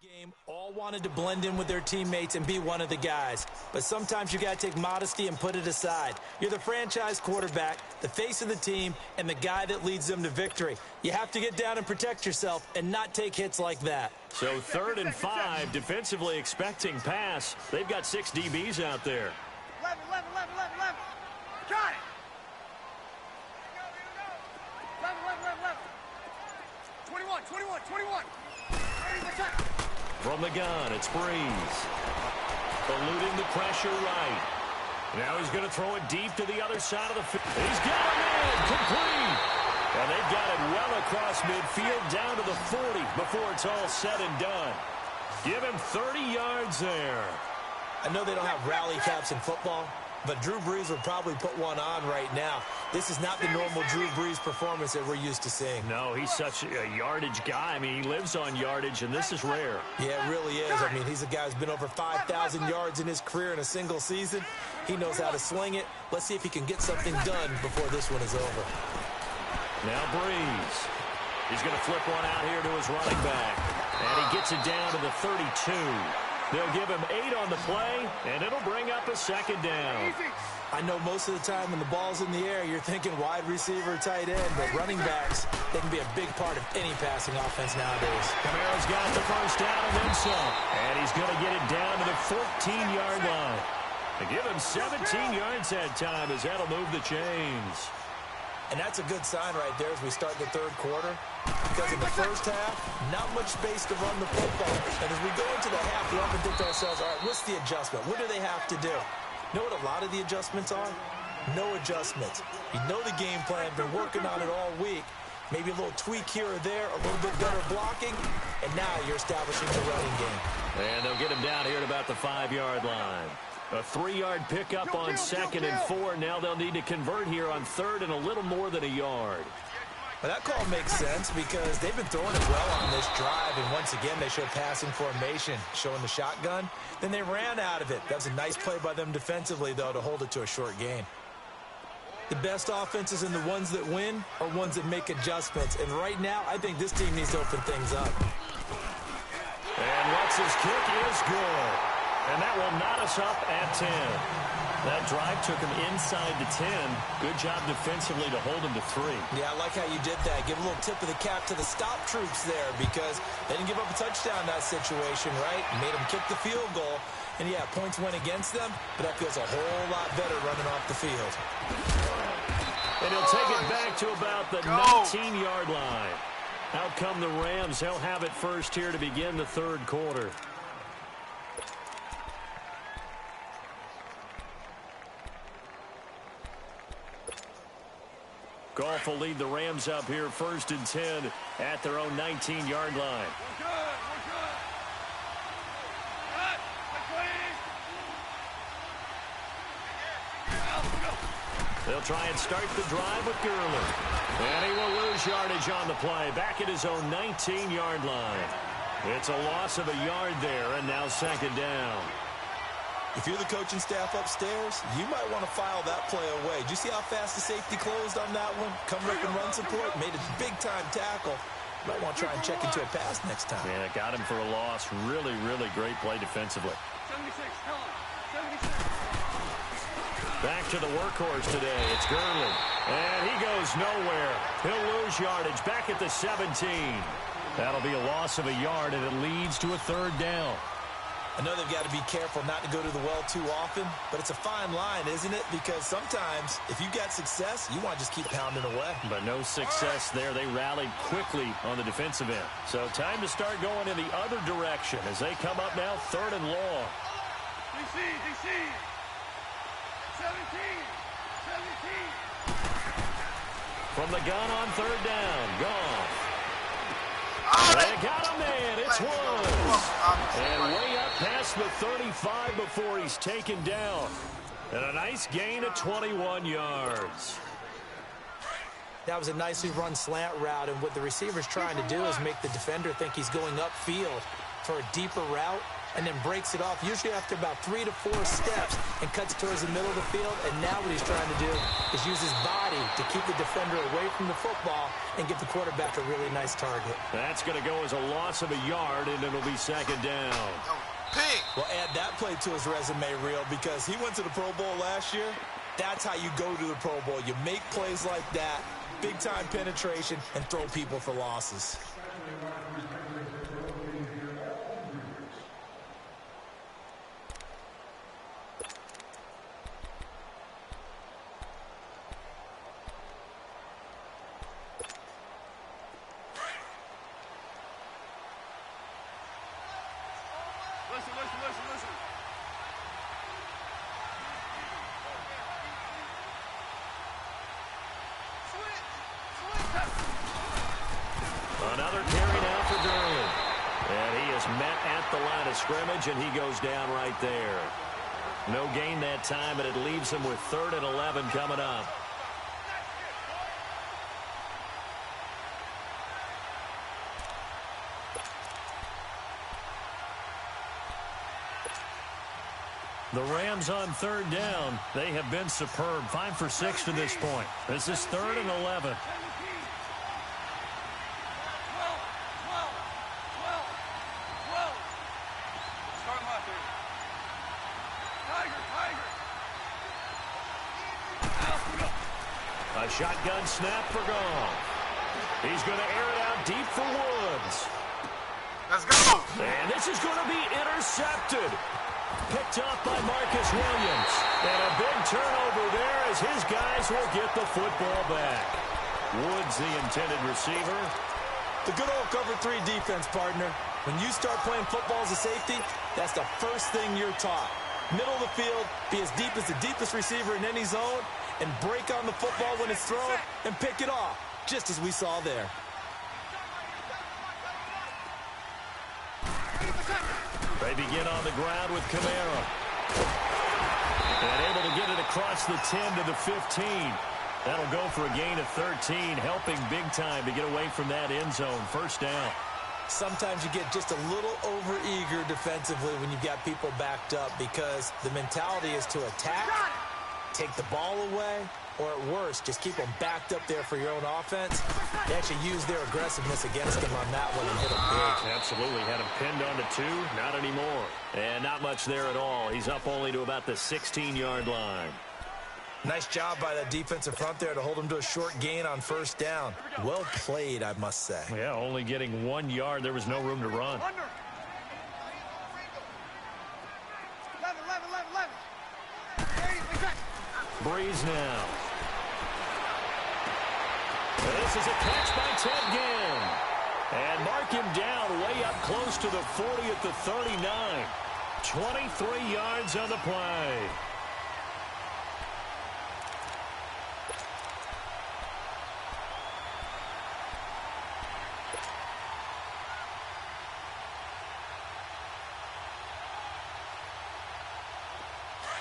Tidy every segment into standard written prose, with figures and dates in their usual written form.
Game all wanted to blend in with their teammates and be one of the guys. But sometimes you got to take modesty and put it aside. You're the franchise quarterback, the face of the team, and the guy that leads them to victory. You have to get down and protect yourself and not take hits like that. So 3rd and 5, defensively expecting pass. They've got 6 DBs out there. 11. Got it. 11. 21. From the gun, it's Breeze. Eluding the pressure right. Now he's going to throw it deep to the other side of the field. He's got him in, complete. And they've got it well across midfield down to the 40 before it's all said and done. Give him 30 yards there. I know they don't have rally caps in football, but Drew Brees would probably put one on right now. This is not the normal Drew Brees performance that we're used to seeing. No, he's such a yardage guy. I mean, he lives on yardage, and this is rare. Yeah, it really is. I mean, he's a guy who's been over 5,000 yards in his career in a single season. He knows how to sling it. Let's see if he can get something done before this one is over. Now Brees. He's going to flip one out here to his running back. And he gets it down to the 32. They'll give him 8 on the play, and it'll bring up a 2nd down. I know most of the time when the ball's in the air, you're thinking wide receiver, tight end, but running backs, they can be a big part of any passing offense nowadays. Camaro's got the first down and then some. And he's going to get it down to the 14-yard line. They give him 17 yards that time as that'll move the chains. And that's a good sign right there as we start the 3rd quarter. Because in the first half, not much space to run the football. And as we go into the half, we often think to ourselves, all right, what's the adjustment? What do they have to do? You know what a lot of the adjustments are? No adjustments. You know the game plan, been working on it all week. Maybe a little tweak here or there, a little bit better blocking, and now you're establishing the running game. And they'll get him down here at about the 5-yard line. A 3-yard pickup on 2nd and 4. Now they'll need to convert here on 3rd and a little more than a yard. Well, that call makes sense because they've been throwing it well on this drive, and once again, they show passing formation, showing the shotgun. Then they ran out of it. That was a nice play by them defensively, though, to hold it to a short gain. The best offenses and the ones that win are ones that make adjustments, and right now, I think this team needs to open things up. And Lutz's kick is good. And that will knot us up at 10. That drive took him inside the 10. Good job defensively to hold him to 3. Yeah, I like how you did that. Give a little tip of the cap to the stop troops there because they didn't give up a touchdown in that situation, right? Made them kick the field goal. And, yeah, points went against them, but that feels a whole lot better running off the field. And he'll take it back to about the 19-yard line. Out come the Rams. They'll have it first here to begin the 3rd quarter. Goff will lead the Rams up here 1st and 10 at their own 19-yard line. We're good. They'll try and start the drive with Gurley. And he will lose yardage on the play back at his own 19-yard line. It's a loss of a yard there, and now 2nd down. If you're the coaching staff upstairs, you might want to file that play away. Did you see how fast the safety closed on that one? Coming up in run support, made a big-time tackle. Might want to try and check into a pass next time. Yeah, got him for a loss. Really, really great play defensively. 76, tell him. 76. Back to the workhorse today. It's Gurley. And he goes nowhere. He'll lose yardage back at the 17. That'll be a loss of a yard, and it leads to a 3rd down. I know they've got to be careful not to go to the well too often, but it's a fine line, isn't it? Because sometimes, if you got success, you want to just keep pounding away. But no success there. They rallied quickly on the defensive end. So time to start going in the other direction as they come up now 3rd and long. DC. 17. From the gun on 3rd down. Gone. They got him in. It's Woods. And way up past the 35 before he's taken down. And a nice gain of 21 yards. That was a nicely run slant route, and what the receiver's trying to do is make the defender think he's going upfield for a deeper route. and then breaks it off, usually after about 3 to 4 steps, and cuts towards the middle of the field. And now what he's trying to do is use his body to keep the defender away from the football and give the quarterback a really nice target. That's going to go as a loss of a yard, and it'll be second down. Well, add that play to his resume reel, because he went to the Pro Bowl last year. That's how you go to the Pro Bowl. You make plays like that, big-time penetration, and throw people for losses. Listen. Another carry now for Gurley. And he is met at the line of scrimmage, and he goes down right there. No gain that time, and it leaves him with 3rd and 11 coming up. The Rams on 3rd down. They have been superb. 5 for 6 to this point. This is 3rd and 11. A shotgun snap for Goff. He's going to air it out deep for Woods. Let's go. And this is going to be intercepted. Picked up by Marcus Williams. And a big turnover there as his guys will get the football back. Woods, the intended receiver. The good old cover 3 defense, partner. When you start playing football as a safety, that's the first thing you're taught. Middle of the field, be as deep as the deepest receiver in any zone, and break on the football when it's thrown and pick it off, just as we saw there. They begin on the ground with Kamara. And able to get it across the 10 to the 15. That'll go for a gain of 13, helping big time to get away from that end zone. First down. Sometimes you get just a little over-eager defensively when you've got people backed up, because the mentality is to attack, take the ball away, or at worst, just keep them backed up there for your own offense. They actually use their aggressiveness against them on that one and hit them big. Absolutely. Had him pinned on to 2. Not anymore. And not much there at all. He's up only to about the 16-yard line. Nice job by that defensive front there to hold him to a short gain on first down. Well played, I must say. Yeah, only getting 1 yard. There was no room to run. 11. Breeze now. This is a catch by Ted Ginn. And mark him down way up close to the 40 at the 39. 23 yards on the play.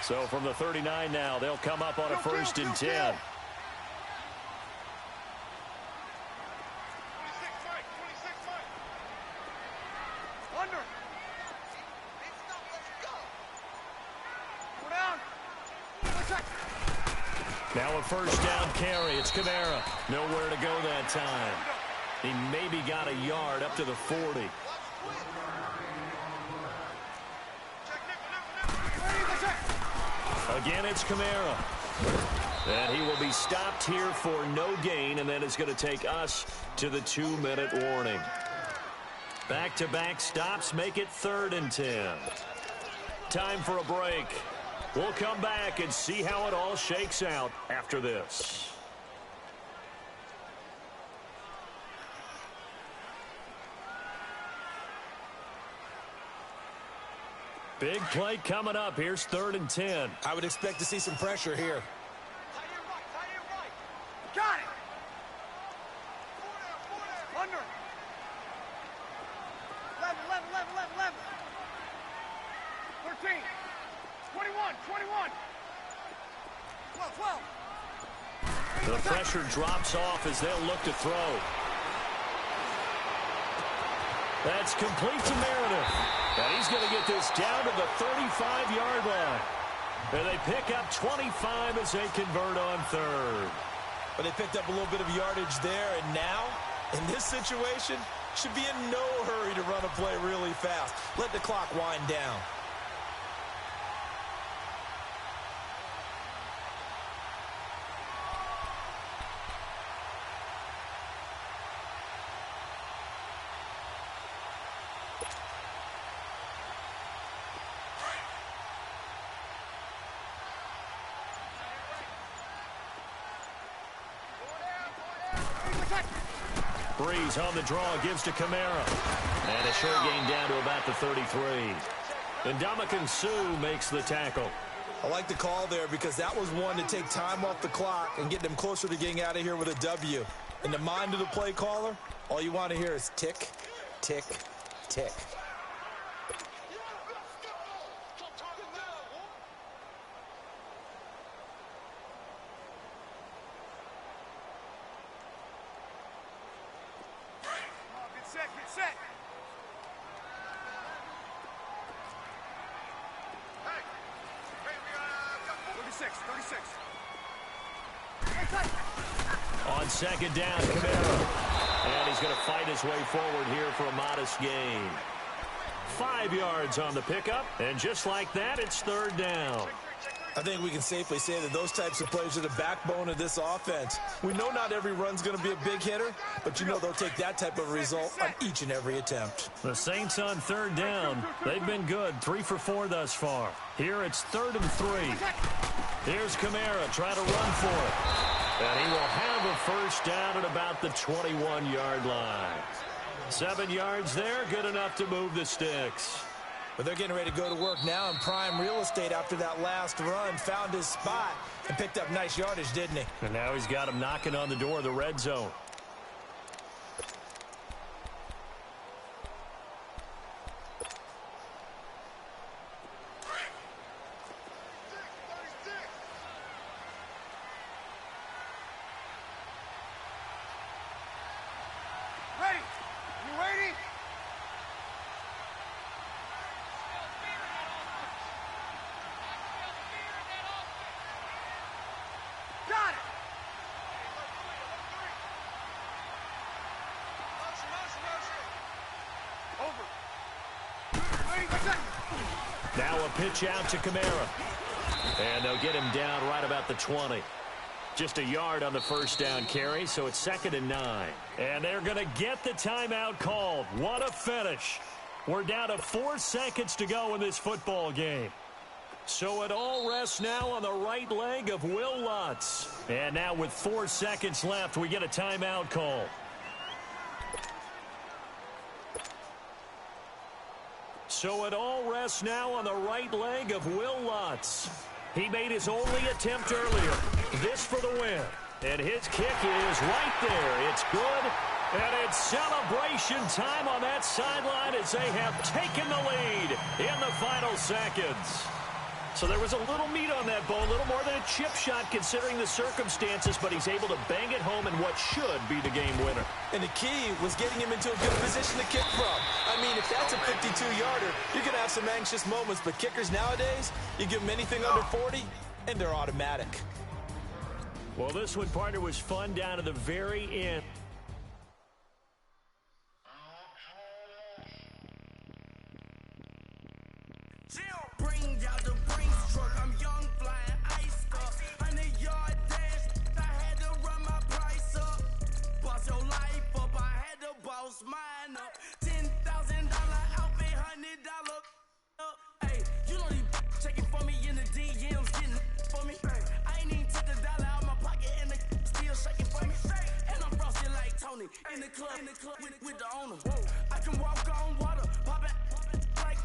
So from the 39 now, they'll come up on a 1st and 10. Now a 1st down carry. It's Kamara. Nowhere to go that time. He maybe got a yard up to the 40. Again, it's Kamara. And he will be stopped here for no gain, and then it's going to take us to the 2-minute warning. Back-to-back stops make it 3rd and 10. Time for a break. We'll come back and see how it all shakes out after this. Big play coming up. Here's 3rd and 10. I would expect to see some pressure here. Tie it right. Got it. Under. 11. 13. 21. 12. The pressure drops off as they'll look to throw. That's complete to Meredith. And he's going to get this down to the 35-yard line. And they pick up 25 as they convert on third. But they picked up a little bit of yardage there, and now, in this situation, should be in no hurry to run a play really fast. Let the clock wind down. Breeze on the draw, gives to Kamara. And a short gain down to about the 33. And Ndamukong Suh makes the tackle. I like the call there because that was one to take time off the clock and get them closer to getting out of here with a W. In the mind of the play caller, all you want to hear is tick, tick, tick. Get set. Hey, we got 36. On second down, Kamara. And he's going to fight his way forward here for a modest gain. 5 yards on the pickup. And just like that, it's third down. I think we can safely say that those types of plays are the backbone of this offense. We know not every run's going to be a big hitter, but you know they'll take that type of result on each and every attempt. The Saints on third down. They've been good, 3 for 4 thus far. Here it's 3rd and 3. Here's Kamara trying to run for it. And he will have a first down at about the 21-yard line. 7 yards there, good enough to move the sticks. But they're getting ready to go to work now in prime real estate after that last run. Found his spot and picked up nice yardage, didn't he? And now he's got him knocking on the door of the red zone. Ready? You ready? Got it. Over. Ready? Get set. Now a pitch out to Kamara. And they'll get him down right about the 20. Just a yard on the first down carry, so it's 2nd and 9. And they're going to get the timeout called. What a finish. We're down to 4 seconds to go in this football game. So it all rests now on the right leg of Will Lutz. And now with 4 seconds left, we get a timeout call. So it all rests now on the right leg of Will Lutz. He made his only attempt earlier. This for the win. And his kick is right there. It's good. And it's celebration time on that sideline as they have taken the lead in the final seconds. So there was a little meat on that bone, a little more than a chip shot considering the circumstances, but he's able to bang it home in what should be the game winner. And the key was getting him into a good position to kick from. I mean, if that's a 52-yarder, you're going to have some anxious moments, but kickers nowadays, you give them anything under 40, and they're automatic. Well, this one, partner, was fun down to the very end. Bring out the Brinks truck, I'm young, flying ice up. 100-yard dash, I had to run my price up. Boss your life up, I had to boss mine up. $10,000 outfit, $100 up. Hey, you know these checking for me in the DMs, getting for me. I ain't even took the dollar out my pocket and the still shaking for me. And I'm frosty like Tony in the club with the owner. I can walk on water, pop it like.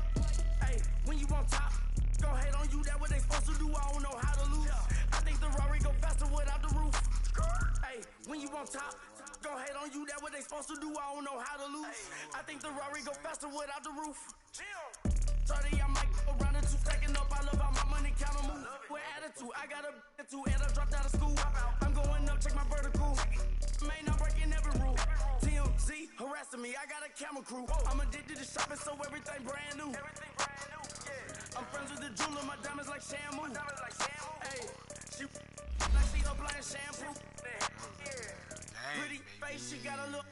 When you on top, go hate on you, that what they supposed to do, I don't know how to lose. I think the Rari go faster without the roof. Hey, when you on top, go hate on you, that what they supposed to do, I don't know how to lose. I think the Rari go faster without the roof. 30, I might go around the 2 stacking up, I love how my money count on move. With attitude, I got a attitude, and I dropped out of school. I'm going up, check my vertical. Man, I'm breaking every rule. TMZ harassing me, I got a camera crew. I'm addicted to shopping, so everything brand new. I'm friends with the jeweler, my diamonds like Shamu. Hey, she like she applying shampoo. Pretty face, she got a look.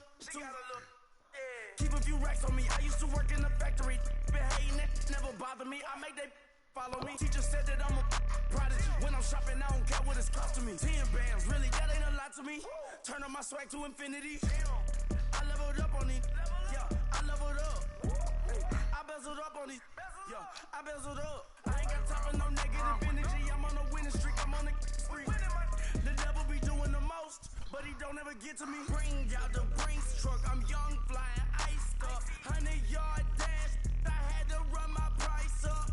Keep a few racks on me. I used to work in the factory. Been hating it, never bother me. I make they follow me. Teacher said that I'm a prodigy. When I'm shopping, I don't care what it's costing me. 10 bands, really, that ain't a lot to me. Turn up my swag to infinity. I leveled up on these. Yeah, I leveled up. I bezeled up on these. Yeah, I bezeled up. I ain't got time for no negative energy. I'm on a winning streak. I'm on a spree. The devil be doing the most, but he don't ever get to me. Bring out the Brinks truck. I'm young, flying, iced up. 100-yard dash. I had to run my price up.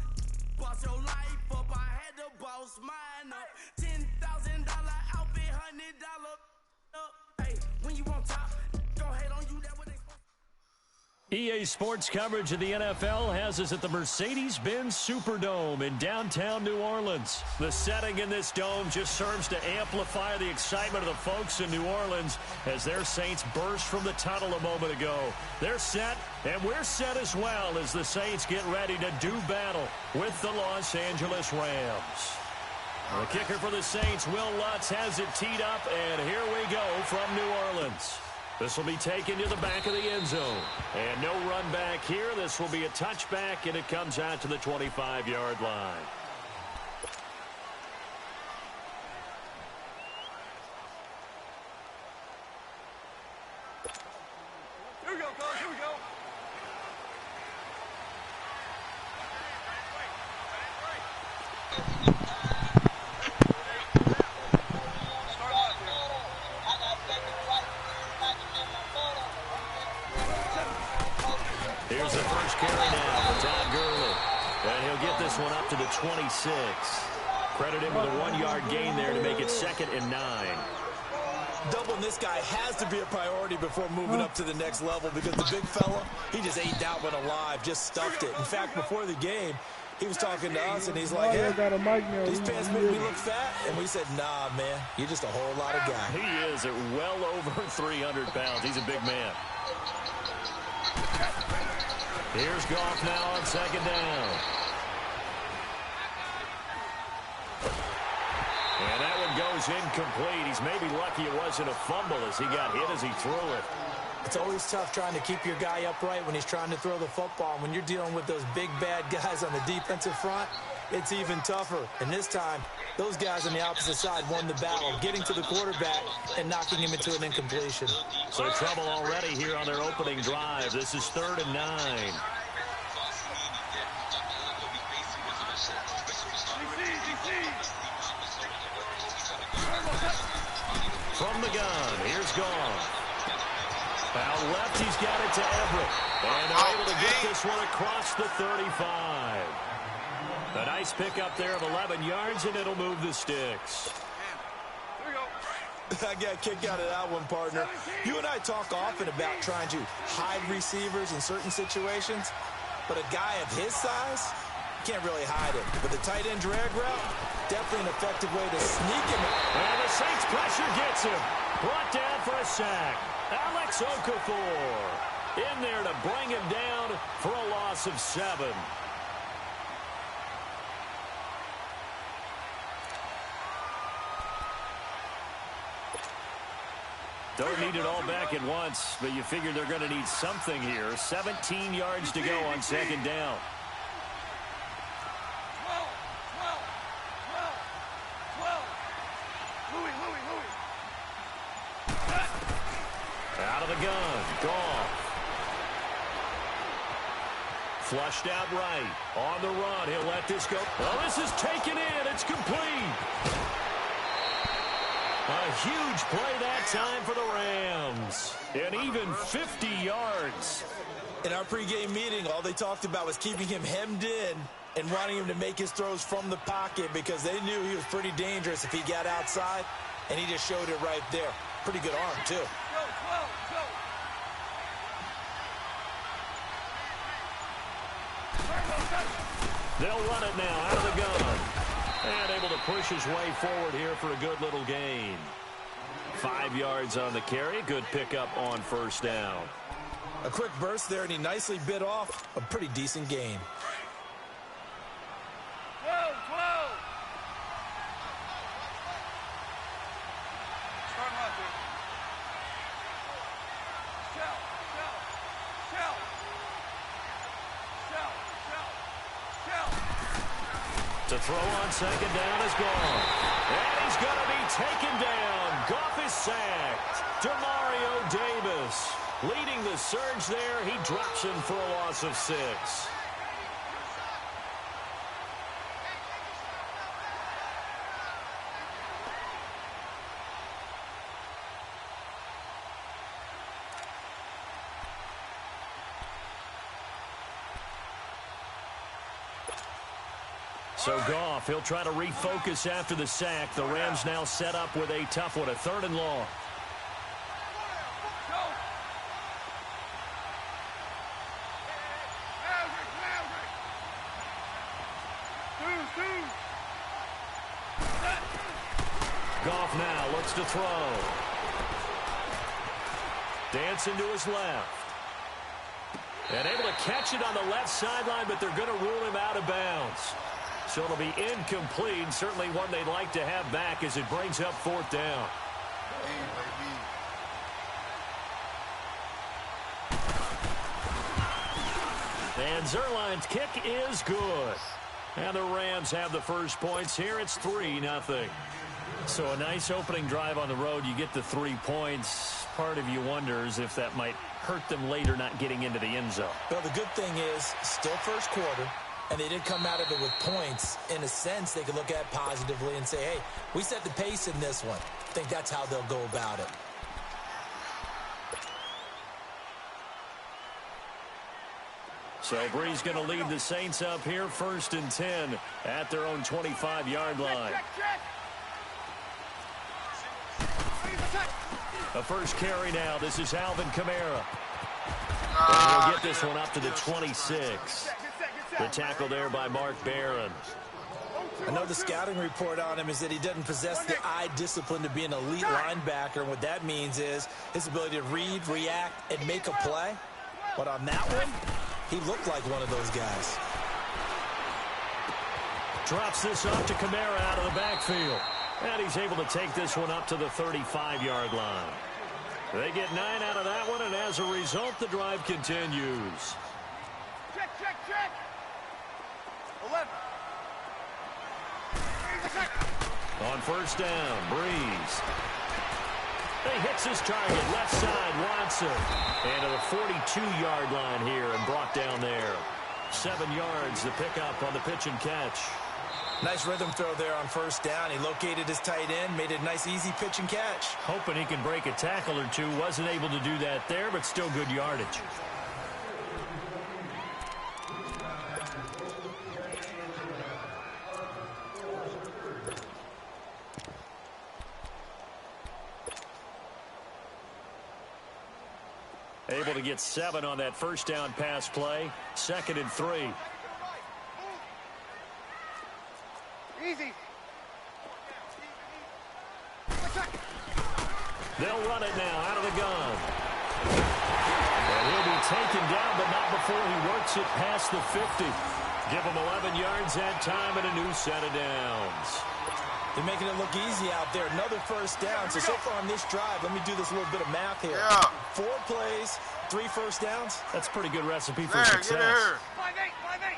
Boss your life up. I had to boss mine up. $10,000 outfit, $100 up. Hey, when you on top, don't hate on you. That what they supposed to. EA Sports coverage of the NFL has us at the Mercedes-Benz Superdome in downtown New Orleans. The setting in this dome just serves to amplify the excitement of the folks in New Orleans as their Saints burst from the tunnel a moment ago. They're set, and we're set as well as the Saints get ready to do battle with the Los Angeles Rams. The kicker for the Saints, Will Lutz, has it teed up, and here we go from New Orleans. This will be taken to the back of the end zone. And no run back here. This will be a touchback, and it comes out to the 25-yard line. Here we go, coach. Here we go. Here's the first carry now for Todd Gurley. And he'll get this one up to the 26. Credit him with a 1-yard gain there to make it 2nd and 9. Doubling this guy has to be a priority before moving up to the next level because the big fella, he just ate that one alive, just stuffed it. In fact, before the game, he was talking to us, and he's like, hey, these pants make me look fat. And we said, nah, man, you're just a whole lot of guy. He is at well over 300 pounds. He's a big man. Here's Goff now on 2nd down. And that one goes incomplete. He's maybe lucky it wasn't a fumble as he got hit as he threw it. It's always tough trying to keep your guy upright when he's trying to throw the football. When you're dealing with those big, bad guys on the defensive front, it's even tougher. And this time, those guys on the opposite side won the battle, getting to the quarterback and knocking him into an incompletion. So trouble already here on their opening drive. This is 3rd and 9. From the gun, here's Goff. Out left, he's got it to Everett. And they're able to get this one across the 35. A nice pickup there of 11 yards, and it'll move the sticks. Here we go. I got a kick out of that one, partner. You and I talk often about trying to hide receivers in certain situations, but a guy of his size can't really hide him. But the tight end drag route, definitely an effective way to sneak him. And the Saints pressure gets him. Brought down for a sack. Alex Okafor in there to bring him down for a loss of 7. Don't need it all back at once, but you figure they're going to need something here. 17 yards to go on 2nd down. 12. Louis. Out of the gun. Goff. Flushed out right. On the run. He'll let this go. Oh, this is taken in. It's complete. A huge play that time for the Rams. And even 50 yards. In our pregame meeting, all they talked about was keeping him hemmed in and wanting him to make his throws from the pocket because they knew he was pretty dangerous if he got outside, and he just showed it right there. Pretty good arm, too. Go. They'll run it now out of the gun. And able to push his way forward here for a good little gain. 5 yards on the carry. Good pickup on first down. A quick burst there, and he nicely bit off a pretty decent gain. 12, 12. Start him out there. Shell, shell, shell. Shell, shell, shell. To throw on second down is gone. And he's going to be taken down. Goff is sacked. Demario Davis leading the surge there. He drops him for a loss of 6. So Goff, he'll try to refocus after the sack. The Rams now set up with a tough one, a 3rd and long. Goff now looks to throw. Dancing to his left. And able to catch it on the left sideline, but they're going to rule him out of bounds. So it'll be incomplete. Certainly one they'd like to have back as it brings up 4th down. And Zerline's kick is good. And the Rams have the first points here. It's 3-0. So a nice opening drive on the road. You get the 3 points. Part of you wonders if that might hurt them later not getting into the end zone. Well, the good thing is still first quarter, and they did come out of it with points. In a sense, they could look at positively and say, hey, we set the pace in this one. I think that's how they'll go about it. So Bree's going to lead the Saints up here 1st and 10 at their own 25-yard line. The first carry now. This is Alvin Kamara. And he'll get this one up to the 26. The tackle there by Mark Barron. I know the scouting report on him is that he doesn't possess the eye discipline to be an elite linebacker. And what that means is his ability to read, react, and make a play. But on that one, he looked like one of those guys. Drops this off to Kamara out of the backfield. And he's able to take this one up to the 35-yard line. They get 9 out of that one, and as a result, the drive continues. Check, check, check. 11. On first down, Breeze. He hits his target, left side, Watson. And to the 42-yard line here and brought down there. 7 yards, the pickup on the pitch and catch. Nice rhythm throw there on first down. He located his tight end, made it a nice, easy pitch and catch. Hoping he can break a tackle or two. Wasn't able to do that there, but still good yardage. Able to get 7 on that first down pass play. 2nd and 3. Easy. They'll run it now out of the gun. And he'll be taken down, but not before he works it past the 50. Give him 11 yards that time and a new set of downs. They're making it look easy out there. Another first down. So far on this drive, let me do this little bit of math here. 4 plays, 3 first downs. That's a pretty good recipe for success. Get her. 5-8, 5-8.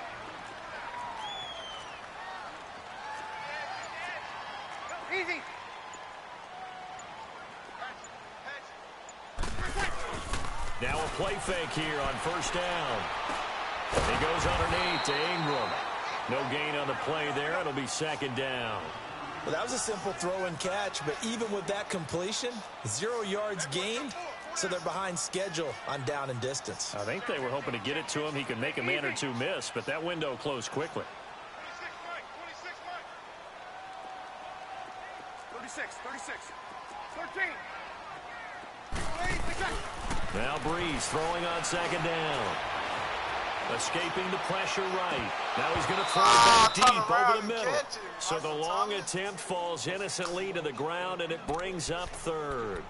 Easy. Now a play fake here on first down. He goes underneath to Ingram. No gain on the play there. It'll be 2nd down. Well, that was a simple throw and catch, but even with that completion, 0 yards gained, so they're behind schedule on down and distance. I think they were hoping to get it to him. He could make a man or two miss, but that window closed quickly. 36, 36, 13. Now Breeze throwing on 2nd down. Escaping the pressure right. Now he's going to throw it back deep over the middle. So the long attempt falls innocently to the ground, and it brings up third.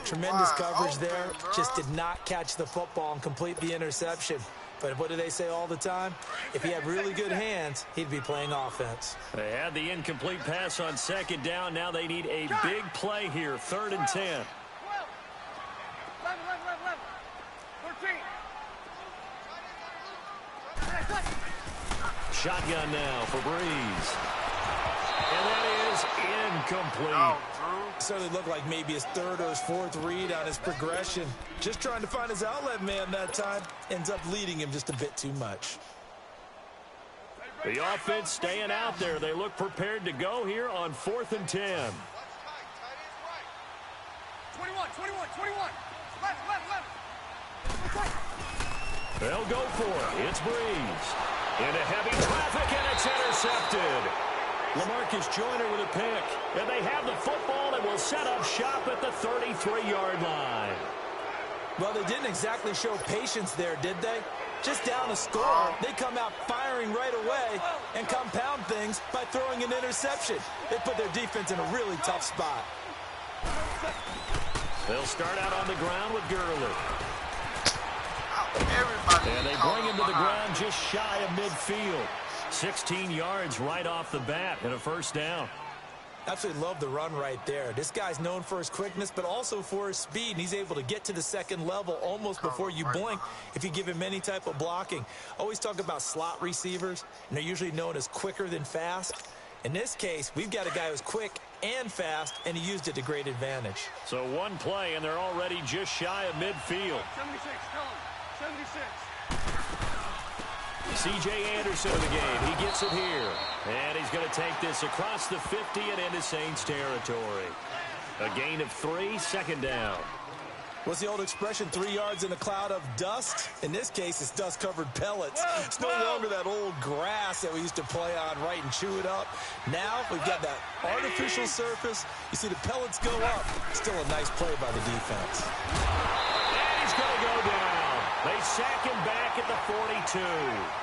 Tremendous coverage there. Just did not catch the football and complete the interception. But what do they say all the time? If he had really good hands, he'd be playing offense. They had the incomplete pass on second down. Now they need a big play here, 3rd and 10. 11, 13. Shotgun now for Breeze. And that is incomplete. Certainly looked like maybe his 3rd or his 4th read on his progression. Just trying to find his outlet man that time. Ends up leading him just a bit too much. The offense staying out there. They look prepared to go here on 4th and 10. 21. Left. They'll go for it. It's Breeze. Into heavy traffic, and it's intercepted. LaMarcus Joyner with a pick. And they have the football and will set up shop at the 33-yard line. Well, they didn't exactly show patience there, did they? Just down a score, they come out firing right away and compound things by throwing an interception. They put their defense in a really tough spot. They'll start out on the ground with Gurley. And they bring him to the ground just shy of midfield. 16 yards right off the bat and a 1st down. Absolutely love the run right there. This guy's known for his quickness, but also for his speed, and he's able to get to the 2nd level almost before you blink if you give him any type of blocking. Always talk about slot receivers, and they're usually known as quicker than fast. In this case, we've got a guy who's quick and fast, and he used it to great advantage. So one play, and they're already just shy of midfield. 76, tell him. 76. C.J. Anderson in the game. He gets it here. And he's going to take this across the 50 and into Saints territory. A gain of 3, 2nd down. What's the old expression, 3 yards in a cloud of dust? In this case, it's dust-covered pellets. It's no longer that old grass that we used to play on, right, and chew it up. Now we've got that artificial surface. You see the pellets go up. Still a nice play by the defense. And he's going to go down. They sack him back at the 42.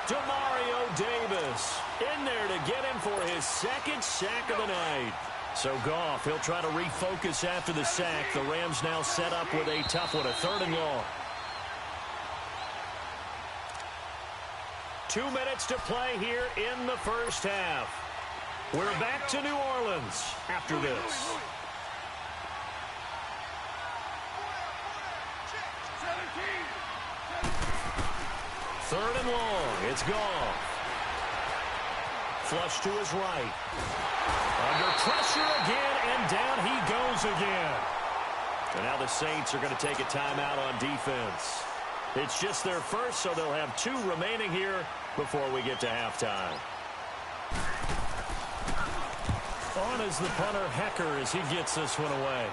Demario Davis in there to get him for his 2nd sack of the night. So Goff, he'll try to refocus after the sack. The Rams now set up with a tough one, a 3rd and long. 2 minutes to play here in the 1st half. We're back to New Orleans after this. 3rd and long. It's Goff. Flush to his right. Under pressure again, and down he goes again. And now the Saints are going to take a timeout on defense. It's just their 1st, so they'll have 2 remaining here before we get to halftime. On is the punter, Hecker, as he gets this one away.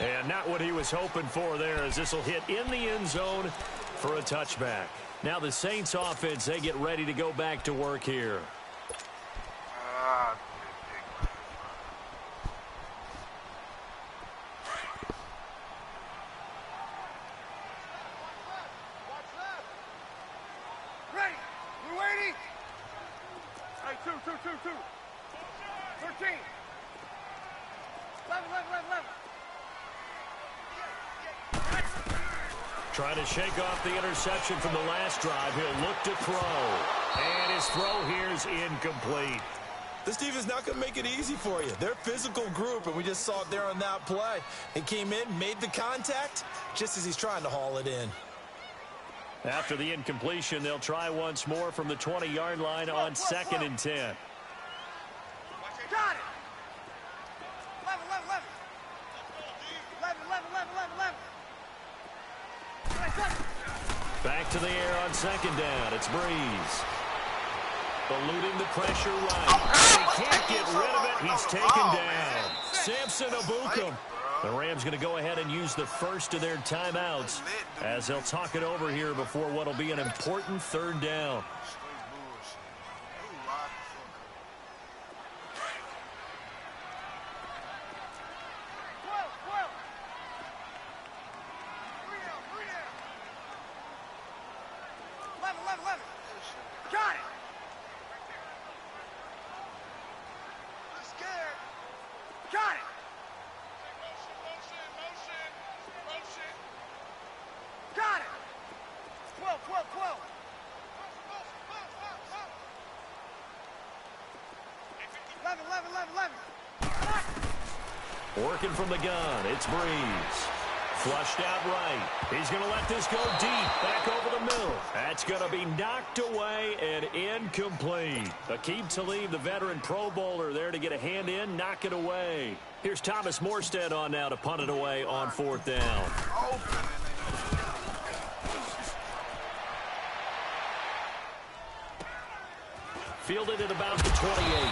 And not what he was hoping for there, as this will hit in the end zone for a touchback. Now the Saints offense, they get ready to go back to work here. Ready. We're waiting. All right, 2. 13. 11. Trying to shake off the interception from the last drive. He'll look to throw. And his throw here is incomplete. This defense not going to make it easy for you. They're a physical group, and we just saw it there on that play. He came in, made the contact, just as he's trying to haul it in. After the incompletion, they'll try once more from the 20-yard line on 2nd and 10. Got it. 11. Back to the air on 2nd down. It's Breeze. Eluding the pressure right. He can't get rid of it. He's taken down. Samson Abukum. The Rams going to go ahead and use the 1st of their timeouts as they'll talk it over here before what will be an important 3rd down. 11. Got it. I'm scared. Got it. Motion. Got it. 12. 11. Working from the gun, it's Breeze. Flushed out right. He's going to let this go deep, back over the middle. That's going to be knocked away and incomplete. Aqib Talib, the veteran Pro Bowler, there to get a hand in, knock it away. Here's Thomas Morstead on now to punt it away on 4th down. Fielded at about the 28.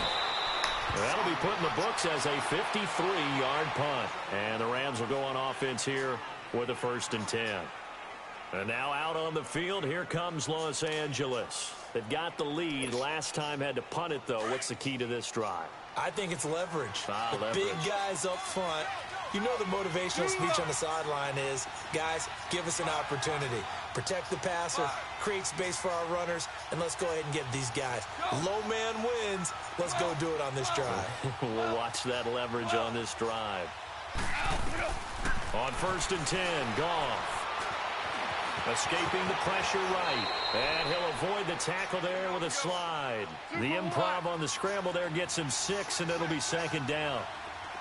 That'll be put in the books as a 53-yard punt. And the Rams will go on offense here with a 1st and 10. And now out on the field, here comes Los Angeles. They've got the lead. Last time had to punt it, though. What's the key to this drive? I think it's leverage. Leverage. Big guys up front. You know the motivational speech on the sideline is, guys, give us an opportunity. Protect the passer, create space for our runners, and let's go ahead and get these guys. Low man wins. Let's go do it on this drive. We'll watch that leverage on this drive. On 1st and 10, Goff. Escaping the pressure right. And he'll avoid the tackle there with a slide. The improv on the scramble there gets him 6, and it'll be 2nd down.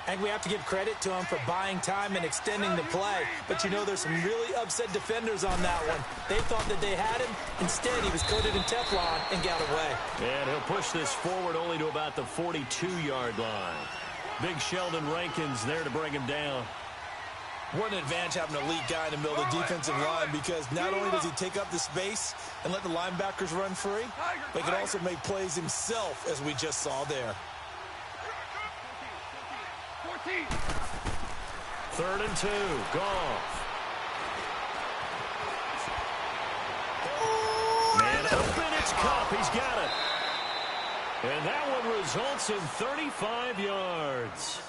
I think we have to give credit to him for buying time and extending the play. But you know there's some really upset defenders on that one. They thought that they had him. Instead, he was coated in Teflon and got away. And he'll push this forward only to about the 42-yard line. Big Sheldon Rankins there to bring him down. What an advantage having an elite guy in the middle of the defensive line, because not only does he take up the space and let the linebackers run free, but he can also make plays himself, as we just saw there. 3rd and 2, Goff. Man open, it's Cup. He's got it. And that one results in 35 yards.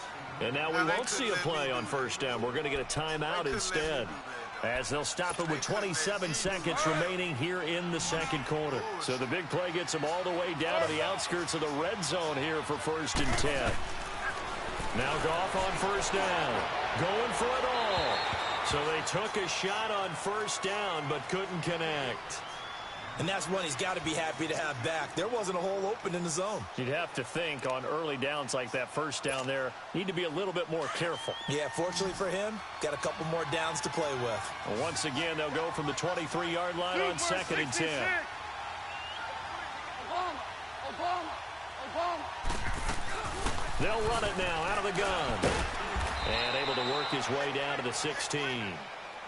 And now we won't see a play on 1st down. We're going to get a timeout instead, as they'll stop it with 27 seconds remaining here in the 2nd quarter. So the big play gets them all the way down to the outskirts of the red zone here for 1st and 10. Now Goff on 1st down, going for it all. So they took a shot on 1st down, but couldn't connect. And that's one he's got to be happy to have back. There wasn't a hole open in the zone. You'd have to think on early downs like that 1st down there, need to be a little bit more careful. Yeah, fortunately for him, got a couple more downs to play with. Well, once again, they'll go from the 23-yard line on 2nd and 10. Obama. They'll run it now out of the gun. And able to work his way down to the 16.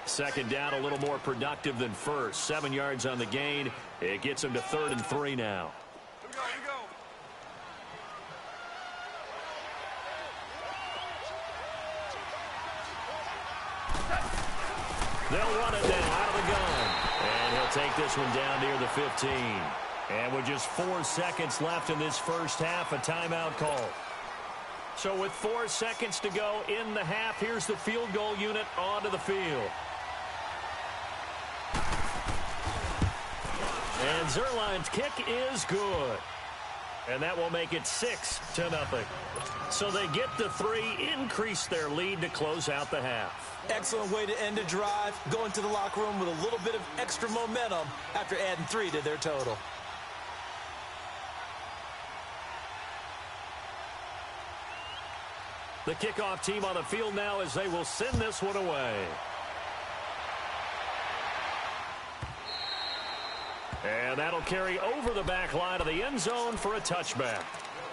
2nd down, a little more productive than 1st. 7 yards on the gain. It gets him to 3rd and 3 now. Here we go. They'll run it now out of the gun. And he'll take this one down near the 15. And with just 4 seconds left in this 1st half, a timeout call. So with 4 seconds to go in the half, here's the field goal unit onto the field. And Zerline's kick is good. And that will make it 6-0. So they get the 3, increase their lead to close out the half. Excellent way to end a drive. Go into the locker room with a little bit of extra momentum after adding 3 to their total. The kickoff team on the field now as they will send this one away. And that'll carry over the back line of the end zone for a touchback.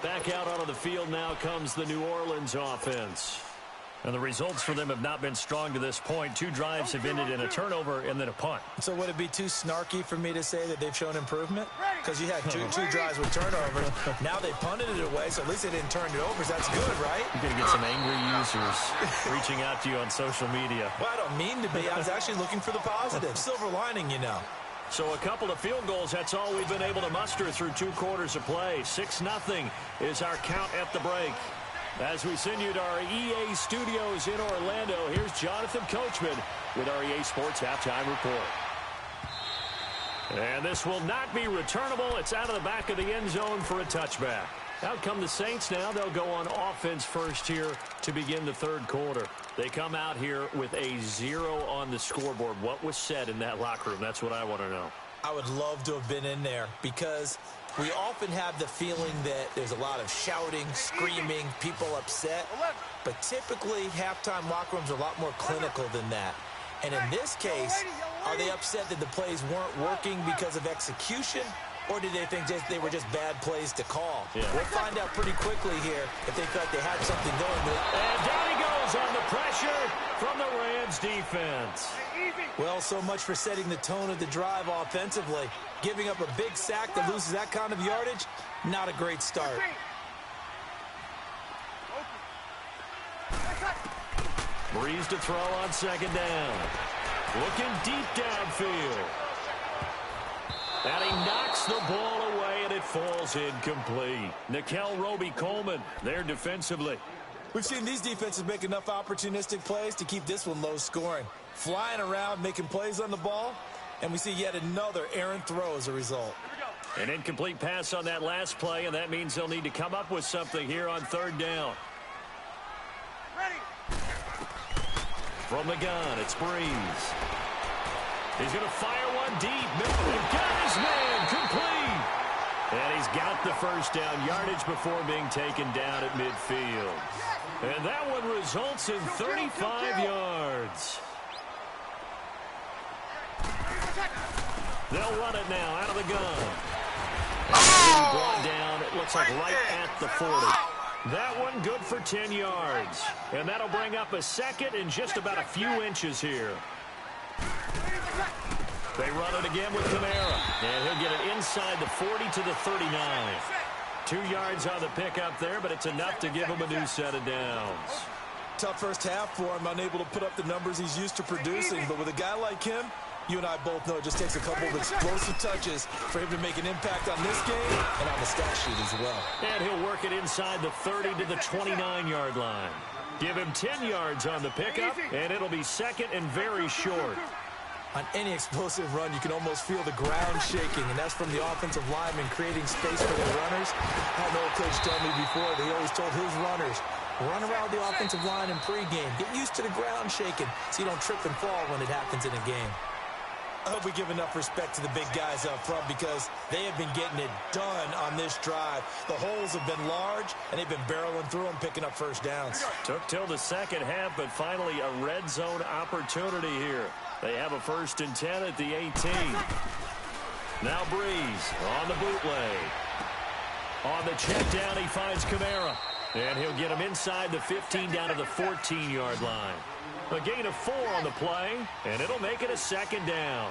Back out onto the field now comes the New Orleans offense. And the results for them have not been strong to this point. 2 drives have ended in a turnover and then a punt. So would it be too snarky for me to say that they've shown improvement? Because you had two drives with turnovers. Now they punted it away, so at least they didn't turn it over. So that's good, right? You're going to get some angry users reaching out to you on social media. Well, I don't mean to be. I was actually looking for the positive. Silver lining, you know. So a couple of field goals, that's all we've been able to muster through 2 quarters of play. 6-0 is our count at the break. As we send you to our EA studios in Orlando, here's Jonathan Coachman with our EA Sports Halftime Report. And this will not be returnable. It's out of the back of the end zone for a touchback. Out come the Saints now. They'll go on offense first here to begin the third quarter. They come out here with a 0 on the scoreboard. What was said in that locker room? That's what I want to know. I would love to have been in there because we often have the feeling that there's a lot of shouting, screaming, people upset. But typically, halftime locker rooms are a lot more clinical than that. And in this case, are they upset that the plays weren't working because of execution? Or did they think they were just bad plays to call? Yeah. We'll find out pretty quickly here if they felt they had something going. And down he goes on the pressure from the Rams defense. Well, so much for setting the tone of the drive offensively. Giving up a big sack that loses that kind of yardage, not a great start. Breeze to throw on second down. Looking deep downfield. And he knocks the ball away, and it falls incomplete. Nickel Roby-Coleman there defensively. We've seen these defenses make enough opportunistic plays to keep this one low scoring. Flying around, making plays on the ball, and we see yet another errant throw as a result. An incomplete pass on that last play, and that means they'll need to come up with something here on third down. Ready. From the gun, it's Breeze. He's going to fire one deep. Middle, got his man, complete. And he's got the first down yardage before being taken down at midfield. And that one results in 35 yards. They'll run it now out of the gun. And brought down, it looks like right at the 40. That one good for 10 yards. And that'll bring up a second in just about a few inches here. They run it again with Kamara. And he'll get it inside the 40 to the 39. 2 yards on the pickup there, but it's enough to give him a new set of downs. Tough first half for him, unable to put up the numbers he's used to producing. But with a guy like him, you and I both know it just takes a couple of explosive touches for him to make an impact on this game and on the stat sheet as well. And he'll work it inside the 30 to the 29-yard line. Give him 10 yards on the pickup, and it'll be second and very short. On any explosive run, you can almost feel the ground shaking, and that's from the offensive lineman creating space for their runners. I had an old coach tell me before that he always told his runners, run around the offensive line in pregame. Get used to the ground shaking so you don't trip and fall when it happens in a game. I hope we give enough respect to the big guys up front because they have been getting it done on this drive. The holes have been large, and they've been barreling through them, picking up first downs. Took till the second half, but finally a red zone opportunity here. They have a 1st and 10 at the 18. Now Breeze on the bootleg. On the check down, he finds Kamara. And he'll get him inside the 15 down to the 14-yard line. A gain of 4 on the play, and it'll make it a second down.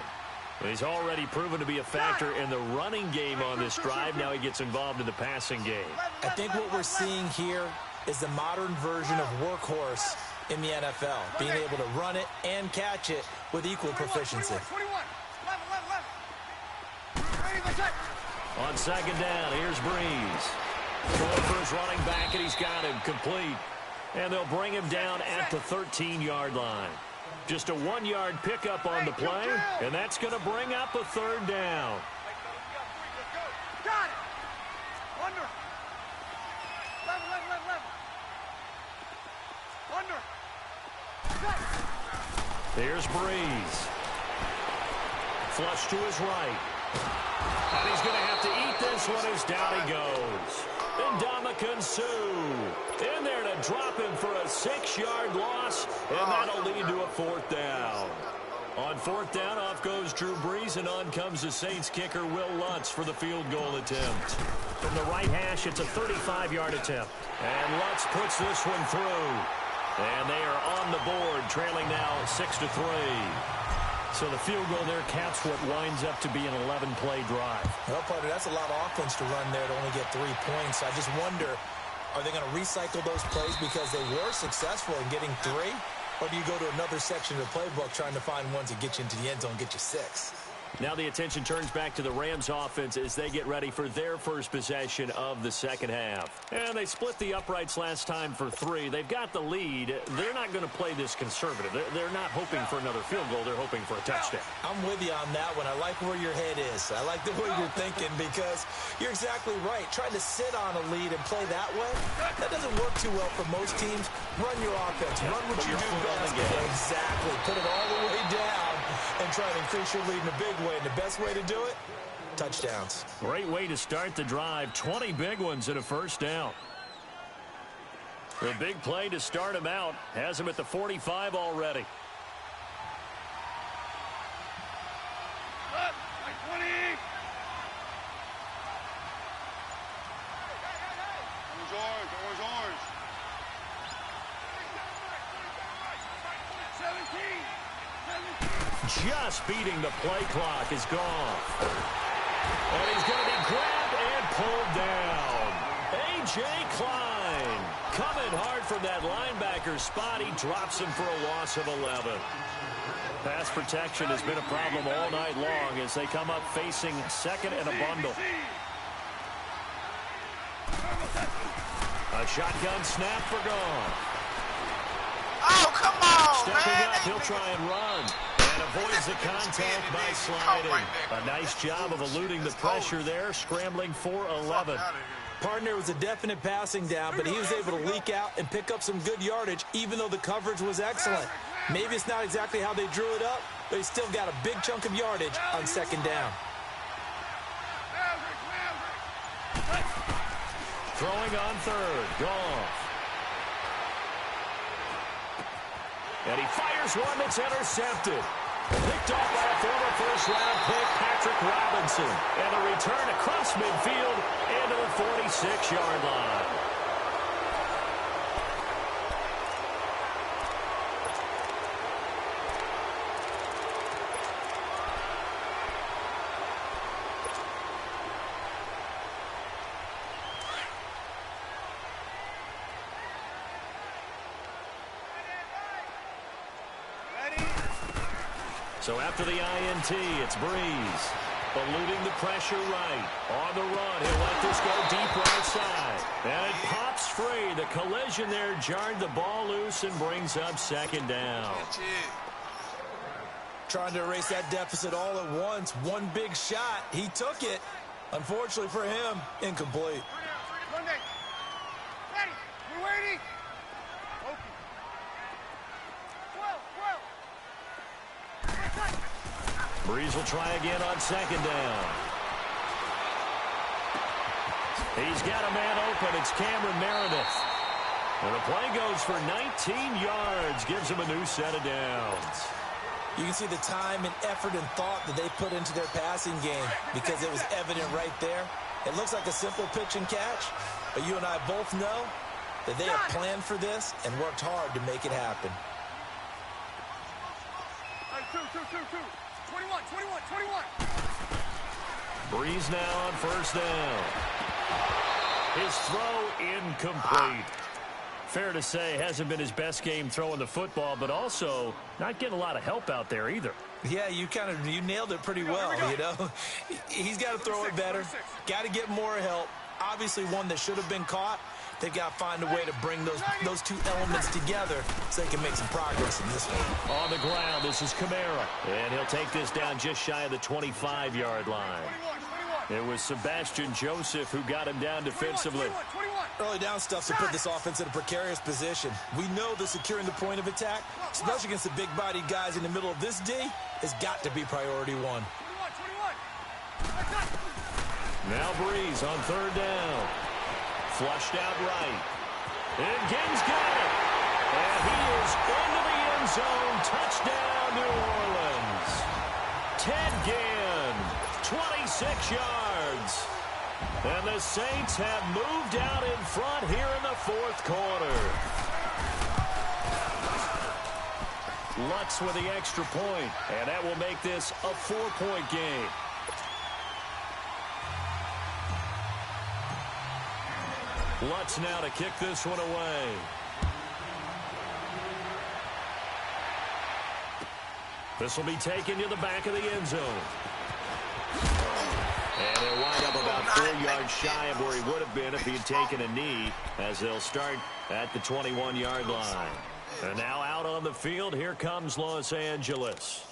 He's already proven to be a factor in the running game on this drive. Now he gets involved in the passing game. I think what we're seeing here is the modern version of workhorse in the NFL, being able to run it and catch it with equal proficiency. On second down, here's Breeze. Throwing for his running back, and he's got him complete. And they'll bring him down at the 13-yard line. Just a 1-yard pickup on the play, and that's going to bring up a third down. Got it. Under. Level. Here's Breeze. Flush to his right. And he's going to have to eat this one as down he goes. Ndamukong Suh in there to drop him for a 6-yard loss, and that'll lead to a 4th down. On 4th down, off goes Drew Brees, and on comes the Saints kicker Will Lutz for the field goal attempt. From the right hash, it's a 35-yard attempt. And Lutz puts this one through. And they are on the board, trailing now 6-3. So the field goal there caps what winds up to be an 11-play drive. Well, partner, that's a lot of offense to run there to only get 3 points. I just wonder, are they going to recycle those plays because they were successful in getting 3? Or do you go to another section of the playbook trying to find ones that get you into the end zone and get you 6? Now the attention turns back to the Rams offense as they get ready for their first possession of the second half. And they split the uprights last time for 3. They've got the lead. They're not going to play this conservative. They're not hoping for another field goal. They're hoping for a touchdown. I'm with you on that one. I like where your head is. I like the way you're thinking because you're exactly right. Trying to sit on a lead and play that way, that doesn't work too well for most teams. Run your offense. Run what you do best. Exactly. Put it all the way down and try to increase your lead in a big way. And the best way to do it, touchdowns. Great way to start the drive. 20 big ones and a first down. The big play to start him out has him at the 45 already. Just beating the play clock is gone. And he's going to be grabbed and pulled down. A.J. Klein coming hard from that linebacker spot. He drops him for a loss of 11. Pass protection has been a problem all night long as they come up facing second and a bundle. A shotgun snap for Goff. Oh, come on, Stepping man. up, he'll try and run. And avoids the contact by sliding. A nice job of eluding the pressure there, scrambling for 11. Partner was a definite passing down, but he was able to leak out and pick up some good yardage, even though the coverage was excellent. Maybe it's not exactly how they drew it up, but he still got a big chunk of yardage on second down. Throwing on third, Goff. And he fires one that's intercepted. Picked off by a former first-round pick, Patrick Robinson. And a return across midfield into the 46-yard line. So after the INT, it's Breeze. Eluding the pressure right. On the run, he'll let this go deep right side. And it pops free. The collision there jarred the ball loose and brings up second down. Trying to erase that deficit all at once. One big shot. He took it. Unfortunately for him, incomplete. Monday. Ready. We're waiting. Breeze will try again on second down. He's got a man open. It's Cameron Meredith. And the play goes for 19 yards. Gives him a new set of downs. You can see the time and effort and thought that they put into their passing game because it was evident right there. It looks like a simple pitch and catch, but you and I both know that they have planned for this and worked hard to make it happen. 21. Breeze now on first down. His throw incomplete. Fair to say, hasn't been his best game throwing the football, but also not getting a lot of help out there either. Yeah, you nailed it pretty well, you know. He's got to throw it better. Got to get more help. Obviously one that should have been caught. They've got to find a way to bring those two elements together so they can make some progress in this one. On the ground, this is Kamara. And he'll take this down just shy of the 25-yard line. It was Sebastian Joseph who got him down defensively. Early down stuff to put this offense in a precarious position. We know that securing the point of attack, especially against the big-bodied guys in the middle of this D, has got to be priority one. Now Breeze on third down. Flushed out right. And Ginn's got it. And he is into the end zone. Touchdown, New Orleans. Ted Ginn, 26 yards. And the Saints have moved out in front here in the fourth quarter. Lutz with the extra point, and that will make this a 4-point game. Lutz now to kick this one away. This will be taken to the back of the end zone. yards shy of where he would have been if he had taken a knee, as they'll start at the 21-yard line. And now out on the field, here comes Los Angeles.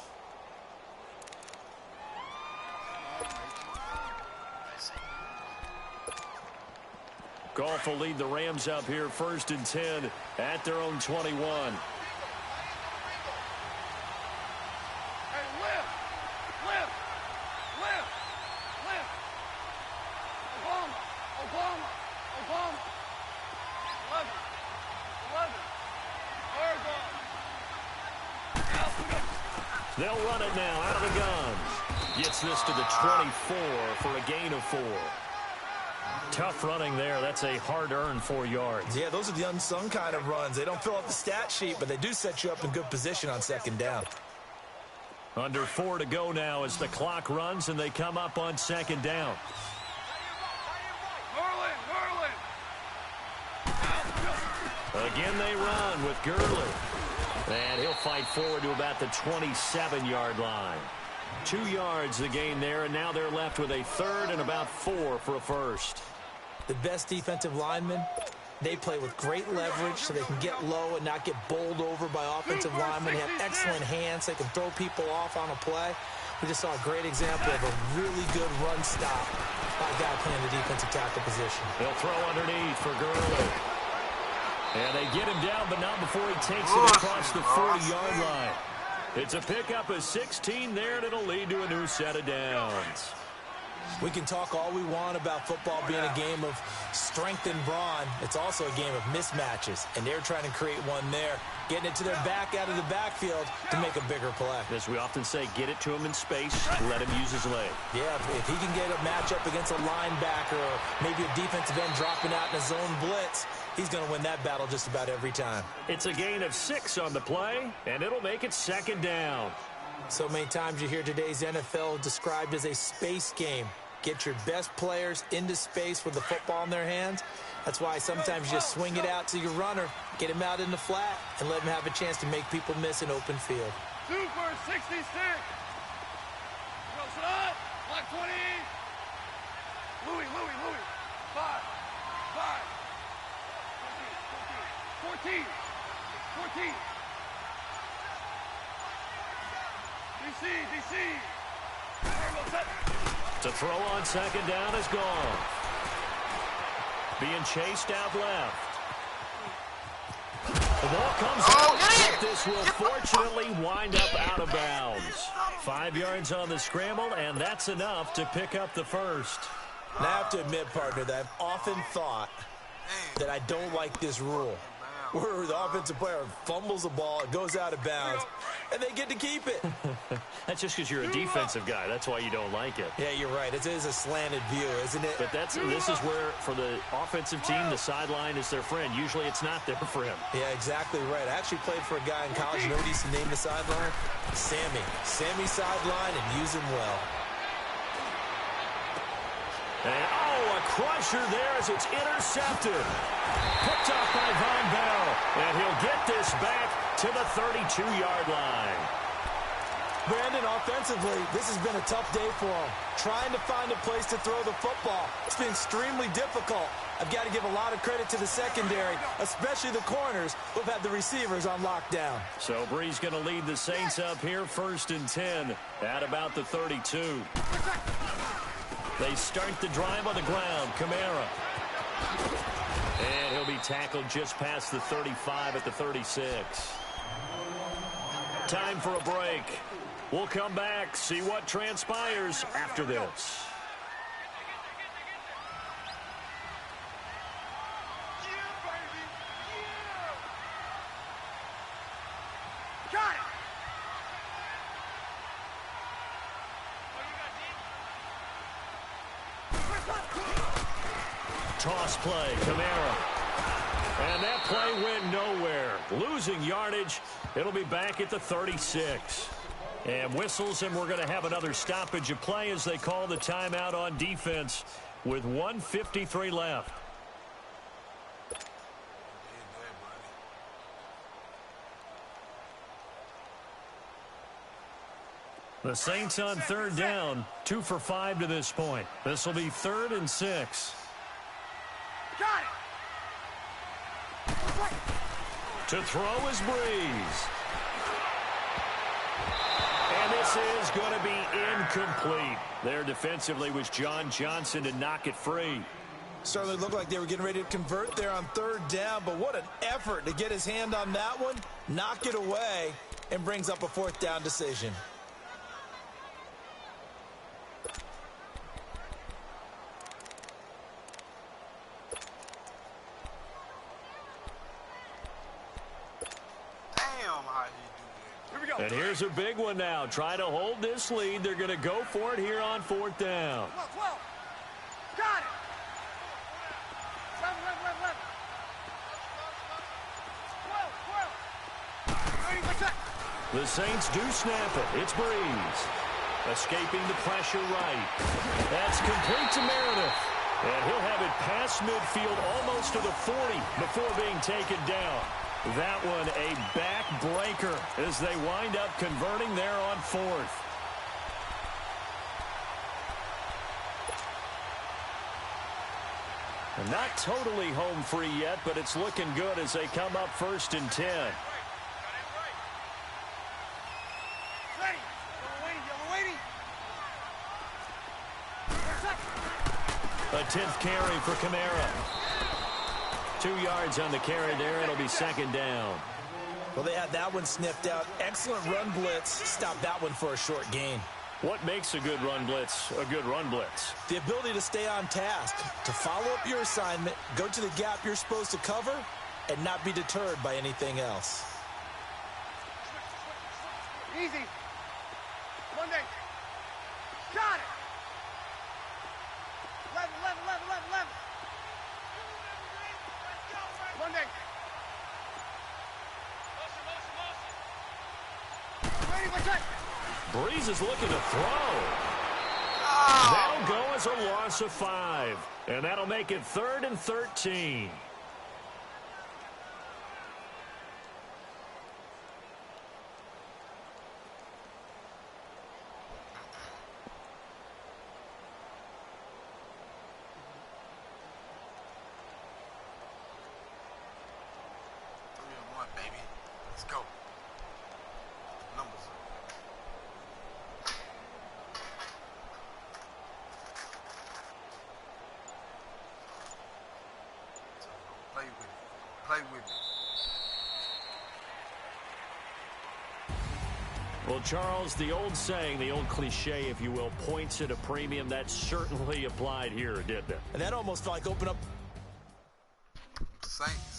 Goff will lead the Rams up here 1st and 10 at their own 21. They'll run it now out of the gun. Gets this to the 24 for a gain of 4. Tough running there. That's a hard-earned 4 yards. Yeah, those are the unsung kind of runs. They don't fill up the stat sheet, but they do set you up in good position on 2nd down. Under 4 to go now as the clock runs and they come up on 2nd down. Again they run with Gurley. And he'll fight forward to about the 27-yard line. 2 yards the gain there, and now they're left with a 3rd and about 4 for a first. The best defensive linemen, they play with great leverage so they can get low and not get bowled over by offensive linemen. They have excellent hands. They can throw people off on a play. We just saw a great example of a really good run stop by a guy playing the defensive tackle position. They'll throw underneath for Gurley. And they get him down, but not before he takes it across the 40-yard line. It's a pickup of 16 there, and it'll lead to a new set of downs. We can talk all we want about football being a game of strength and brawn. It's also a game of mismatches, and they're trying to create one there, getting it to their back out of the backfield to make a bigger play. As we often say, get it to him in space, let him use his leg. Yeah, if he can get a matchup against a linebacker or maybe a defensive end dropping out in a zone blitz, he's going to win that battle just about every time. It's a gain of 6 on the play, and it'll make it 2nd down. So many times you hear today's NFL described as a space game. Get your best players into space with the football in their hands. That's why sometimes you just swing it out to your runner, get him out in the flat, and let him have a chance to make people miss an open field. 2 for 66. Go, son. Block 20. Louis. 5. 14. DC. To throw on 2nd down is gone. Being chased out left. The ball comes out, but this will fortunately wind up out of bounds. 5 yards on the scramble, and that's enough to pick up the first. And I have to admit, partner, that I've often thought that I don't like this rule, where the offensive player fumbles the ball, it goes out of bounds, and they get to keep it. That's just because you're a defensive guy. That's why you don't like it. Yeah, you're right. It is a slanted view, isn't it? But this is where, for the offensive team, the sideline is their friend. Usually it's not there for him. Yeah, exactly right. I actually played for a guy in college. You know what he used to name the sideline? Sammy. Sammy sideline, and use him well. And, a crusher there as it's intercepted. Picked up by Von Bell. And he'll get this back to the 32-yard line. Brandon, offensively, this has been a tough day for him. Trying to find a place to throw the football. It's been extremely difficult. I've got to give a lot of credit to the secondary, especially the corners who've had the receivers on lockdown. So Bree's going to lead the Saints up here 1st and 10 at about the 32. They start the drive on the ground. Kamara. And he'll be tackled just past the 35 at the 36. Time for a break. We'll come back, see what transpires after this. Got it. Toss play, Kamara. And that play went nowhere. Losing yardage. It'll be back at the 36. And whistles, and we're going to have another stoppage of play as they call the timeout on defense with 1:53 left. The Saints on third down, 2 for 5 to this point. This will be 3rd and 6. Got it. To throw is Breeze. And this is going to be incomplete. There defensively was John Johnson to knock it free. Certainly looked like they were getting ready to convert there on third down, but what an effort to get his hand on that one, knock it away, and brings up a 4th down decision. Damn, how you do that. Here we go. And here's a big one now. Try to hold this lead. They're going to go for it here on 4th down. 12. Got it. 11. 12. Ready, what's that? The Saints do snap it. It's Breeze. Escaping the pressure right. That's complete to Meredith. And he'll have it past midfield almost to the 40 before being taken down. That one a backbreaker as they wind up converting there on 4th. And not totally home free yet, but it's looking good as they come up 1st and 10. Ready. Yellow waiting. A 10th carry for Kamara. 2 yards on the carry there. It'll be 2nd down. Well, they had that one sniffed out. Excellent run blitz. Stop that one for a short gain. What makes a good run blitz a good run blitz? The ability to stay on task, to follow up your assignment, go to the gap you're supposed to cover, and not be deterred by anything else. Easy. Monday. Got it. 11. Monday. Ready, what's that? Breeze is looking to throw. That'll go as a loss of 5. And that'll make it 3rd and 13. Baby, let's go. Numbers up. Play with it. Play with it. Well, Charles, the old saying, the old cliche, if you will, points at a premium, that certainly applied here, didn't it? And that almost felt like open up. Saints.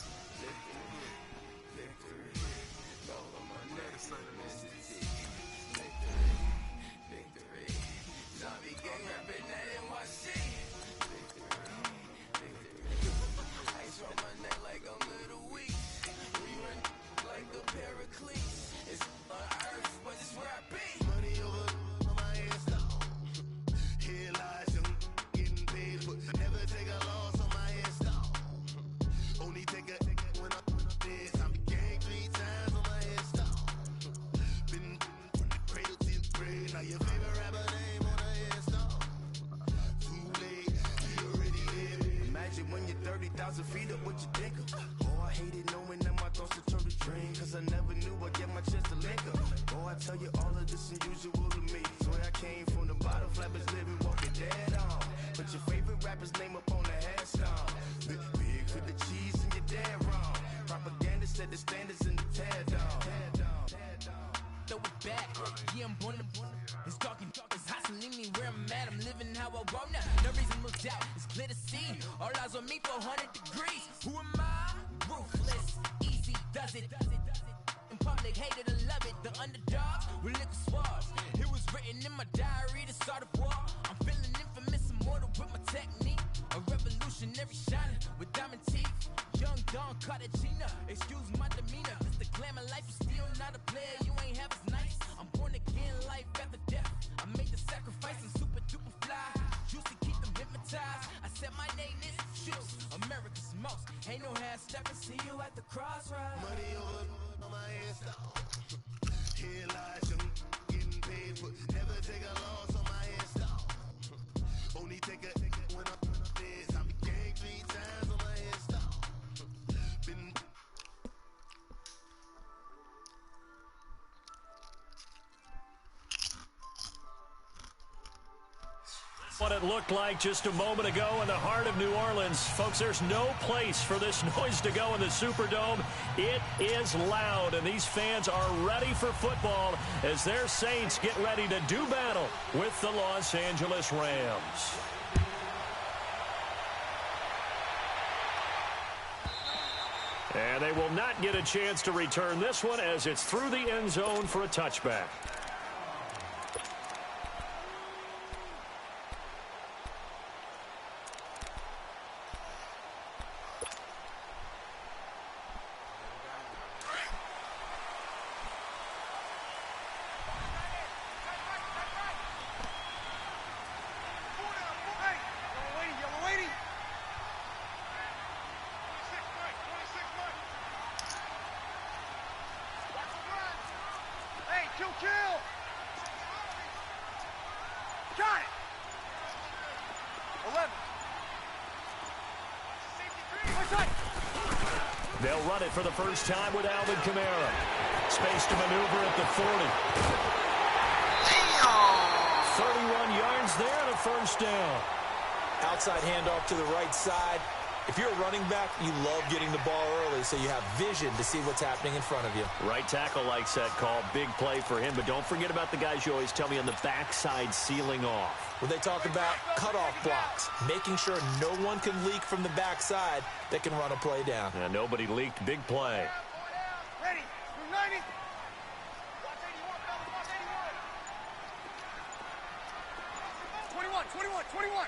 Never take a loss on my install. Only take a when I'm this. I'm gang 3 times on my install. Been what it looked like just a moment ago in the heart of New Orleans. Folks, there's no place for this noise to go in the Superdome. It is loud, and these fans are ready for football as their Saints get ready to do battle with the Los Angeles Rams. And they will not get a chance to return this one as it's through the end zone for a touchback. Kill! Got it! 11. They'll run it for the first time with Alvin Kamara. Space to maneuver at the 40. 31 yards there and a first down. Outside handoff to the right side. If you're a running back, you love getting the ball early so you have vision to see what's happening in front of you. Right tackle likes that call. Big play for him. But don't forget about the guys you always tell me on the backside sealing off. Well, they talk about cutoff blocks, making sure no one can leak from the backside that can run a play down. Yeah, nobody leaked. Big play. Ready. 90. Watch 81. 21.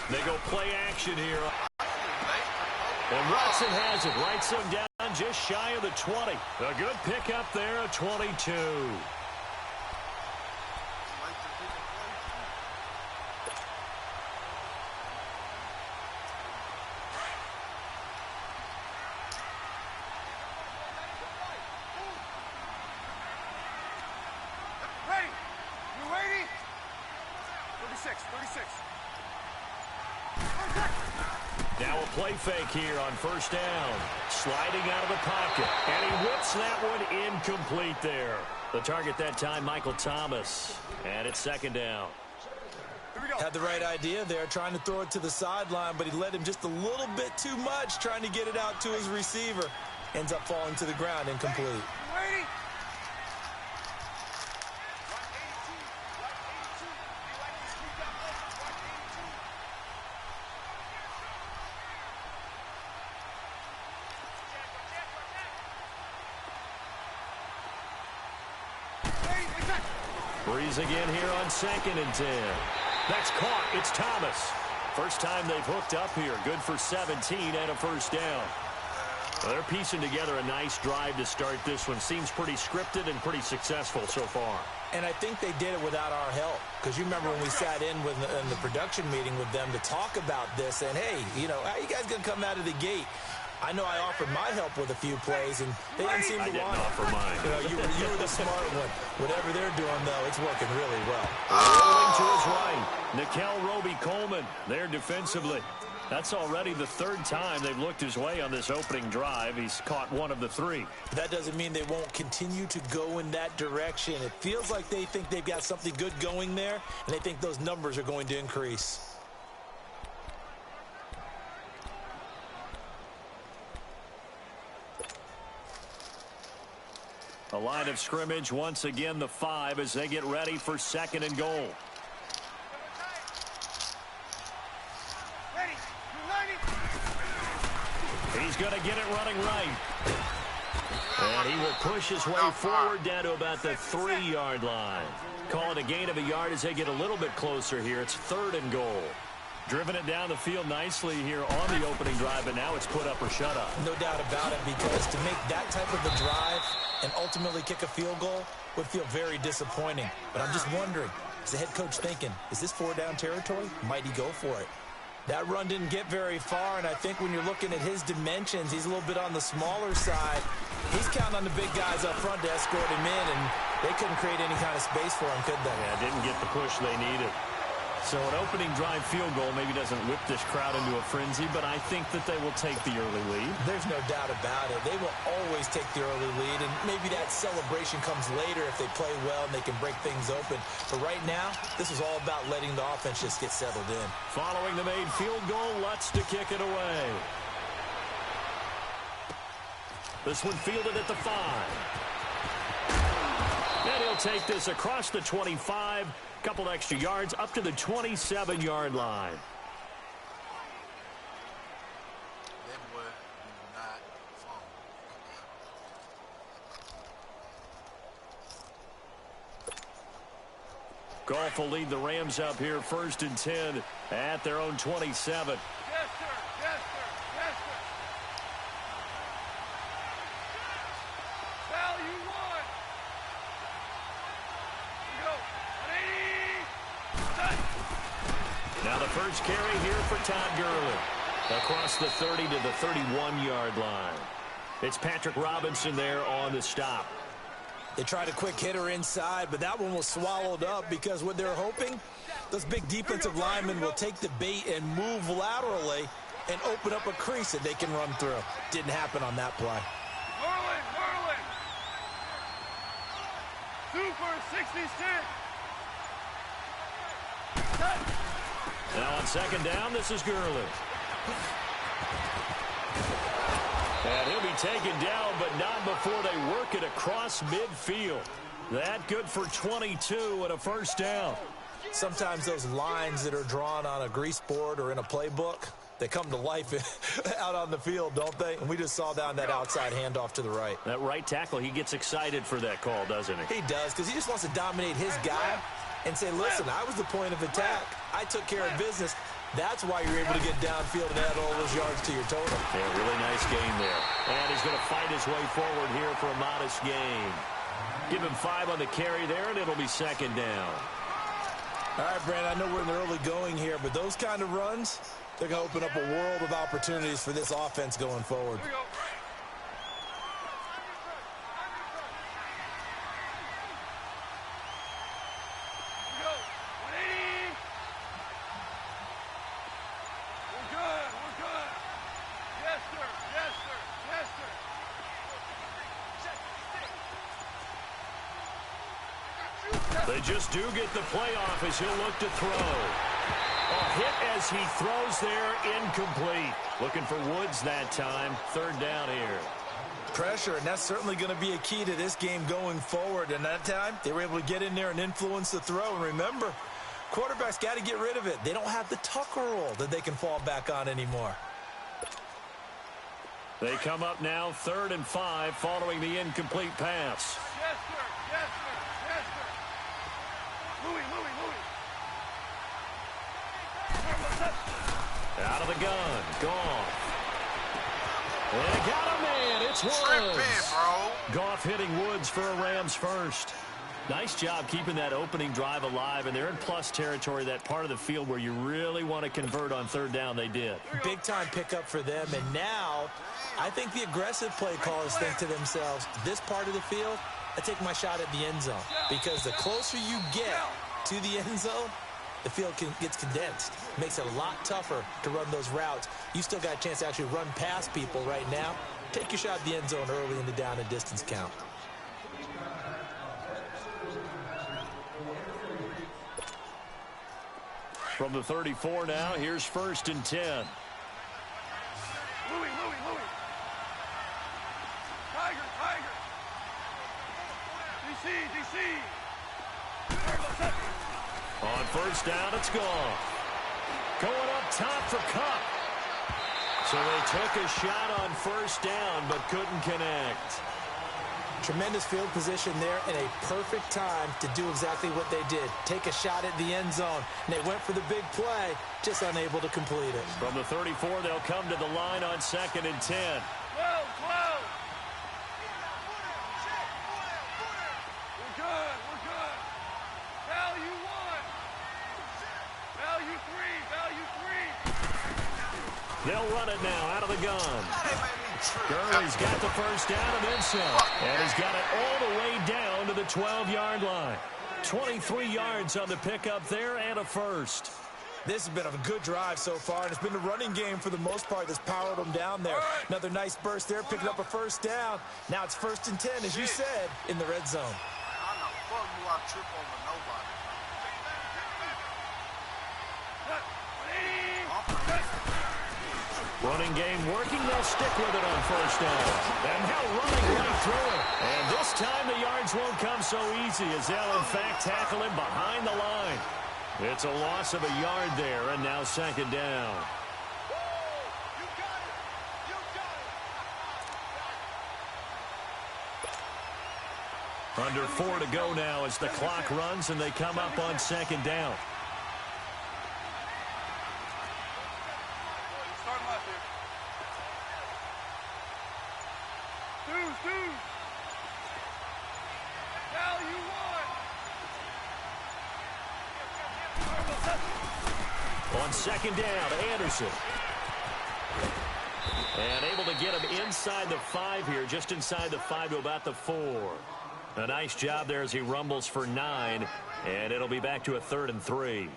They go play action here. And Watson has it. Writes him down just shy of the 20. A good pickup there, a 22. Ready. You ready? 36. Now a play fake here on first down. Sliding out of the pocket. And he whips that one incomplete there. The target that time, Michael Thomas. And it's second down. Here we go. Had the right idea there, trying to throw it to the sideline, but he led him just a little bit too much, trying to get it out to his receiver. Ends up falling to the ground, incomplete. You ready? Breeze again here on 2nd and 10. That's caught. It's Thomas. First time they've hooked up here. Good for 17 and a first down. Well, they're piecing together a nice drive to start this one. Seems pretty scripted and pretty successful so far. And I think they did it without our help. Because you remember when we sat in the production meeting with them to talk about this. And, hey, you know, how you guys going to come out of the gate? I know I offered my help with a few plays, and they didn't seem to want it. I didn't offer mine. You know, you were the smart one. Whatever they're doing, though, it's working really well. Rolling to his right, Nikel Roby-Coleman there defensively. That's already the third time they've looked his way on this opening drive. He's caught one of the three. That doesn't mean they won't continue to go in that direction. It feels like they think they've got something good going there, and they think those numbers are going to increase. A line of scrimmage, once again the 5 as they get ready for 2nd and goal. Ready. 90. He's going to get it running right. And he will push his way forward down to about the 3-yard line. Call it a gain of a yard as they get a little bit closer here. It's 3rd and goal. Driven it down the field nicely here on the opening drive, but now it's put up or shut up. No doubt about it, because to make that type of a drive and ultimately kick a field goal would feel very disappointing. But I'm just wondering, is the head coach thinking, is this 4-down territory? Might he go for it? That run didn't get very far, and I think when you're looking at his dimensions, he's a little bit on the smaller side. He's counting on the big guys up front to escort him in, and they couldn't create any kind of space for him, could they? Yeah, didn't get the push they needed. So an opening drive field goal maybe doesn't whip this crowd into a frenzy, but I think that they will take the early lead. There's no doubt about it. They will always take the early lead, and maybe that celebration comes later if they play well and they can break things open. But right now, this is all about letting the offense just get settled in. Following the made field goal, Lutz to kick it away. This one fielded at the 5. And he'll take this across the 25. Couple extra yards up to the 27-yard line. That boy do not fall. Goff will lead the Rams up here 1st and 10 at their own 27. Yes, sir. Yes, sir. Yes, sir. Value one. Here we go. 180. Now the first carry here for Todd Gurley. Across the 30 to the 31-yard line. It's Patrick Robinson there on the stop. They tried a quick hitter inside, but that one was swallowed up because what they're hoping, those big defensive linemen will take the bait and move laterally and open up a crease that they can run through. Didn't happen on that play. Merlin. 2 for 66. Now on 2nd down, this is Gurley. And he'll be taken down, but not before they work it across midfield. That good for 22 and a 1st down. Sometimes those lines that are drawn on a grease board or in a playbook, they come to life out on the field, don't they? And we just saw down that outside handoff to the right. That right tackle, he gets excited for that call, doesn't he? He does, because he just wants to dominate his guy and say, listen, I was the point of attack. I took care of business. That's why you're able to get downfield and add all those yards to your total. Yeah, really nice game there. And he's going to fight his way forward here for a modest gain. Give him 5 on the carry there, and it'll be 2nd down. All right, Brandon, I know we're in the early going here, but those kind of runs, they're going to open up a world of opportunities for this offense going forward. Here we go. They just do get the playoff as he'll look to throw. A hit as he throws there, incomplete. Looking for Woods that time. 3rd down here. Pressure, and that's certainly going to be a key to this game going forward. And that time, they were able to get in there and influence the throw. And remember, quarterbacks got to get rid of it. They don't have the Tucker rule that they can fall back on anymore. They come up now 3rd and 5 following the incomplete pass. Yes, sir. Yes, sir. Yes, sir. Louis. Out of the gun. Goff. They got a man. It's Woods. Goff hitting Woods for a Rams first. Nice job keeping that opening drive alive, and they're in plus territory, that part of the field where you really want to convert on 3rd down. They did. Big time pickup for them, and now I think the aggressive play callers think to themselves, this part of the field, I take my shot at the end zone, because the closer you get to the end zone, the field gets condensed. Makes it a lot tougher to run those routes. You still got a chance to actually run past people right now. Take your shot at the end zone early in the down and distance count. From the 34 now, here's 1st and 10. Louis. Tiger. DC. On 1st down, it's gone. Going up top for Cup. So they took a shot on 1st down, but couldn't connect. Tremendous field position there and a perfect time to do exactly what they did. Take a shot at the end zone. And they went for the big play, just unable to complete it. From the 34, they'll come to the line on 2nd and 10. 12. We're good. Value 1. Value 3. They'll run it now out of the gun. Gurley's got the first down and then some. And he's got it all the way down to the 12-yard line. 23 yards on the pickup there and a first. This has been a good drive so far, and it's been the running game for the most part that's powered them down there. Another nice burst there, picking up a first down. Now it's 1st and 10, as you said, in the red zone. Running game working. They'll stick with it on first down. And now running right through it. And this time the yards won't come so easy as they'll, in fact, tackle him behind the line. It's a loss of a yard there, and now 2nd down. Under 4 to go now as the clock runs and they come up on 2nd down. On 2nd down, Anderson. And able to get him inside the 5 here, just inside the 5 to about the 4. A nice job there as he rumbles for 9, and it'll be back to a 3rd and 3.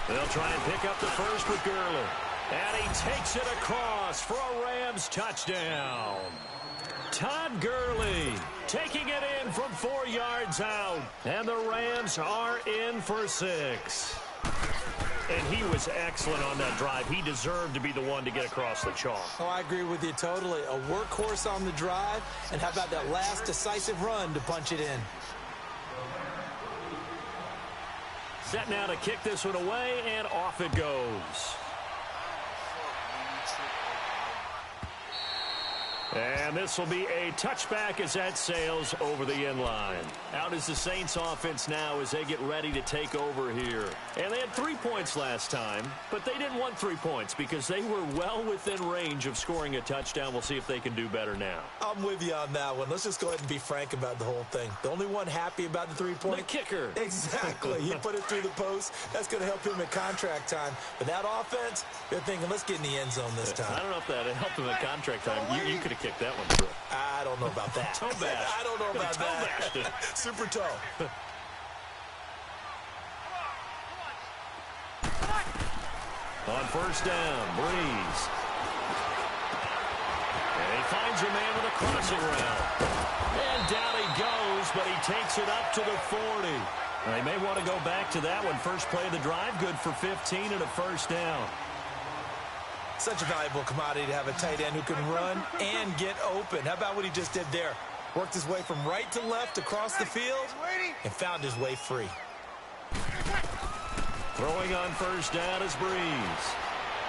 They'll try and pick up the first with Gurley. And he takes it across for a Rams touchdown. Todd Gurley taking it in from 4 yards out. And the Rams are in for 6. And he was excellent on that drive. He deserved to be the one to get across the chalk. Oh, I agree with you totally. A workhorse on the drive. And how about that last decisive run to punch it in? Set now to kick this one away, and off it goes. And this will be a touchback as that sails over the end line. Out is the Saints offense now as they get ready to take over here. And they had 3 points last time, but they didn't want 3 points because they were well within range of scoring a touchdown. We'll see if they can do better now. I'm with you on that one. Let's just go ahead and be frank about the whole thing. The only one happy about the 3-point? The kicker. Exactly. He put it through the post. That's going to help him at contract time. But that offense, they're thinking, let's get in the end zone this time. I don't know if that helped him at contract time. You could have kicked that one through. I don't know about that. Toe bash. I don't know about that. Super toe. On first down, Breeze. And he finds a man with a crossing route. And down he goes, but he takes it up to the 40. They may want to go back to that one. First play of the drive, good for 15 and a first down. Such a valuable commodity to have a tight end who can run and get open. How about what he just did there? Worked his way from right to left across the field and found his way free. Throwing on first down is Breeze.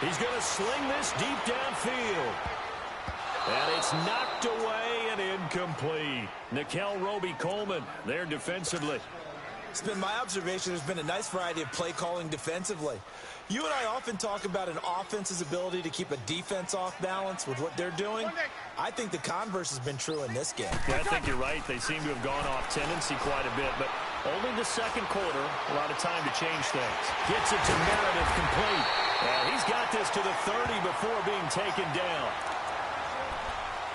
He's going to sling this deep downfield. And it's knocked away and incomplete. Nikel Roby-Coleman there defensively. It's been my observation there's been a nice variety of play calling defensively. You and I often talk about an offense's ability to keep a defense off balance with what they're doing. I think the converse has been true in this game. Yeah, I think you're right. They seem to have gone off tendency quite a bit, but only the second quarter, a lot of time to change things. Gets it to Meredith complete. And he's got this to the 30 before being taken down.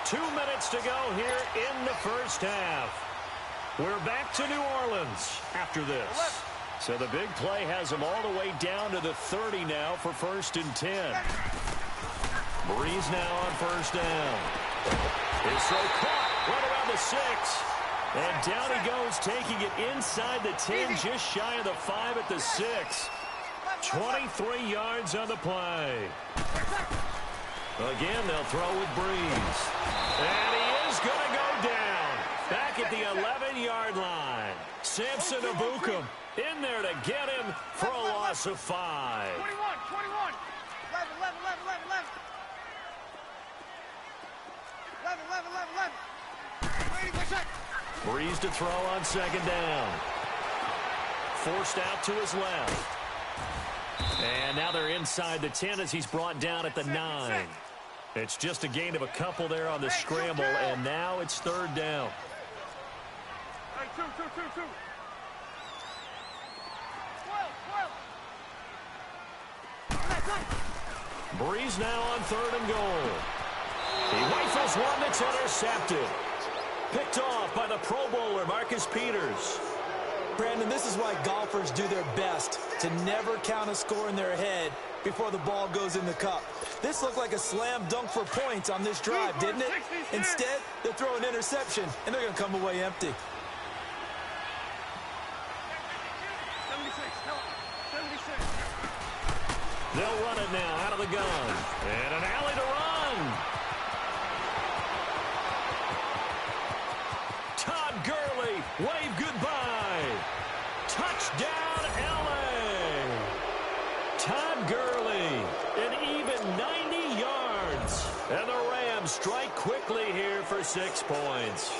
2 minutes to go here in the first half. We're back to New Orleans after this. So the big play has them all the way down to the 30 now for 1st and 10. Breeze now on first down. His throw caught right around the 6. And down he goes, taking it inside the 10, just shy of the 5 at the 6. 23 yards on the play. Again, they'll throw with Breeze. And he is going to go down. Back at the 11-yard line. Samson Abukum in there to get him for a loss of 5. 21. 11. Breeze to throw on second down. forced out to his left. And now they're inside the 10 as he's brought down at the 9. It's just a gain of a couple there on the scramble, and now it's third down. Hey, two. Breeze now on third and goal. He rifles one that's intercepted. Picked off by the Pro Bowler, Marcus Peters. Brandon, this is why golfers do their best to never count a score in their head before the ball goes in the cup. This looked like a slam dunk for points on this drive, didn't it? Instead, they throw an interception, and they're going to come away empty. 76. They'll run it now out of the gun. And an alley to run. Todd Gurley, wave goodbye. Touchdown, L.A. Todd Gurley, an even 90 yards. And the Rams strike quickly here for 6 points.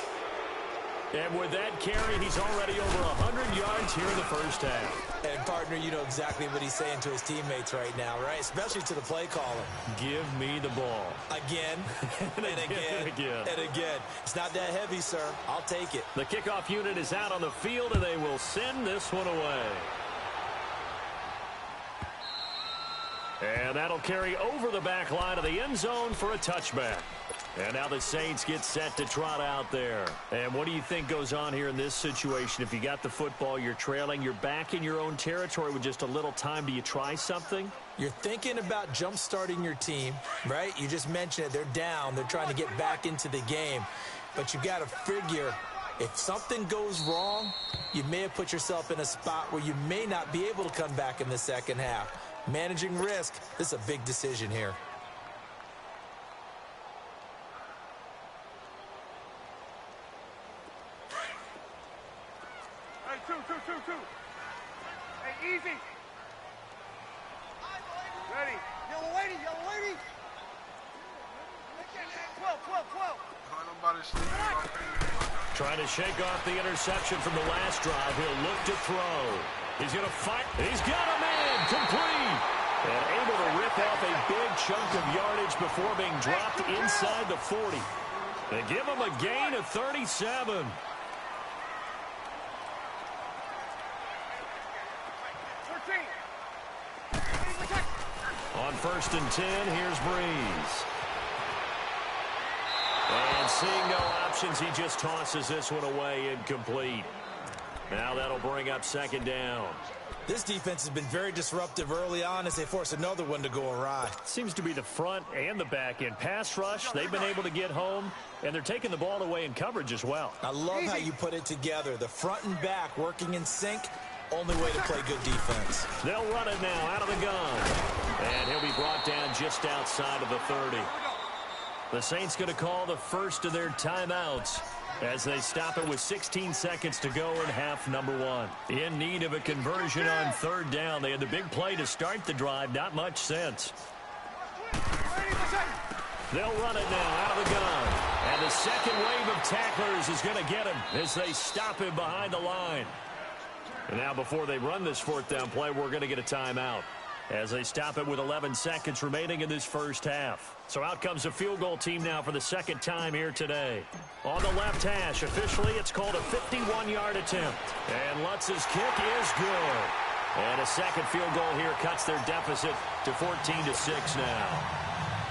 And with that carry, he's already over 100 yards here in the first half. And, partner, you know exactly what he's saying to his teammates right now, right? Especially to the play caller. Give me the ball. Again, and again. It's not that heavy, sir. I'll take it. The kickoff unit is out on the field, and they will send this one away. And that'll carry over the back line of the end zone for a touchback. And now the Saints get set to trot out there. And what do you think goes on here in this situation? If you got the football, you're trailing, you're back in your own territory with just a little time. Do you try something? You're thinking about jump-starting your team, right? You just mentioned it. They're down. They're trying to get back into the game. But you got to figure, if something goes wrong, you may have put yourself in a spot where you may not be able to come back in the second half. Managing risk, this is a big decision here. Two. Hey, easy. Ready. Yellow lady. 12. Trying to shake off the interception from the last drive. He'll look to throw. He's going to fight. He's got a man. Complete. And able to rip off a big chunk of yardage before being dropped inside the 40. They give him a gain of 37. On first and 10, here's Breeze. And seeing no options, he just tosses this one away incomplete. Now that'll bring up second down. This defense has been very disruptive early on as they force another one to go awry. Seems to be the front and the back end. Pass rush, they've been able to get home, and they're taking the ball away in coverage as well. I love how you put it together. The front and back working in sync. Only way to play good defense. They'll run it now out of the gun. And he'll be brought down just outside of the 30. The Saints going to call the first of their timeouts as they stop it with 16 seconds to go in half number 1. In need of a conversion on third down. They had the big play to start the drive. Not much sense. They'll run it now out of the gun. And the second wave of tacklers is going to get him as they stop him behind the line. And now before they run this fourth down play, we're going to get a timeout as they stop it with 11 seconds remaining in this first half. So out comes the field goal team now for the second time here today. On the left hash, officially it's called a 51-yard attempt. And Lutz's kick is good. And a second field goal here cuts their deficit to 14-6 now.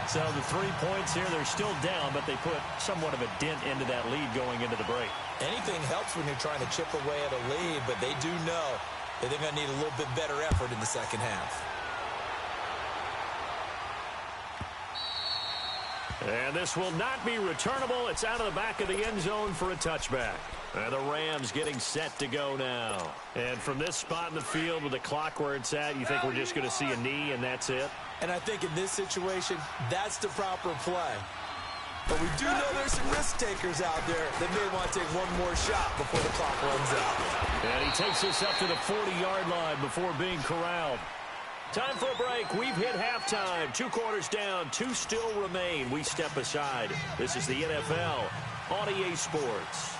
So the 3 points here, they're still down, but they put somewhat of a dent into that lead going into the break. Anything helps when you're trying to chip away at a lead, but they do know that they're going to need a little bit better effort in the second half. And this will not be returnable. It's out of the back of the end zone for a touchback. And the Rams getting set to go now. And from this spot in the field with the clock where it's at, you think we're just going to see a knee and that's it? And I think in this situation, that's the proper play. But we do know there's some risk takers out there that may want to take one more shot before the clock runs out. And he takes this up to the 40-yard line before being corralled. Time for a break. We've hit halftime. 2 quarters down. 2 still remain. We step aside. This is the NFL on EA Sports.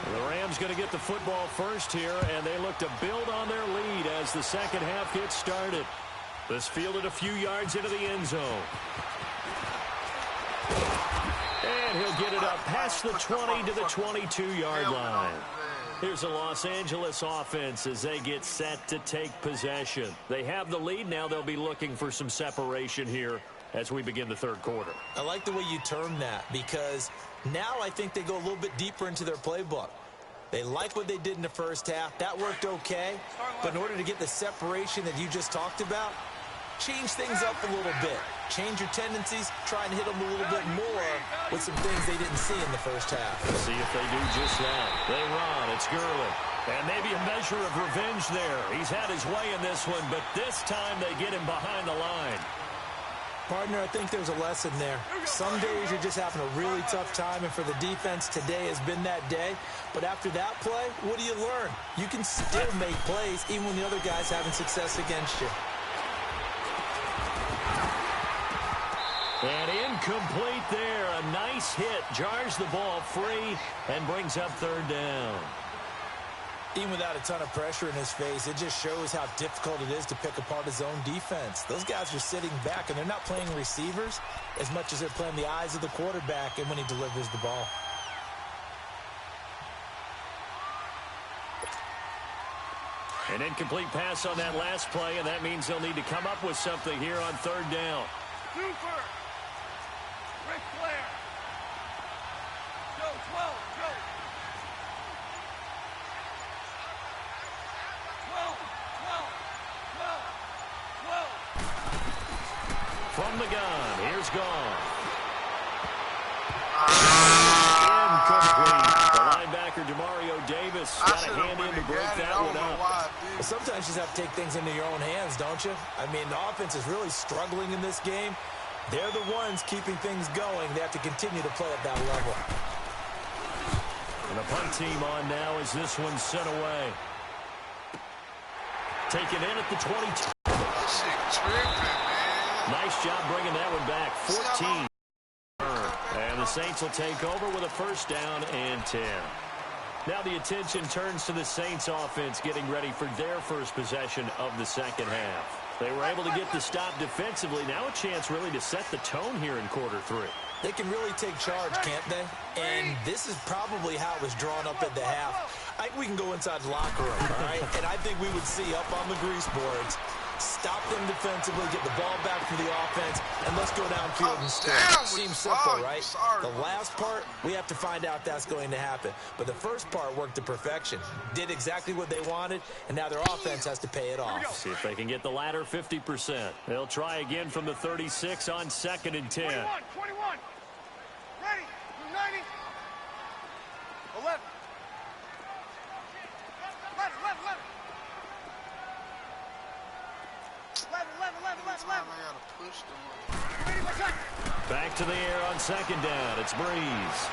The Rams going to get the football first here, and they look to build on their lead as the second half gets started. This fielded a few yards into the end zone. And he'll get it up past the 20 to the 22-yard line. Here's the Los Angeles offense as they get set to take possession. They have the lead. Now they'll be looking for some separation here as we begin the third quarter. I like the way you termed that, because now I think they go a little bit deeper into their playbook. They like what they did in the first half. That worked okay. But in order to get the separation that you just talked about, change things up a little bit. Change your tendencies. Try and hit them a little bit more with some things they didn't see in the first half. See if they do just that. They run. It's Gurley. And maybe a measure of revenge there. He's had his way in this one, but this time they get him behind the line. Partner, I think there's a lesson there. Some days you're just having a really tough time, and for the defense, today has been that day. But after that play, what do you learn? You can still make plays even when the other guy's having success against you. And incomplete there. A nice hit. Jars the ball free and brings up third down. Even without a ton of pressure in his face, it just shows how difficult it is to pick apart his own defense. Those guys are sitting back, and they're not playing receivers as much as they're playing the eyes of the quarterback and when he delivers the ball. An incomplete pass on that last play, and that means they'll need to come up with something here on third down. Super. Ric Flair. Go, 12, go. 12, 12, 12, 12. From the gun, here's Gone. Incomplete. The linebacker, DeMario Davis, got a hand in to break that one up. Well, sometimes you just have to take things into your own hands, don't you? I mean, the offense is really struggling in this game. They're the ones keeping things going. They have to continue to play at that level. And the punt team on now as this one's sent away. Taken in at the 22. That shit tripping, man. Nice job bringing that one back. 14. And the Saints will take over with a first down and 10. Now the attention turns to the Saints offense getting ready for their first possession of the second half. They were able to get the stop defensively. Now a chance really to set the tone here in quarter three. They can really take charge, can't they? And this is probably how it was drawn up at the half. I think we can go inside the locker room, all right? And I think we would see up on the grease boards, stop them defensively, get the ball back to the offense, and let's go downfield and score. Seems simple, right? The last part, we have to find out if that's going to happen. But the first part worked to perfection. Did exactly what they wanted, and now their offense has to pay it off. See if they can get the latter 50%. They'll try again from the 36 on 2nd and 10. 21. Ready. 90. 11. 11. Back to the air on 2nd down. It's Breeze.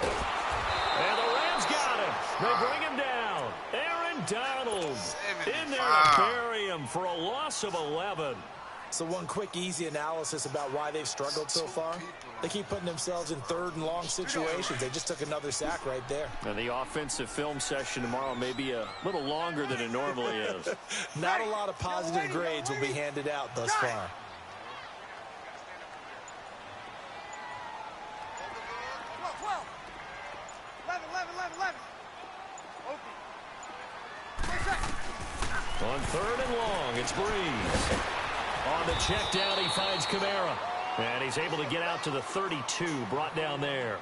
And the Rams got him. They bring him down. Aaron Donald in there to bury him for a loss of 11. So one quick, easy analysis about why they've struggled so far. They keep putting themselves in third and long situations. They just took another sack right there. And the offensive film session tomorrow may be a little longer than it normally is. Not a lot of positive grades will be handed out thus far. On 3rd and long, it's Breeze. On the check down, he finds Kamara. And he's able to get out to the 32, brought down there.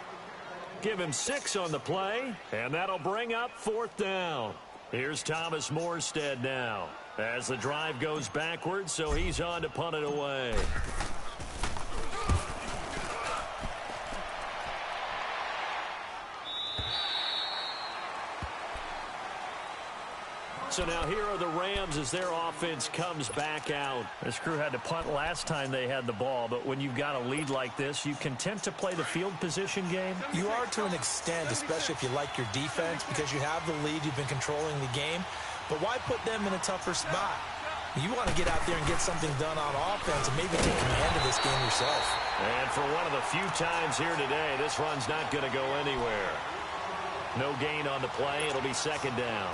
Give him 6 on the play, and that'll bring up 4th down. Here's Thomas Morstead now as the drive goes backwards, so he's on to punt it away. So now here are the Rams as their offense comes back out. This crew had to punt last time they had the ball, but when you've got a lead like this, you content to play the field position game? You are to an extent, especially if you like your defense, because you have the lead, you've been controlling the game. But why put them in a tougher spot? You want to get out there and get something done on offense and maybe take command of this game yourself. And for one of the few times here today, this run's not going to go anywhere. No gain on the play. It'll be second down.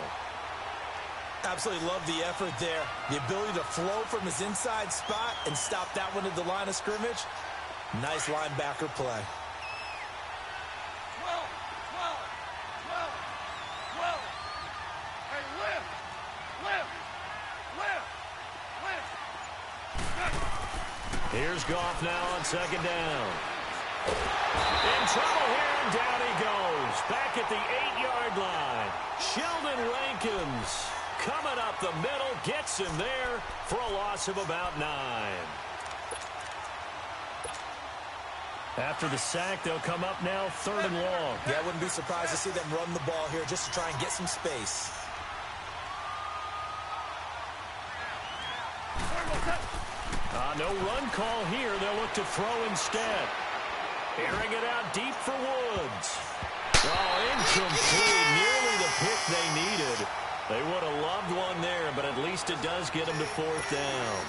Absolutely love the effort there. The ability to flow from his inside spot and stop that one at the line of scrimmage. Nice linebacker play. Here's Goff now on second down. In trouble here, and down he goes. Back at the 8-yard line. Sheldon Rankins coming up the middle, gets him there for a loss of about 9. After the sack, they'll come up now 3rd and long. Yeah, I wouldn't be surprised to see them run the ball here just to try and get some space. No run call here. They'll look to throw instead. Airing it out deep for Woods. Oh, incomplete. Nearly the pick they needed. They would have loved one there, but at least it does get them to 4th down.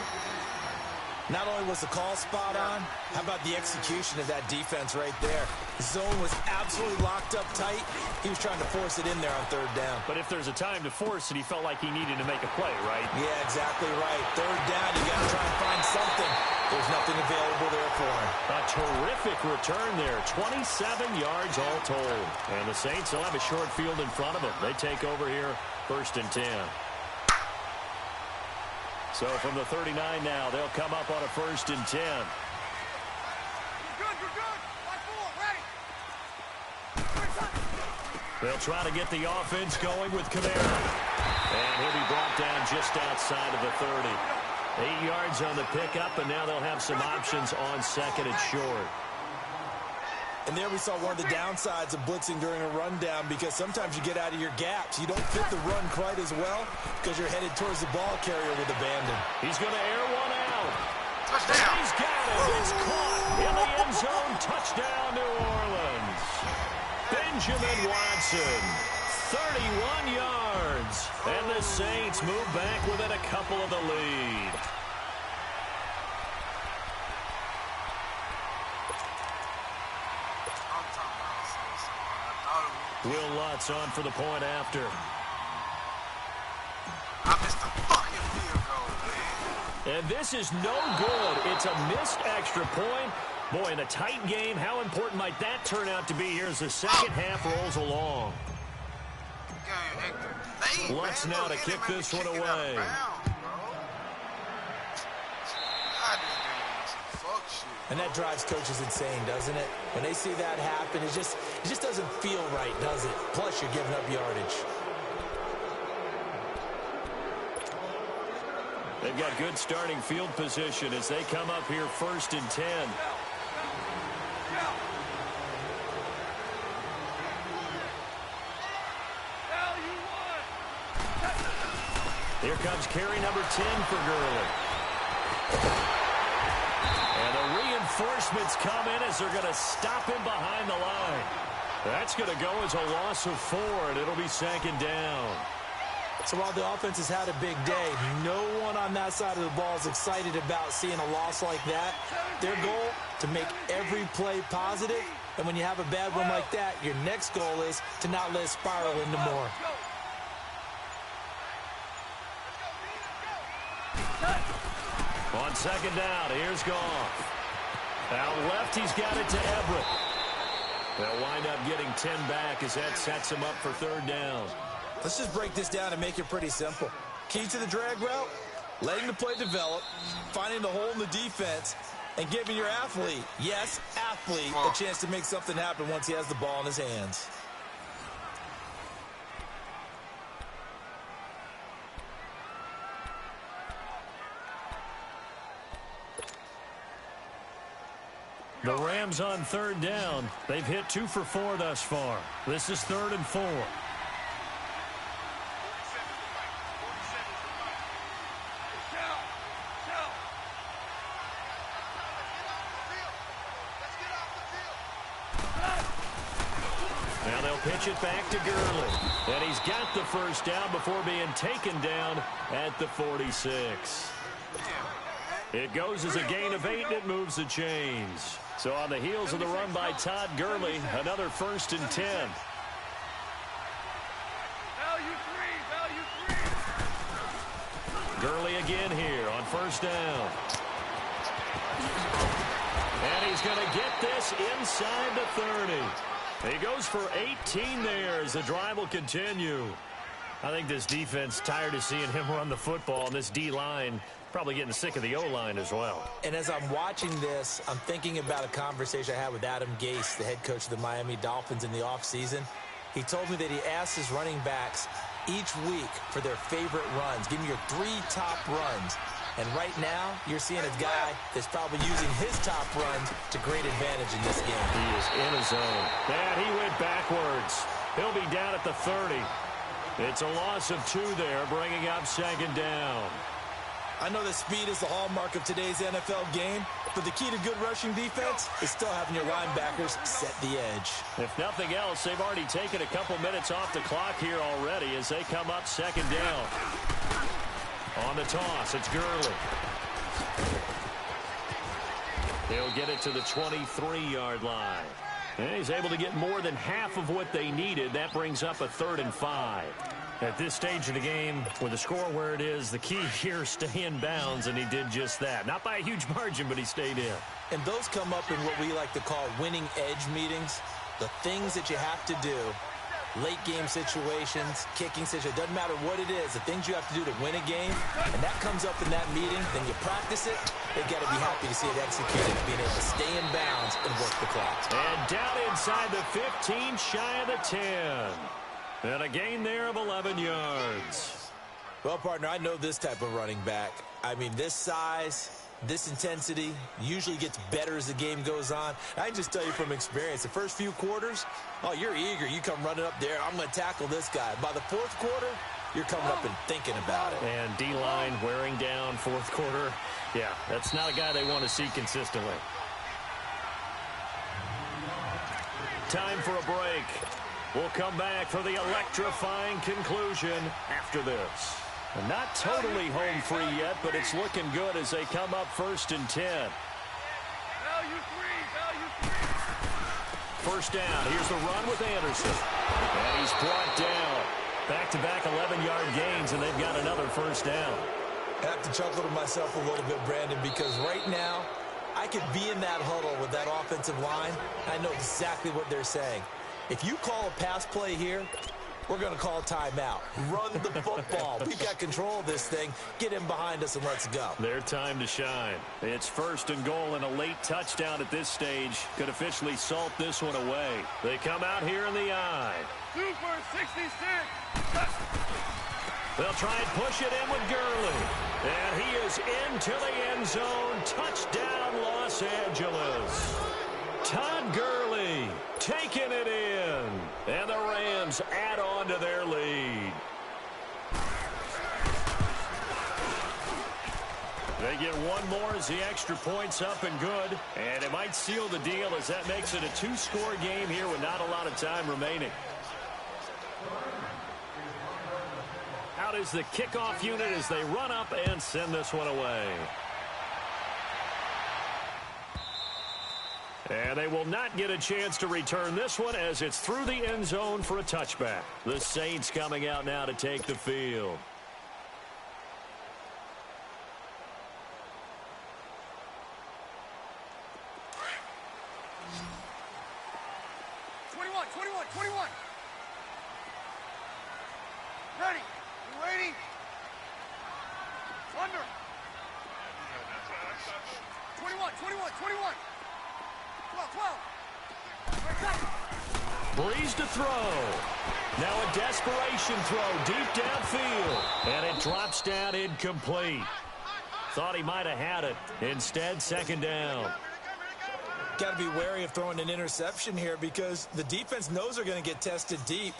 Not only was the call spot on, how about the execution of that defense right there? The zone was absolutely locked up tight. He was trying to force it in there on 3rd down. But if there's a time to force it, he felt like he needed to make a play, right? Yeah, exactly right. 3rd down, you got to try and find something. There's nothing available there for him. A terrific return there. 27 yards all told. And the Saints will have a short field in front of them. They take over here, 1st and 10. So from the 39 now, they'll come up on a 1st and 10. You're good. Ready. They'll try to get the offense going with Kamara. And he'll be brought down just outside of the 30. 8 yards on the pickup, and now they'll have some options on 2nd and short. And there we saw one of the downsides of blitzing during a rundown, because sometimes you get out of your gaps. You don't fit the run quite as well because you're headed towards the ball carrier with abandon. He's going to air one out. Touchdown. He's got it. It's caught in the end zone. Touchdown, New Orleans. Benjamin Watson, 31 yards. And the Saints move back within a couple of the lead. Will Lutz on for the point after. I missed a fucking field goal, man. And this is no good. It's a missed extra point. Boy, in a tight game, how important might that turn out to be here as the second half rolls along? Lutz now to kick this one away. And that drives coaches insane, doesn't it? When they see that happen, it just doesn't feel right, does it? Plus, you're giving up yardage. They've got good starting field position as they come up here 1st and 10. Here comes carry number 10 for Gurley. And the reinforcements come in as they're going to stop him behind the line. That's going to go as a loss of 4, and it'll be 2nd down. So while the offense has had a big day, no one on that side of the ball is excited about seeing a loss like that. Their goal, to make every play positive. And when you have a bad one like that, your next goal is to not let it spiral into more. On 2nd down, here's Goff. Out left, he's got it to Everett. They'll wind up getting 10 back as that sets him up for 3rd down. Let's just break this down and make it pretty simple. Key to the drag route, letting the play develop, finding the hole in the defense, and giving your athlete, yes, athlete, a chance to make something happen once he has the ball in his hands. The Rams on 3rd down. They've hit 2 for 4 thus far. This is 3rd and 4. Now they'll pitch it back to Gurley. And he's got the 1st down before being taken down at the 46. It goes as a gain of 8, and it moves the chains. So on the heels of the run by Todd Gurley, another 1st and 10. Gurley again here on first down. And he's going to get this inside the 30. He goes for 18 there as the drive will continue. I think this defense tired of seeing him run the football, and this D-line probably getting sick of the O-line as well. And as I'm watching this, I'm thinking about a conversation I had with Adam Gase, the head coach of the Miami Dolphins in the offseason. He told me that he asked his running backs each week for their favorite runs. Give me your 3 top runs. And right now, you're seeing a guy that's probably using his top runs to great advantage in this game. He is in his zone. And he went backwards. He'll be down at the 30. It's a loss of 2 there, bringing up second down. I know that speed is the hallmark of today's NFL game, but the key to good rushing defense is still having your linebackers set the edge. If nothing else, they've already taken a couple minutes off the clock here already as they come up second down. On the toss, it's Gurley. He'll get it to the 23-yard line. And he's able to get more than half of what they needed. That brings up a 3rd and 5. At this stage of the game, with the score where it is, the key here is stay in bounds, and he did just that. Not by a huge margin, but he stayed in. And those come up in what we like to call winning edge meetings. The things that you have to do, late game situations, kicking situations, doesn't matter what it is, the things you have to do to win a game, and that comes up in that meeting, then you practice it, they've got to be happy to see it executed, being able to stay in bounds and work the clock. And down inside the 15, shy of the 10. And a gain there of 11 yards. Well, partner, I know this type of running back. I mean, this size, this intensity usually gets better as the game goes on. I can just tell you from experience, the first few quarters, oh, you're eager. You come running up there, I'm going to tackle this guy. By the 4th quarter, you're coming up and thinking about it. And D-line wearing down 4th quarter. Yeah, that's not a guy they want to see consistently. Time for a break. We'll come back for the electrifying conclusion after this. And not totally home free yet, but it's looking good as they come up 1st and 10. First down. Here's the run with Anderson. And he's brought down. Back-to-back 11-yard gains, and they've got another first down. I have to chuckle to myself a little bit, Brandon, because right now I could be in that huddle with that offensive line. I know exactly what they're saying. If you call a pass play here, we're going to call timeout. Run the football. We've got control of this thing. Get in behind us and let's go. Their time to shine. It's 1st and goal, and a late touchdown at this stage could officially salt this one away. They come out here in the eye. Super 66. They'll try and push it in with Gurley. And he is into the end zone. Touchdown, Los Angeles. Todd Gurley taking it in. And the Rams add on to their lead. They get one more as the extra point's up and good. And it might seal the deal as that makes it a 2-score game here with not a lot of time remaining. Out is the kickoff unit as they run up and send this one away. And they will not get a chance to return this one as it's through the end zone for a touchback. The Saints coming out now to take the field. Ready. You waiting? Under. 21. 12. Breeze to throw. Now a desperation throw deep downfield. And it drops down incomplete. Thought he might have had it. Instead, second down. Got to be wary of throwing an interception here because the defense knows they're going to get tested deep.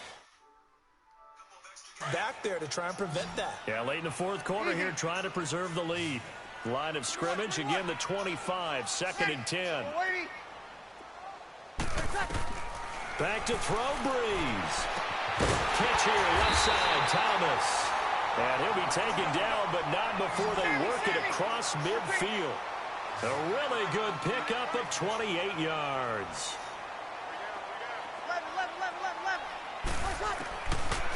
Back there to try and prevent that. Yeah, late in the 4th quarter here trying to preserve the lead. Line of scrimmage, again the 25, 2nd and 10. Back to throw, Breeze. Catch here, left side, Thomas. And he'll be taken down, but not before they work it across midfield. A really good pickup of 28 yards.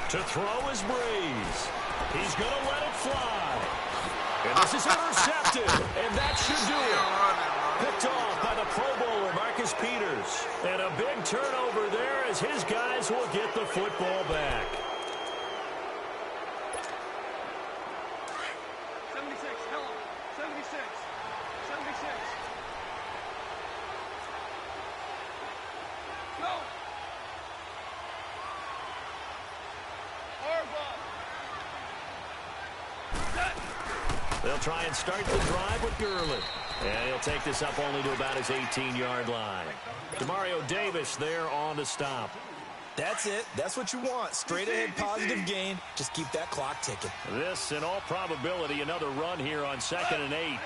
To throw is Breeze. He's going to let it fly. And this is intercepted, and that should do it. Picked off by the Pro Bowler, Marcus Peters. And a big turnover there as his guys will get the football back. 76, hello. 76. 76. Go. They'll try and start the drive with Gurley. And he'll take this up only to about his 18-yard line. Demario Davis there on to stop. That's it. That's what you want. Straight ahead positive gain. Just keep that clock ticking. This, in all probability, another run here on 2nd and 8.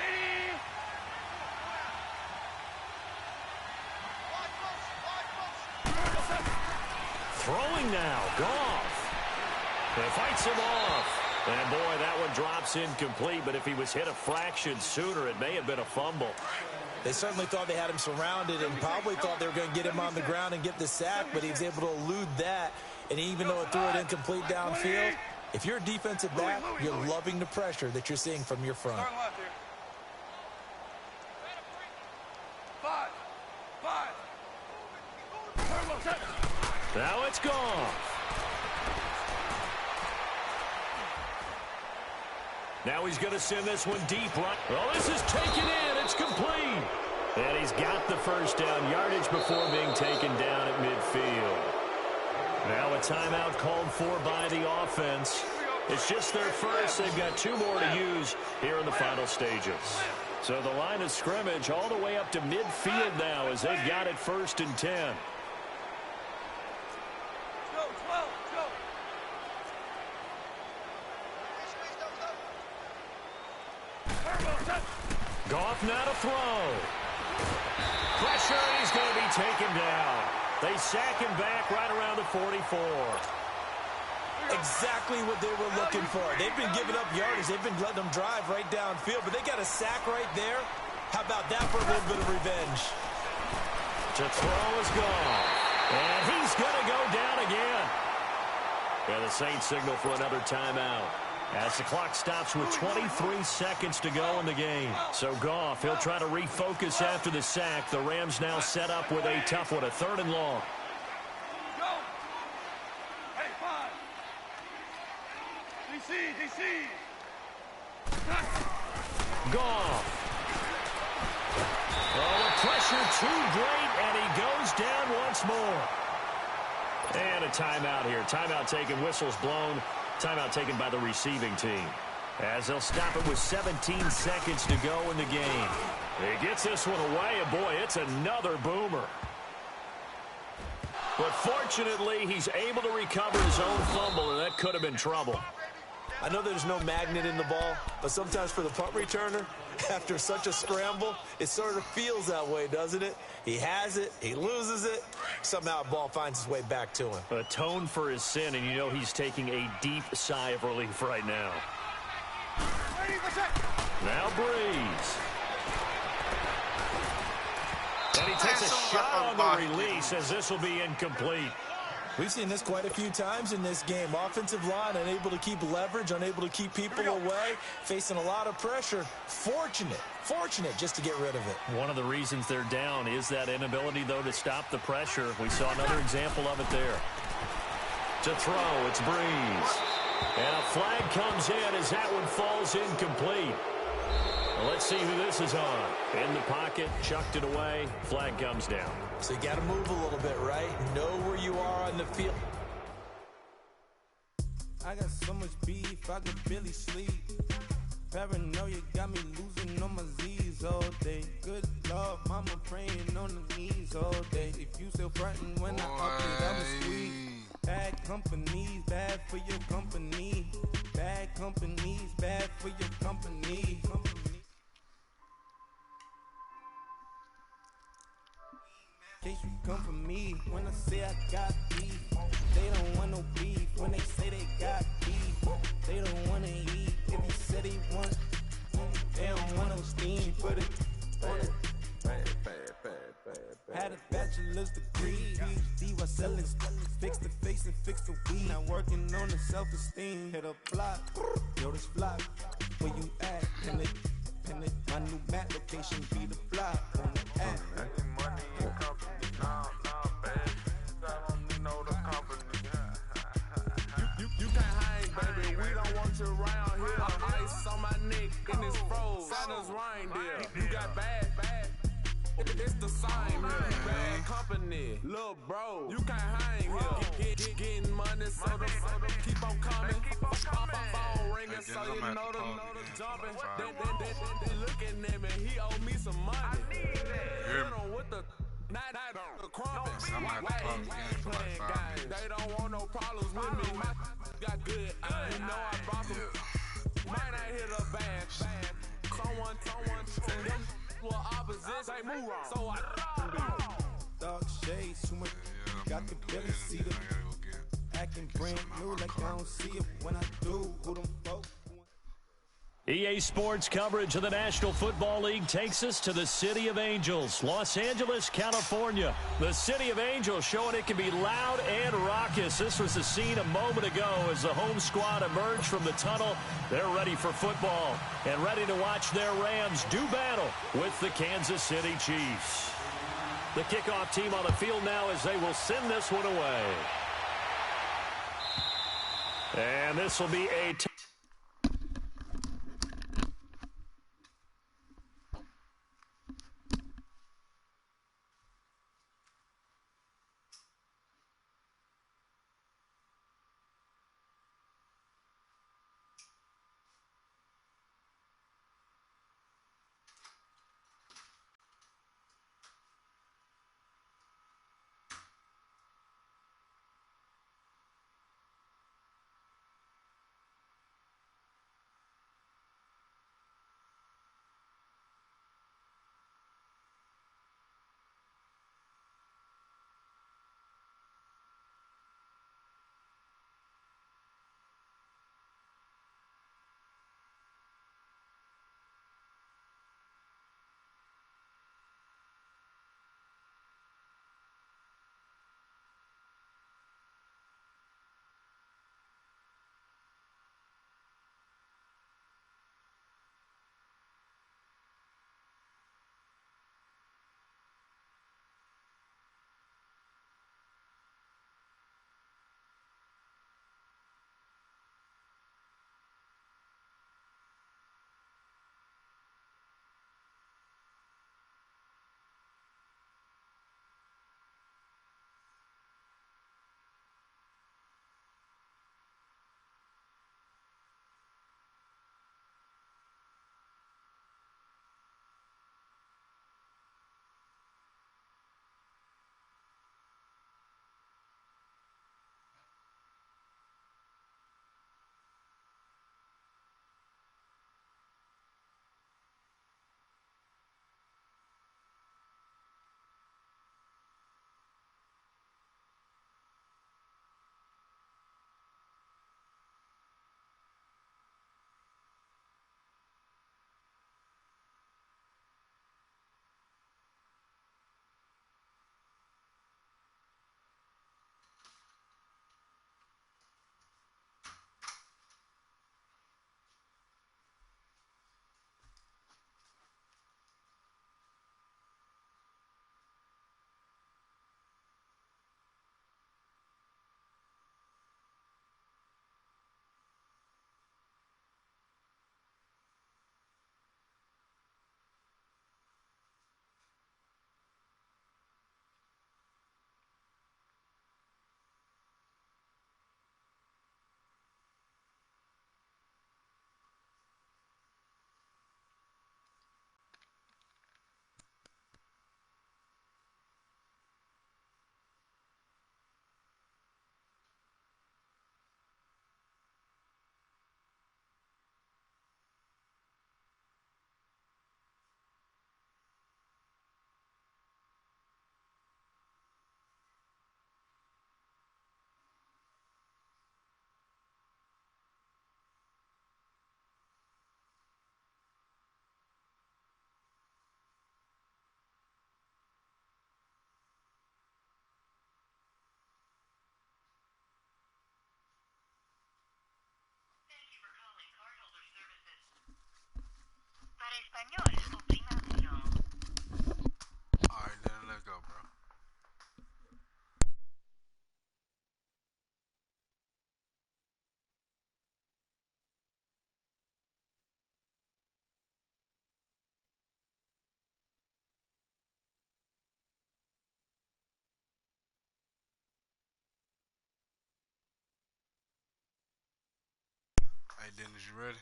Throwing now. Goff. And fights him off. And, boy, that one drops incomplete. But if he was hit a fraction sooner, it may have been a fumble. They certainly thought they had him surrounded and probably thought they were going to get him on the ground and get the sack, but he was able to elude that. And even though it threw it incomplete downfield, if you're a defensive back, you're loving the pressure that you're seeing from your front. Now it's gone. Now he's going to send this one deep right. Well, this is taken in. It's complete. And he's got the first down yardage before being taken down at midfield. Now a timeout called for by the offense. It's just their first. They've got 2 more to use here in the final stages. So the line of scrimmage all the way up to midfield now as they've got it 1st and 10. Goff now to throw. Pressure, and he's going to be taken down. They sack him back right around the 44. Exactly what they were looking for. They've been giving up yardage. They've been letting them drive right downfield, but they got a sack right there. How about that for a little bit of revenge? To throw is gone. And he's going to go down again. And the Saints signal for another timeout. As the clock stops with 23 seconds to go in the game. So Goff, he'll try to refocus after the sack. The Rams now set up with a tough one, a 3rd and long. Go. Hey, 5. DC. Goff. Oh, the pressure too great, and he goes down once more. And a timeout here. Timeout taken, whistles blown. Timeout taken by the receiving team. As they'll stop it with 17 seconds to go in the game. He gets this one away, and boy, it's another boomer. But fortunately, he's able to recover his own fumble, and that could have been trouble. I know there's no magnet in the ball, but sometimes for the punt returner, after such a scramble, it sort of feels that way, doesn't it? He has it, he loses it, somehow the ball finds its way back to him. Atone for his sin, and you know he's taking a deep sigh of relief right now. Now Breeze. And he takes a shot on the release as this will be incomplete. We've seen this quite a few times in this game. Offensive line unable to keep leverage, unable to keep people away, facing a lot of pressure. Fortunate just to get rid of it. One of the reasons they're down is that inability, though, to stop the pressure. We saw another example of it there. To throw, it's Breeze. And a flag comes in as that one falls incomplete. Well, let's see who this is on. In the pocket, chucked it away, flag comes down. So you got to move a little bit, right? Know where you are on the field. I got so much beef, I could barely sleep. Paranoia got me losing on my Z's all day. Good Lord, mama praying on the knees all day. If you still frontin' when I up it, I'ma squeeze. Bad companies, bad for your company. Bad companies, bad for your company. In case you come for me, when I say I got beef, they don't want no beef. When they say they got beef, they don't want to eat. If you said they want, they don't want no steam. Put it on it. Had got a bachelor's degree. PhD while selling, fix the face and fix the weed. Now working on the self-esteem. Hit a block, yo, this block. Where you at? Pin it. My new map location be the block on the app. Making money in company, nah, baby. I don't need no the company. You can't hang, baby. We don't want you around here. Ice on my neck and it's froze. Santa's reindeer. You got bad. It's the same here. Bad company, little bro. You can't hang here. Getting money, so the keep on coming. Phone ringing, so you know the jumping. They looking at me. He owe me some money. Hit him with the night the crumping. Playing games. They don't want no problems with me. Got good. You know I bought them. Might not hit a bad. Someone them well opposites ain't move wrong. So I dark shades, too much. Got the belly seater. Acting brand new like I don't see it when I do. Who them folks? EA Sports coverage of the National Football League takes us to the City of Angels, Los Angeles, California. The City of Angels showing it can be loud and raucous. This was the scene a moment ago as the home squad emerged from the tunnel. They're ready for football and ready to watch their Rams do battle with the Kansas City Chiefs. The kickoff team on the field now as they will send this one away. And this will be a Alright, then let's go, bro. Hey, Dennis, you ready?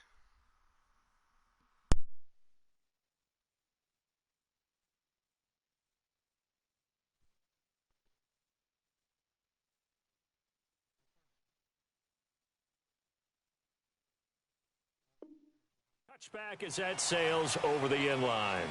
Touchback is at Sales over the inline.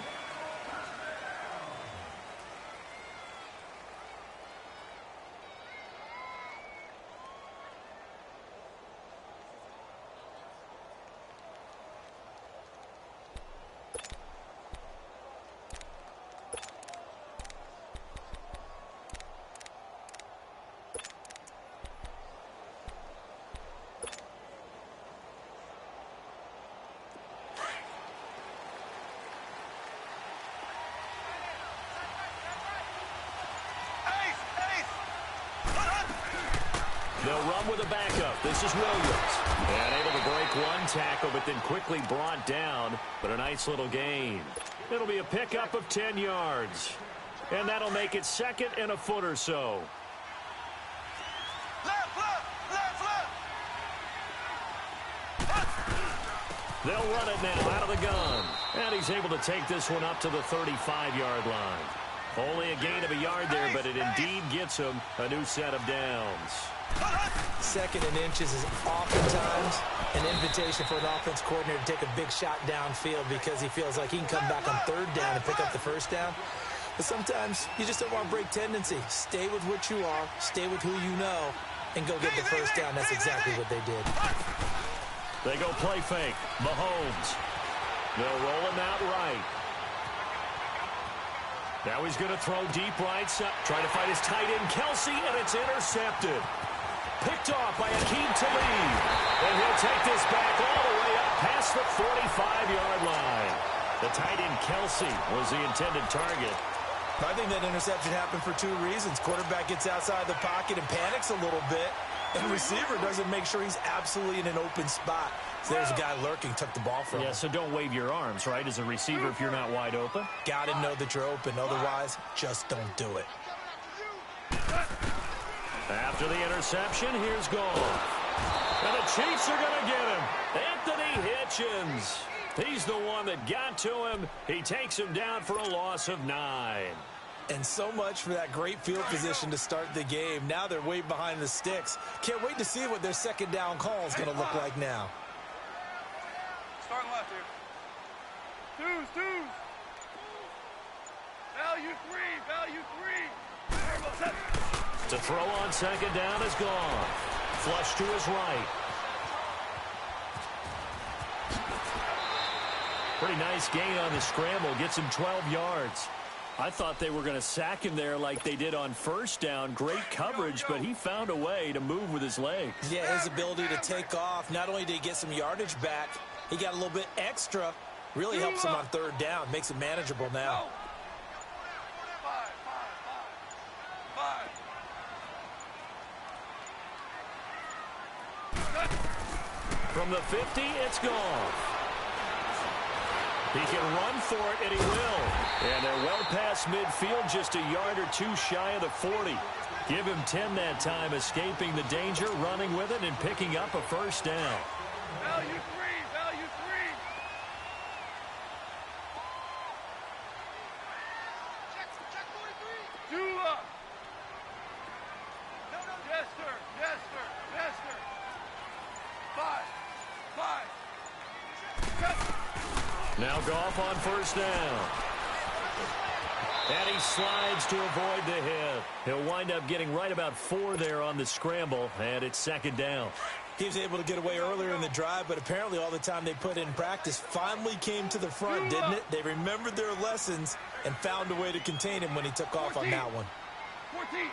They'll run with a backup. This is Williams. And able to break one tackle, but then quickly brought down. But a nice little gain. It'll be a pickup of 10 yards. And that'll make it second and a foot or so. They'll run it now out of the gun. And he's able to take this one up to the 35-yard line. Only a gain of a yard there, but it indeed gets him a new set of downs. Second and inches is oftentimes an invitation for an offense coordinator to take a big shot downfield because he feels like he can come back on third down and pick up the first down. But sometimes you just don't want to break tendency. Stay with what you are, stay with who you know, and go get the first down. That's exactly what they did. They go play fake. Mahomes. They'll roll him out right. Now he's going to throw deep right side. Trying to find his tight end, Kelsey, and it's intercepted. Picked off by Akeem Talib. And he'll take this back all the way up past the 45-yard line. The tight end, Kelsey, was the intended target. I think that interception happened for two reasons. Quarterback gets outside the pocket and panics a little bit. And the receiver doesn't make sure he's absolutely in an open spot. So there's a guy lurking, took the ball from him. Yeah, so don't wave your arms, right, as a receiver if you're not wide open. Got to know that you're open. Otherwise, just don't do it. After the interception, here's Goff. And the Chiefs are going to get him. Anthony Hitchens. He's the one that got to him. He takes him down for a loss of 9. And so much for that great field position to start the game. Now they're way behind the sticks. Can't wait to see what their second down call is going to look like now. Starting left here. Deuce. Value three. To throw on second down is gone. Flush to his right. Pretty nice gain on the scramble. Gets him 12 yards. I thought they were going to sack him there like they did on first down. Great coverage, but he found a way to move with his legs. Yeah, his ability to take off. Not only did he get some yardage back, he got a little bit extra. Really helps him on third down. Makes it manageable now. From the 50, it's gone. He can run for it, and he will. And they're well past midfield, just a yard or two shy of the 40. Give him 10 that time, escaping the danger, running with it, and picking up a first down. Value three. Dula. Jester. 5. Now Goff on first down. And he slides to avoid the hit. He'll wind up getting right about 4 there on the scramble, and it's second down. He was able to get away earlier in the drive, but apparently all the time they put in practice finally came to the front, didn't it? They remembered their lessons and found a way to contain him when he took off on that one. 14.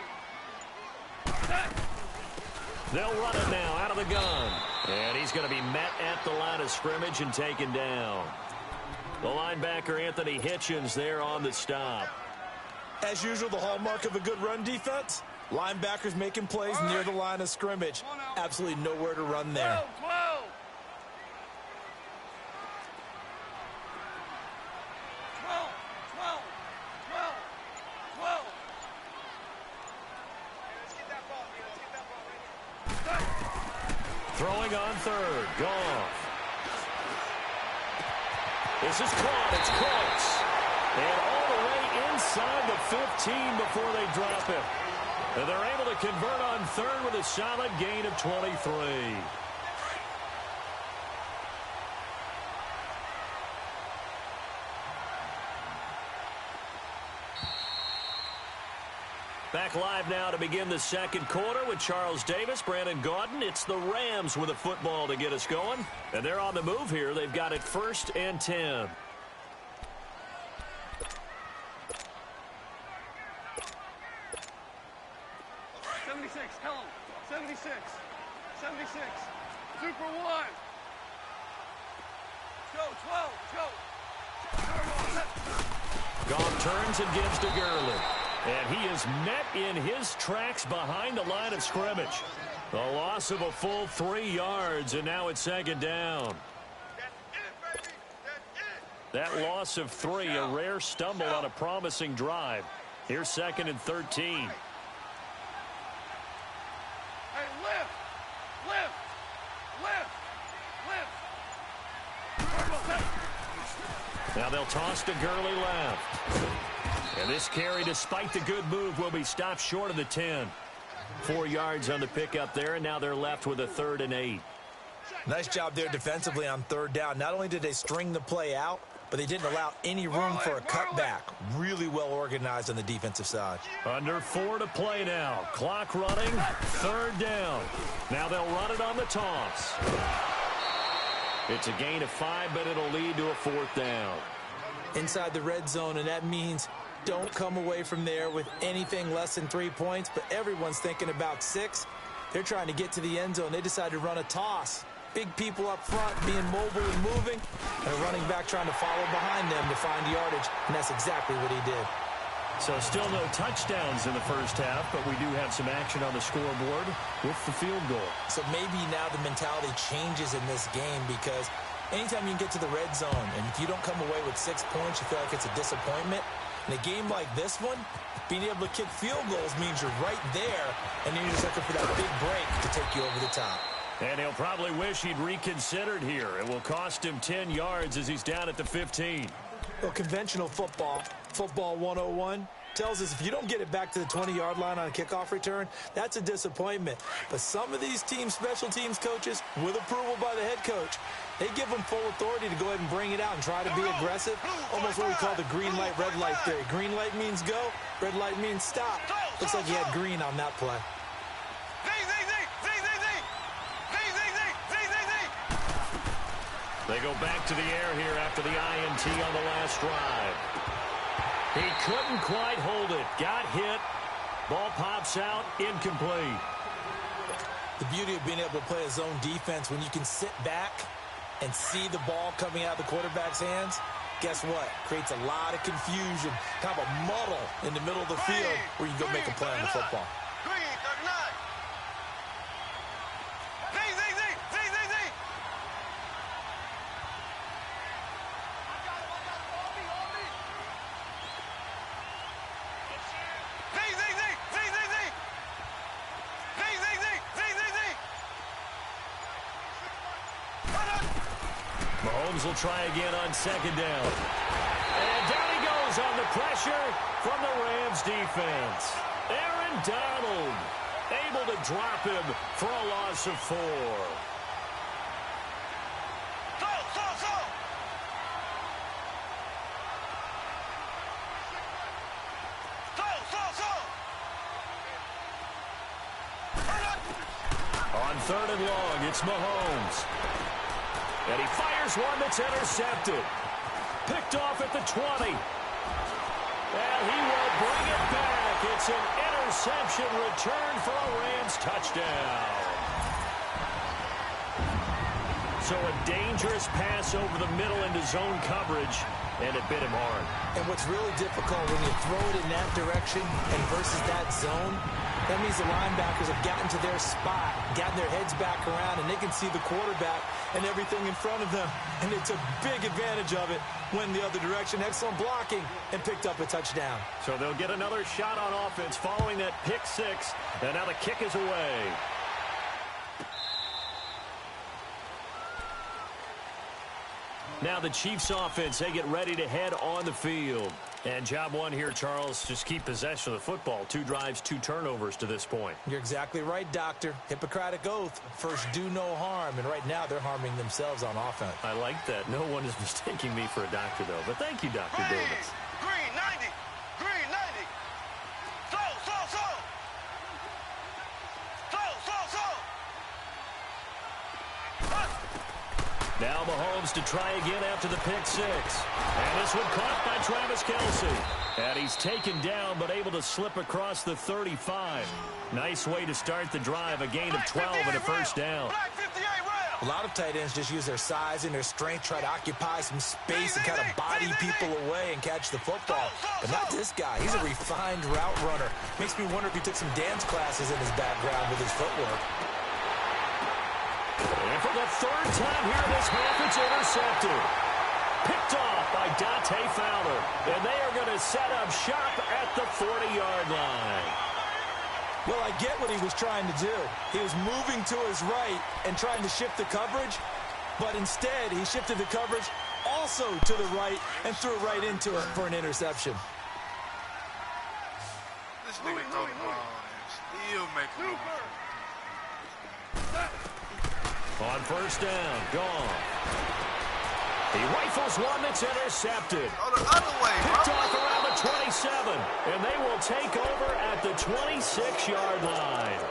They'll run it now out of the gun. And he's going to be met at the line of scrimmage and taken down. The linebacker, Anthony Hitchens, there on the stop. As usual, the hallmark of a good run defense, linebackers making plays near the line of scrimmage. Absolutely nowhere to run there. 12. Throwing on third. Goff. This is caught. It's close. And all the way inside the 15 before they drop it. And they're able to convert on third with a solid gain of 23. Back live now to begin the second quarter with Charles Davis, Brandon Gaudin. It's the Rams with a football to get us going. And they're on the move here. They've got it 1st and 10. Tell him. 76. 76. Super 1. Go, 12. Go. Goff turns and gives to Gurley. And he is met in his tracks behind the line of scrimmage. A loss of a full 3 yards, and now it's 2nd down. That loss of 3, a rare stumble on a promising drive. Here's 2nd and 13. Now they'll toss to Gurley left. And this carry, despite the good move, will be stopped short of the 10. 4 yards on the pickup there, and now they're left with a 3rd and 8. Nice job there defensively on 3rd down. Not only did they string the play out, but they didn't allow any room for a cutback. Really well organized on the defensive side. Under 4 to play now. Clock running. 3rd down. Now they'll run it on the toss. It's a gain of 5, but it'll lead to a 4th down. Inside the red zone, and that means don't come away from there with anything less than 3 points, but everyone's thinking about 6. They're trying to get to the end zone. They decided to run a toss. Big people up front being mobile and moving, and a running back trying to follow behind them to find yardage, and that's exactly what he did. So still no touchdowns in the first half, but we do have some action on the scoreboard with the field goal. So maybe now the mentality changes in this game, because anytime you can get to the red zone, and if you don't come away with 6 points, you feel like it's a disappointment. In a game like this one, being able to kick field goals means you're right there, and then you're just looking for that big break to take you over the top. And he'll probably wish he'd reconsidered here. It will cost him 10 yards as he's down at the 15. Well, conventional football 101, tells us if you don't get it back to the 20-yard line on a kickoff return, that's a disappointment. But some of these teams, special teams coaches, with approval by the head coach, they give them full authority to go ahead and bring it out and try to be aggressive. Almost what we call the green light, red light theory. Green light means go, red light means stop. Looks like he had green on that play. They go back to the air here after the INT on the last drive. He couldn't quite hold it. Got hit. Ball pops out. Incomplete. The beauty of being able to play a zone defense when you can sit back and see the ball coming out of the quarterback's hands, guess what? Creates a lot of confusion, kind of a muddle in the middle of the field where you can go make a play on the football. Mahomes will try again on 2nd down. And down he goes on the pressure from the Rams defense. Aaron Donald able to drop him for a loss of 4. On 3rd and long, it's Mahomes. And he fires one that's intercepted. Picked off at the 20. And he will bring it back. It's an interception return for a Rams touchdown. So a dangerous pass over the middle into zone coverage, and it bit him hard. And what's really difficult when you throw it in that direction and versus that zone, that means the linebackers have gotten to their spot, gotten their heads back around, and they can see the quarterback and everything in front of them. And they took big advantage of it, went the other direction, excellent blocking, and picked up a touchdown. So they'll get another shot on offense following that pick six, and now the kick is away. Now the Chiefs offense, they get ready to head on the field. And job one here, Charles, just keep possession of the football. 2 drives, 2 turnovers to this point. You're exactly right, Doctor. Hippocratic oath. First, do no harm. And right now, they're harming themselves on offense. I like that. No one is mistaking me for a doctor, though. But thank you, Dr. Davis. Green 90. Green 90. Slow. Now Mahomes to try again after the pick six. And this one caught by Travis Kelce. And he's taken down but able to slip across the 35. Nice way to start the drive. A gain of 12 and a first down. A lot of tight ends just use their size and their strength, try to occupy some space and kind of body people away and catch the football. But not this guy. He's a refined route runner. Makes me wonder if he took some dance classes in his background with his footwork. And for the 3rd time here this half, it's intercepted. Picked off by Dante Fowler. And they are going to set up shop at the 40-yard line. Well, I get what he was trying to do. He was moving to his right and trying to shift the coverage, but instead he shifted the coverage also to the right and threw right into it for an interception. This nigga throw the ball and still make it. On first down, gone. He rifles one that's intercepted. Oh, the other way, Picked off around the 27, and they will take over at the 26-yard line.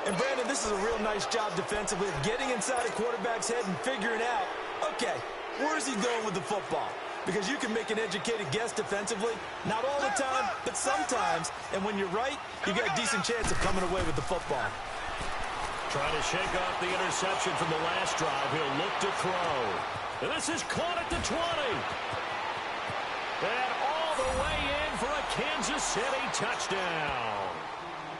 And, Brandon, this is a real nice job defensively of getting inside a quarterback's head and figuring out, okay, where's he going with the football? Because you can make an educated guess defensively, not all the time, but sometimes. And when you're right, you got a decent chance of coming away with the football. Trying to shake off the interception from the last drive. He'll look to throw. And this is caught at the 20. And all the way in for a Kansas City touchdown.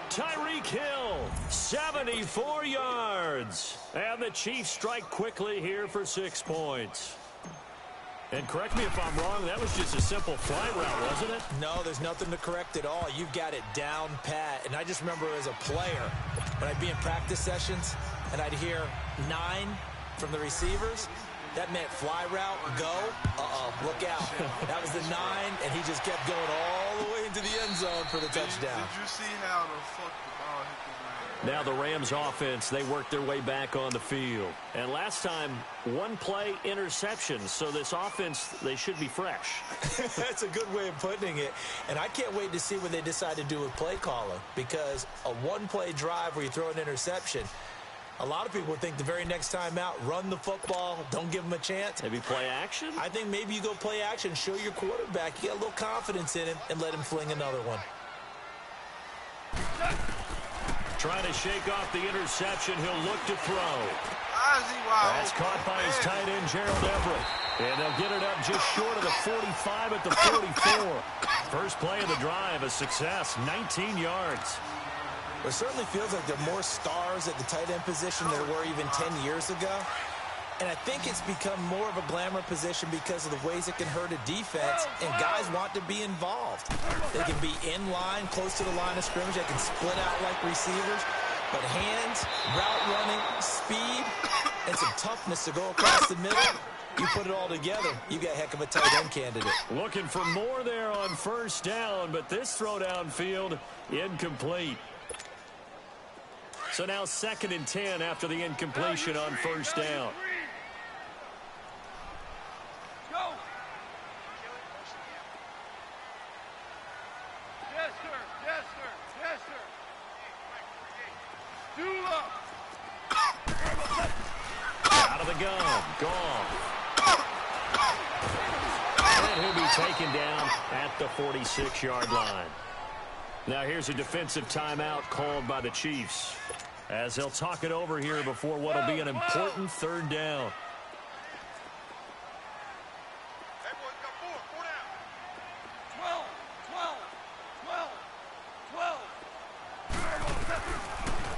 Tyreek Hill, 74 yards. And the Chiefs strike quickly here for 6 points. And correct me if I'm wrong, that was just a simple fly route, wasn't it? No, there's nothing to correct at all. You've got it down pat. And I just remember as a player, when I'd be in practice sessions and I'd hear 9 from the receivers, that meant fly route, go, look out. That was the 9, and he just kept going all the way into the end zone for the touchdown. Did you see how the fuck the ball hit the man? Now the Rams offense, they worked their way back on the field. And last time, 1 play interception. So this offense, they should be fresh. That's a good way of putting it. And I can't wait to see what they decide to do with play calling, because a 1-play drive where you throw an interception, a lot of people think the very next time out, run the football, don't give them a chance. Maybe play action? I think maybe you go play action, show your quarterback, you got a little confidence in him, and let him fling another one. Trying to shake off the interception. He'll look to throw. That's caught by his tight end, Gerald Everett. And they'll get it up just short of the 45 at the 44. First play of the drive, a success, 19 yards. It certainly feels like there are more stars at the tight end position than there were even 10 years ago. And I think it's become more of a glamour position because of the ways it can hurt a defense, and guys want to be involved. They can be in line, close to the line of scrimmage. They can split out like receivers. But hands, route running, speed, and some toughness to go across the middle, you put it all together, you got a heck of a tight end candidate. Looking for more there on first down, but this throw downfield, incomplete. So now 2nd and 10 after the incompletion on first down. Go. Yes, sir. Yes, sir. Yes, sir. Dula. Out of the gun. Gone. And he'll be taken down at the 46-yard line. Now here's a defensive timeout called by the Chiefs. as they'll talk it over here before what will be an important third down.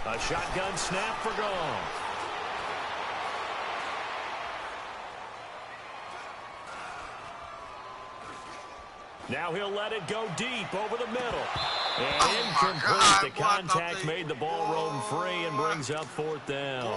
A shotgun snap for Goff. Now he'll let it go deep over the middle. And incomplete. The contact made the ball roam free and brings up fourth down.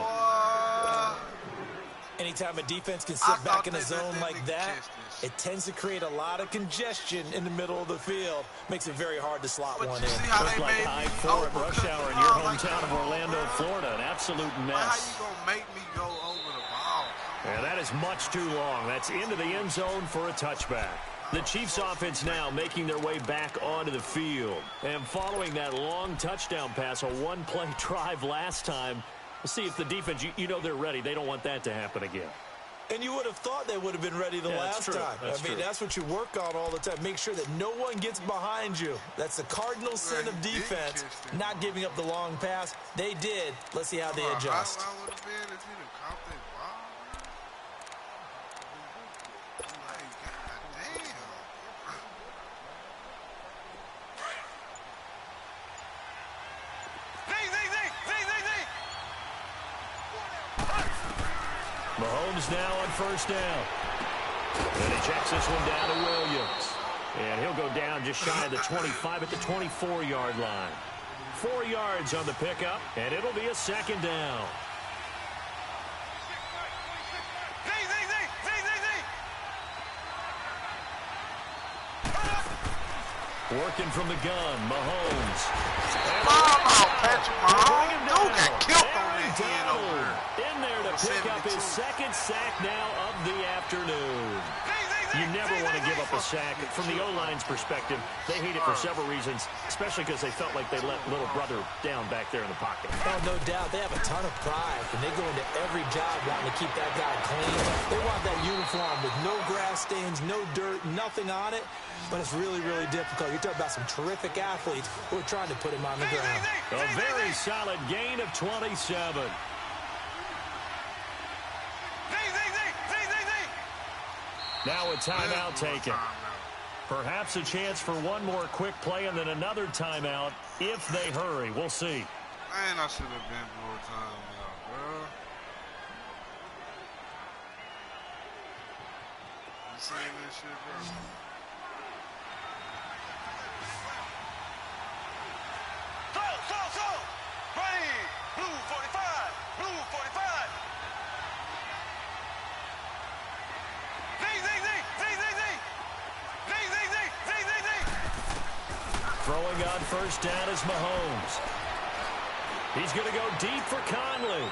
Anytime a defense can sit back in a zone like that, it tends to create a lot of congestion in the middle of the field. Makes it very hard to slot one in. Looks like I-4 at rush hour in your hometown of Orlando, Florida. An absolute mess. How you gonna make me go over the ball? And that is much too long. That's into the end zone for a touchback. The Chiefs offense now making their way back onto the field. And following that long touchdown pass, a one-play drive last time, we'll see if the defense, you know they're ready. They don't want that to happen again. And you would have thought they would have been ready the last time. That's what you work on all the time. Make sure that no one gets behind you. That's the cardinal sin of defense, not giving up the long pass. They did. Let's see how they adjust. How would have been if he'd have caught that ball? Mahomes now on first down. And he checks this one down to Williams. And he'll go down just shy of the 25 at the 24-yard line. 4 yards on the pickup, and it'll be a second down. Working from the gun, Mahomes. Patrick Mahomes. Dude got killed on that end over there. In there to pick up his second sack now of the afternoon. You never want to give up a sack. From the O-line's perspective, they hate it for several reasons, especially because they felt like they let little brother down back there in the pocket. Oh, no doubt. They have a ton of pride, and they go into every job wanting to keep that guy clean. They want that uniform with no grass stains, no dirt, nothing on it. But it's really, really difficult. You're talking about some terrific athletes who are trying to put him on the ground. A very solid gain of 27. Now a timeout taken. Perhaps a chance for one more quick play and then another timeout if they hurry. We'll see. Man, I should have been for a timeout, bro. You seeing this shit, bro? Blue 45, blue 45. Throwing on first down is Mahomes. He's going to go deep for Conley.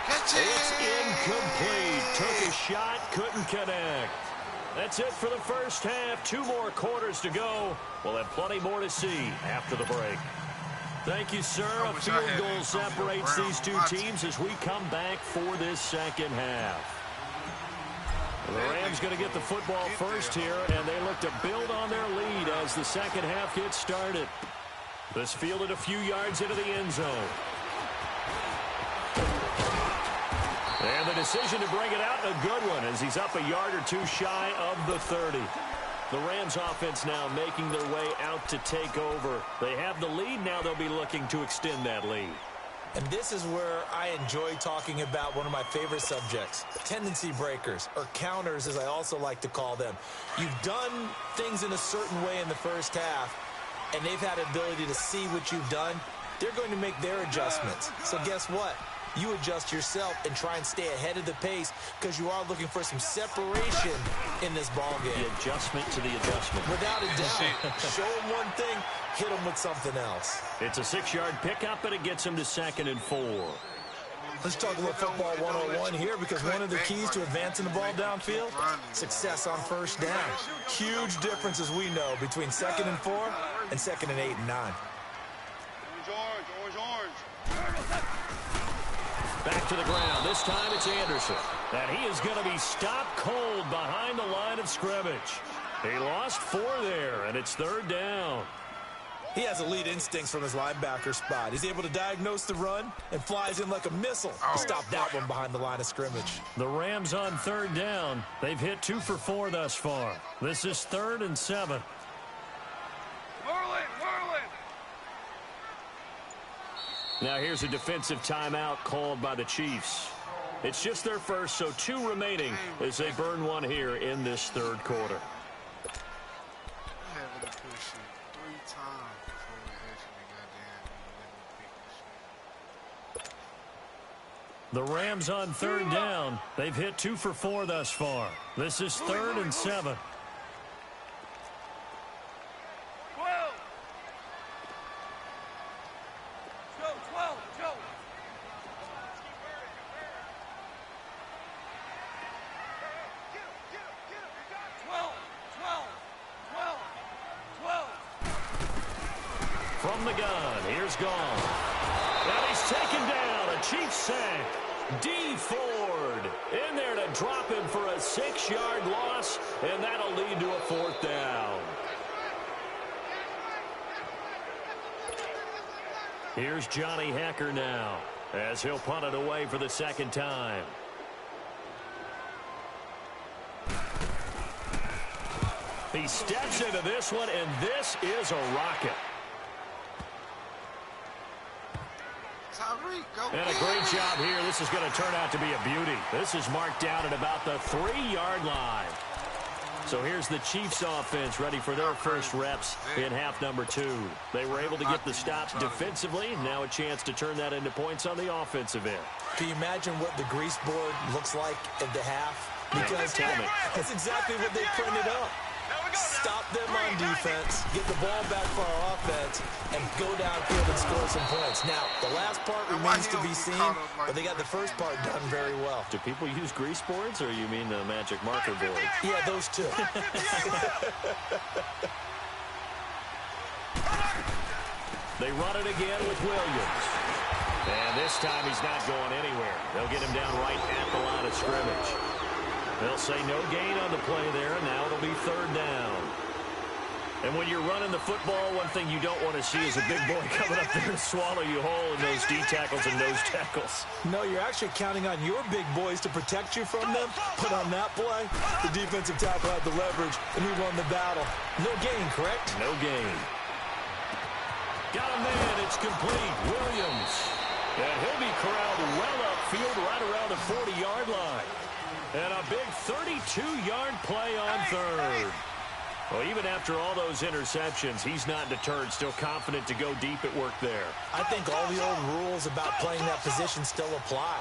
It's incomplete. Took a shot, couldn't connect. That's it for the first half. 2 more quarters to go. We'll have plenty more to see after the break. Thank you, sir. A field goal separates these two teams as we come back for this second half. The Rams going to get the football first here, and they look to build on their lead as the second half gets started. This fielded a few yards into the end zone. And the decision to bring it out, a good one, as he's up a yard or two shy of the 30. The Rams offense now making their way out to take over. They have the lead. Now they'll be looking to extend that lead. And this is where I enjoy talking about one of my favorite subjects, tendency breakers, or counters as I also like to call them. You've done things in a certain way in the first half, and they've had the ability to see what you've done. They're going to make their adjustments. So guess what? You adjust yourself and try and stay ahead of the pace because you are looking for some separation in this ball game. The adjustment to the adjustment. Without a doubt. Show them one thing, hit them with something else. It's a 6-yard pickup, and it gets him to 2nd and 4. Let's talk about football 101 here because one of the keys to advancing the ball downfield, success on first down. Huge difference, as we know, between 2nd and 4 and 2nd and 8 and 9. Back to the ground. This time it's Anderson. And he is going to be stopped cold behind the line of scrimmage. He lost 4 there, and it's 3rd down. He has elite instincts from his linebacker spot. He's able to diagnose the run and flies in like a missile to stop that one behind the line of scrimmage. The Rams on third down. They've hit 2 for 4 thus far. This is 3rd and 7. Now here's a defensive timeout called by the Chiefs. It's just their first, so 2 remaining as they burn one here in this third quarter. Having to push it 3 times before we actually got down and let me pick the shit. The Rams on third down. They've hit 2 for 4 thus far. This is 3rd and 7. From the gun, here's Gone. And he's taken down, a Chiefs sack. D. Ford in there to drop him for a 6-yard loss, and that'll lead to a 4th down. Here's Johnny Hacker now, as he'll punt it away for the 2nd time. He steps into this one, and this is a rocket. And a great job here. This is going to turn out to be a beauty. This is marked down at about the 3-yard line. So here's the Chiefs offense ready for their first reps in half number 2. They were able to get the stops defensively. Now a chance to turn that into points on the offensive end. Can you imagine what the grease board looks like at the half? Because that's exactly what they printed up. Stop them on defense, get the ball back for our offense, and go downfield and score some points. Now, the last part remains to be seen, but they got the first part done very well. Do people use grease boards, or you mean the magic marker board? Yeah, those two. They run it again with Williams. And this time he's not going anywhere. They'll get him down right at the line of scrimmage. They'll say no gain on the play there, and now it'll be 3rd down. And when you're running the football, one thing you don't want to see is a big boy coming up there and swallow you whole in those D tackles and nose tackles. No, you're actually counting on your big boys to protect you from them. But on that play, the defensive tackle had the leverage, and he won the battle. No gain, correct? No gain. Got a man. It's complete. Williams. And he'll be corralled well upfield right around the 40-yard line. And a big 32-yard play on 3rd. Well, even after all those interceptions, he's not deterred, still confident to go deep at work there. I think all the old rules about playing that position still apply.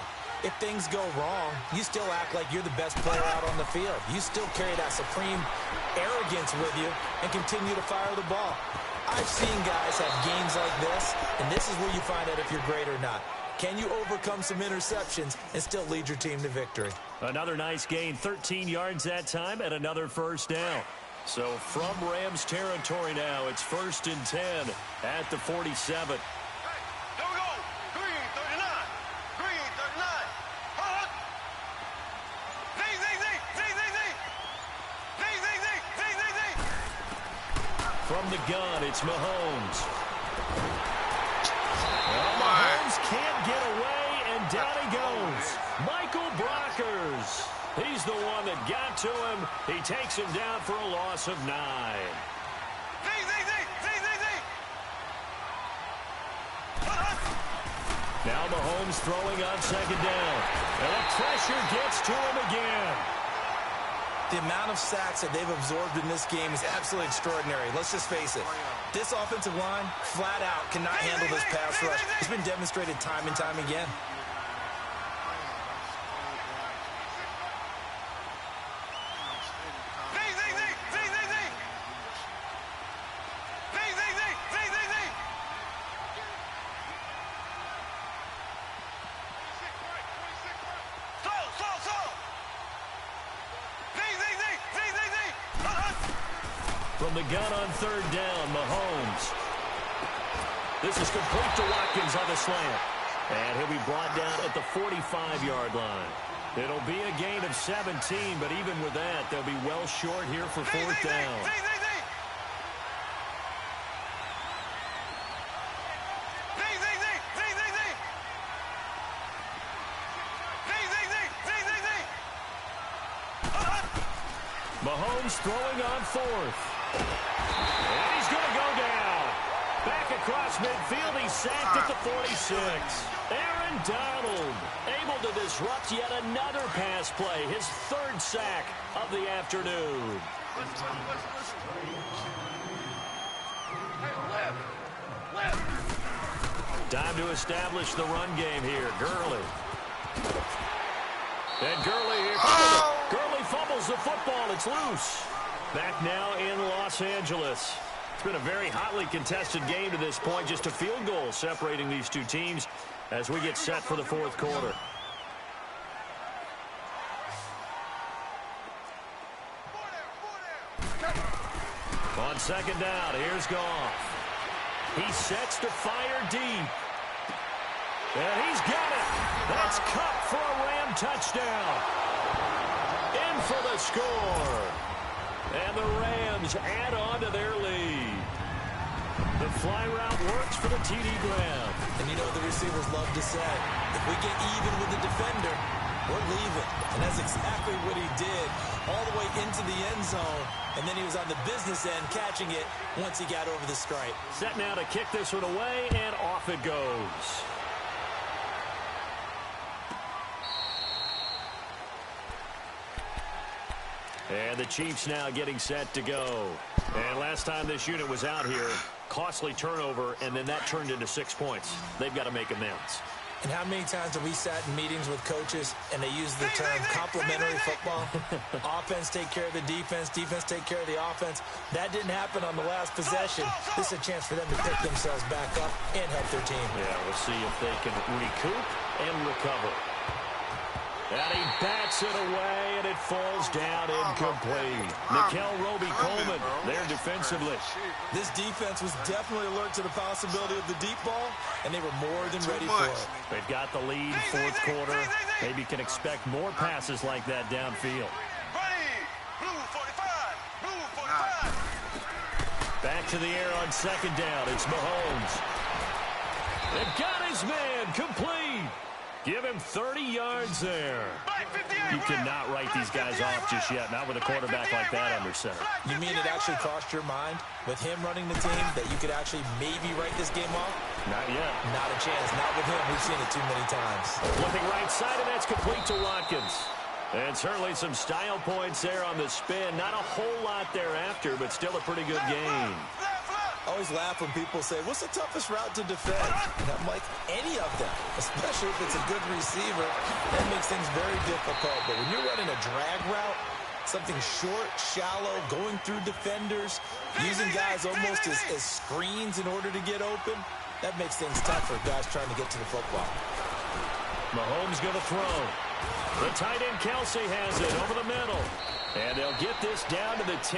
If things go wrong, you still act like you're the best player out on the field. You still carry that supreme arrogance with you and continue to fire the ball. I've seen guys have games like this, and this is where you find out if you're great or not. Can you overcome some interceptions and still lead your team to victory? Another nice gain, 13 yards that time, and another 1st down. So from Rams territory now, it's 1st and 10 at the 47. From the gun, it's Mahomes. Well, Mahomes can't get away, and down he goes. Michael Brockers. He's the one that got to him. He takes him down for a loss of 9. Now Mahomes throwing on 2nd down. And the pressure gets to him again. The amount of sacks that they've absorbed in this game is absolutely extraordinary. Let's just face it. This offensive line, flat out, cannot handle this pass rush. It's been demonstrated time and time again. From the gun on 3rd down, Mahomes. This is complete to Watkins on the slant. And he'll be brought down at the 45-yard line. It'll be a gain of 17, but even with that, they'll be well short here for 4th down. Mahomes throwing on fourth. And he's going to go down. Back across midfield, he's sacked at the 46. Aaron Donald able to disrupt yet another pass play. His third sack of the afternoon. Time to establish the run game here. Gurley. And Gurley here. Gurley fumbles the football. It's loose. Back now in Los Angeles. It's been a very hotly contested game to this point. Just a field goal separating these two teams as we get set for the fourth quarter. On second down, here's Goff. He sets to fire deep. And he's got it. That's Cup for a Ram touchdown. In for the score. And the Rams add on to their lead. The fly route works for the TD Graham. And you know the receivers love to say, if we get even with the defender, we're leaving. And that's exactly what he did all the way into the end zone. And then he was on the business end catching it once he got over the stripe. Set now to kick this one away, and off it goes. And the Chiefs now getting set to go. And last time this unit was out here, costly turnover, and then that turned into 6 points. They've got to make amends. And how many times have we sat in meetings with coaches and they use the term complementary football? Offense take care of the defense, defense take care of the offense. That didn't happen on the last possession. This is a chance for them to pick themselves back up and help their team. Yeah, we'll see if they can recoup and recover. And he bats it away, and it falls down incomplete. Nickel Roby-Coleman there defensively. This defense was definitely alert to the possibility of the deep ball, and they were more than ready for it. They've got the lead, fourth quarter. Maybe can expect more passes like that downfield. Back to the air on second down. It's Mahomes. They've got his man complete. Give him 30 yards there. You cannot write these guys off just yet, not with a quarterback like that under center. You mean it actually crossed your mind with him running the team that you could actually maybe write this game off? Not yet. Not a chance. Not with him. We've seen it too many times. Looking right side, and that's complete to Watkins. And certainly some style points there on the spin. Not a whole lot thereafter, but still a pretty good game. I always laugh when people say, what's the toughest route to defend? And I'm like, any of them, especially if it's a good receiver. That makes things very difficult. But when you're running a drag route, something short, shallow, going through defenders, using guys almost as screens in order to get open, that makes things tough for guys trying to get to the football. Mahomes going to throw. The tight end Kelsey has it over the middle. And they'll get this down to the 10.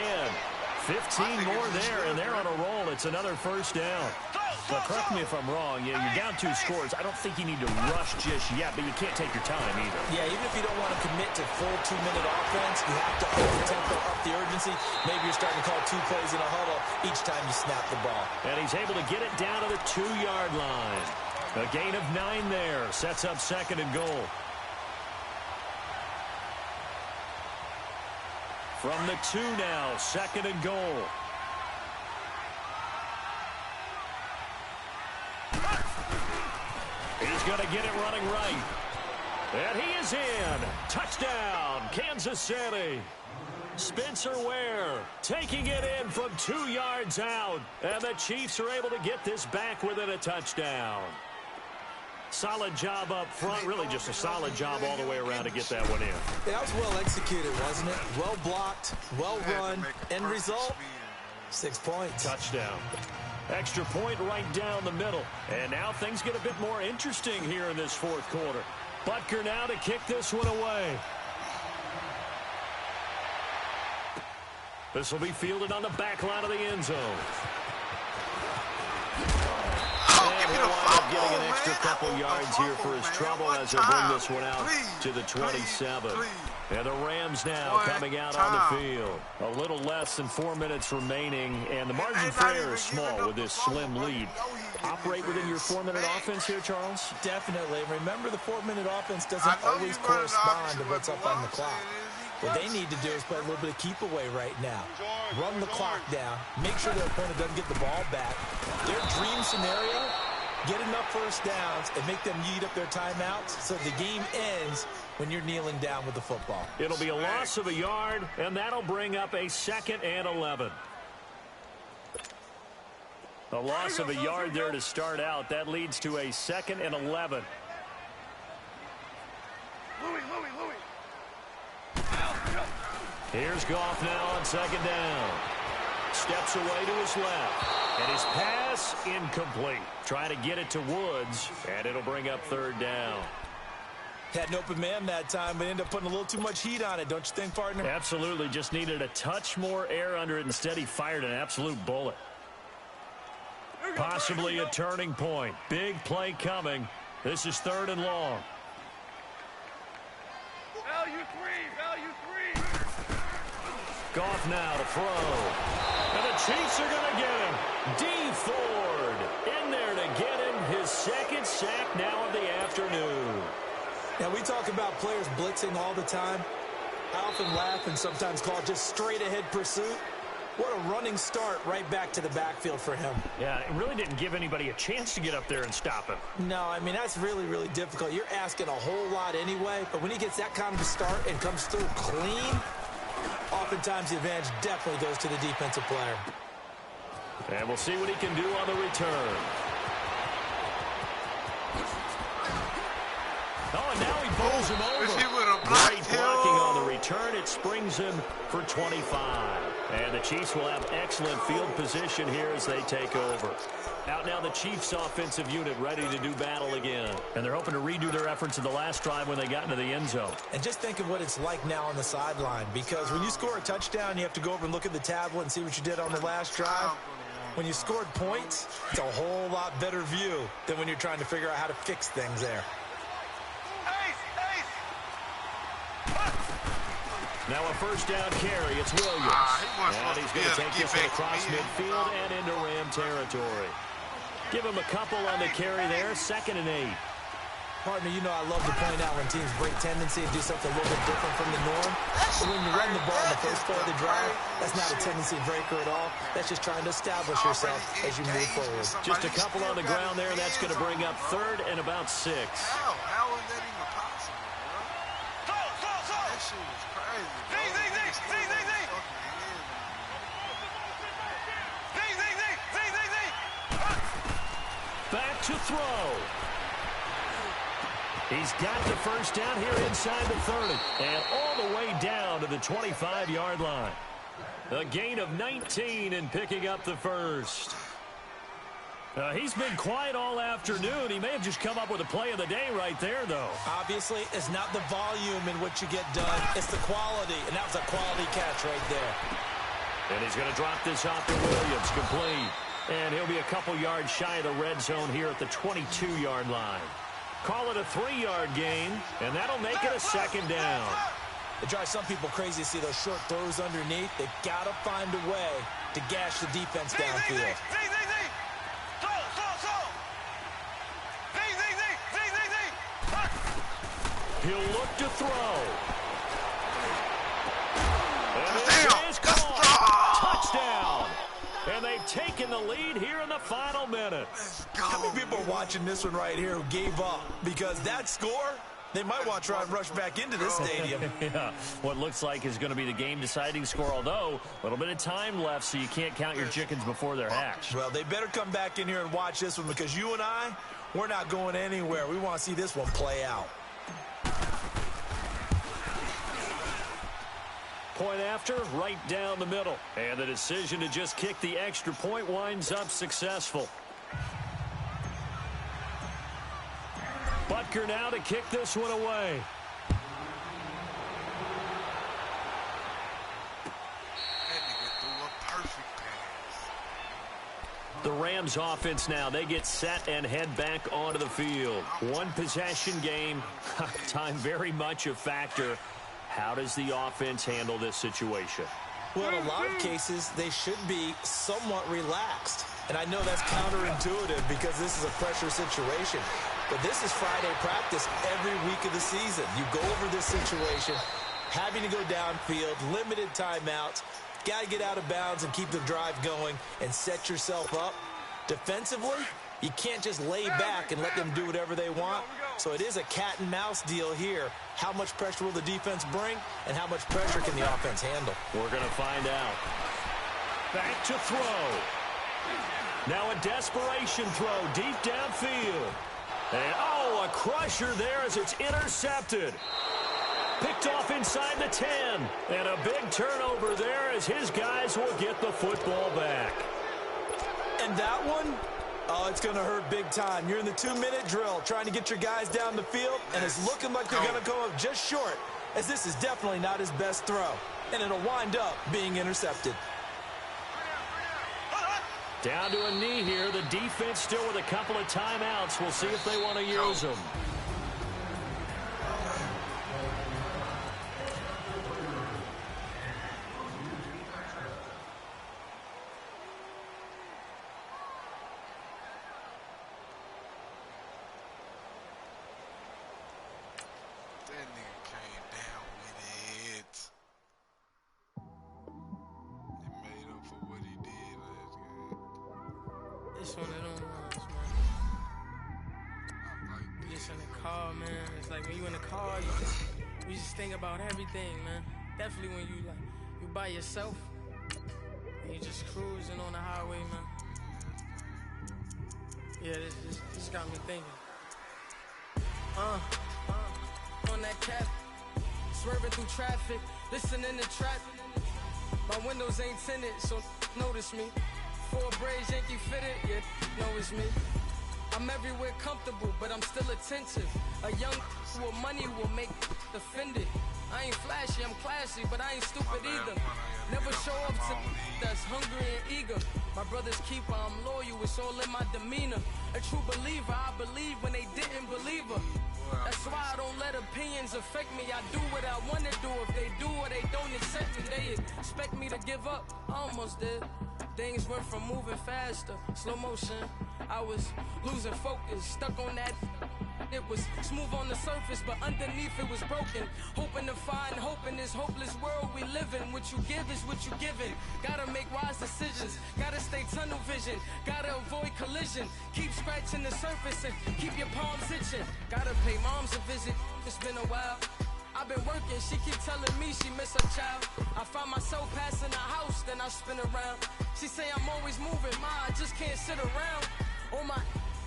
15 more there, and they're on a roll. It's another first down. But correct me if I'm wrong. Yeah, you're down 2 scores. I don't think you need to rush just yet, but you can't take your time either. Yeah, even if you don't want to commit to full 2-minute offense, you have to up the tempo, up the urgency. Maybe you're starting to call 2 plays in a huddle each time you snap the ball. And he's able to get it down to the 2-yard line. A gain of 9 there. Sets up second and goal. From the 2 now, second and goal. He's going to get it running right. And he is in. Touchdown, Kansas City. Spencer Ware taking it in from 2 yards out. And the Chiefs are able to get this back within a touchdown. Solid job up front. Really just a solid job all the way around to get that one in. That was well executed, wasn't it? Well blocked, well run. End result, 6 points. Touchdown. Extra point right down the middle. And now things get a bit more interesting here in this fourth quarter. Butker now to kick this one away. This will be fielded on the back line of the end zone. Getting an extra couple yards here for his trouble as they bring this one out to the 27. And the Rams now coming out on the field. A little less than 4 minutes remaining, and the margin for error is small with this slim lead. Operate within your 4-minute offense here, Charles? Definitely. Remember, the 4-minute offense doesn't always correspond to what's up on the clock. What they need to do is play a little bit of keep away right now. Run the clock down. Make sure their opponent doesn't get the ball back. Their dream scenario, get enough first downs and make them eat up their timeouts so the game ends when you're kneeling down with the football. It'll be a loss of a yard, and that'll bring up a 2nd and 11. A loss of a yard there to start out. That leads to a 2nd and 11. Here's Goff now on 2nd down. Steps away to his left. And his pass incomplete. Trying to get it to Woods, and it'll bring up 3rd down. Had an open man that time, but ended up putting a little too much heat on it, don't you think, partner? Absolutely. Just needed a touch more air under it. Instead, he fired an absolute bullet. Possibly a turning point. Big play coming. This is 3rd and long. Value three. Goff now to throw. And the Chiefs are going to get him. D. Ford in there to get him his 2nd sack now of the afternoon. Now, we talk about players blitzing all the time. I often laugh and sometimes call it just straight-ahead pursuit. What a running start right back to the backfield for him. Yeah, it really didn't give anybody a chance to get up there and stop him. No, I mean, that's really, really difficult. You're asking a whole lot anyway, but when he gets that kind of a start and comes through clean, oftentimes the advantage definitely goes to the defensive player. And we'll see what he can do on the return. Oh, and now he bowls him over. If he would have blocked Great him. blocking on the return. It springs him for 25. And the Chiefs will have excellent field position here as they take over. Out now the Chiefs offensive unit ready to do battle again. And they're hoping to redo their efforts in the last drive when they got into the end zone. And just think of what it's like now on the sideline, because when you score a touchdown, you have to go over and look at the tablet and see what you did on the last drive. When you scored points, it's a whole lot better view than when you're trying to figure out how to fix things there. Now a 1st down carry. It's Williams. And he's going to take this one across midfield and into Ram territory. Give him a couple on the carry there. 2nd and 8. Partner, you know I love to point out when teams break tendency and do something a little bit different from the norm. But when you run the ball in the first play of the drive, that's not a tendency breaker at all. That's just trying to establish yourself as you move forward. Just a couple on the ground there. That's going to bring up 3rd and about 6. How is that even possible, bro? That shit was crazy, bro. Back to throw. He's got the 1st down here inside the 30. And all the way down to the 25-yard line. A gain of 19 and picking up the 1st. He's been quiet all afternoon. He may have just come up with a play of the day right there, though. Obviously, it's not the volume in what you get done. It's the quality, and that was a quality catch right there. And he's going to drop this off to Williams, complete. And he'll be a couple yards shy of the red zone here at the 22-yard line. Call it a 3-yard gain, and that'll make it a 2nd down. It drives some people crazy to see those short throws underneath. They've got to find a way to gash the defense downfield. He'll look to throw. And Touchdown! it is caught. Touchdown. And they've taken the lead here in the final minute. How many people are watching this one right here who gave up? Because that score, they might want to try and rush back into this stadium. Yeah, what looks like is going to be the game-deciding score, although a little bit of time left, so you can't count your chickens before they're hatched. Well, they better come back in here and watch this one, because you and I, we're not going anywhere. We want to see this one play out. Point after, right down the middle. And the decision to just kick the extra point winds up successful. Butker now to kick this one away. The Rams offense now, they get set and head back onto the field. One possession game, time very much a factor. How does the offense handle this situation? Well, in a lot of cases, they should be somewhat relaxed. And I know that's counterintuitive because this is a pressure situation. But this is Friday practice every week of the season. You go over this situation, having to go downfield, limited timeouts. Got to get out of bounds and keep the drive going and set yourself up. Defensively, you can't just lay back and let them do whatever they want. So it is a cat and mouse deal here. How much pressure will the defense bring, and how much pressure can the offense handle? We're going to find out. Back to throw. Now a desperation throw deep downfield. And, oh, a crusher there as it's intercepted. Picked off inside the 10. And a big turnover there as his guys will get the football back. And that one, oh, it's going to hurt big time. You're in the 2-minute drill trying to get your guys down the field, and it's looking like they're going to go up just short, as this is definitely not his best throw. And it'll wind up being intercepted. Down to a knee here. The defense still with a couple of timeouts. We'll see if they want to use them. That nigga came down with it. He made up for what he did last game. It's one of them ones, man. I like that. Just in the car, man. It's like when you in the car, you just think about everything, man. Definitely when you by yourself and you just cruising on the highway, man. Yeah, this got me thinking. On that cap, swerving through traffic, listening to trap. My windows ain't tinted, so notice me. 4 braids, Yankee fitted, yeah, know it's me. I'm everywhere comfortable, but I'm still attentive. A young with money will make offended. I ain't flashy, I'm classy, but I ain't stupid either. Never show up to that's hungry and eager. My brother's keeper, I'm loyal, it's all in my demeanor. A true believer, I believe when they didn't believe her. That's why I don't let opinions affect me. I do what I want to do. If they do or they don't accept me, they expect me to give up. I almost did. Things went from moving faster, slow motion. I was losing focus, stuck on that. It was smooth on the surface, but underneath it was broken. Hoping to find hope in this hopeless world we live in. What you give is what you given. Gotta make wise decisions. Gotta stay tunnel vision. Gotta avoid collision. Keep scratching the surface and keep your palms itching. Gotta pay moms a visit. It's been a while. I've been working, she keep telling me she miss her child. I find myself passing the house, then I spin around. She say I'm always moving, I just can't sit around. Oh my,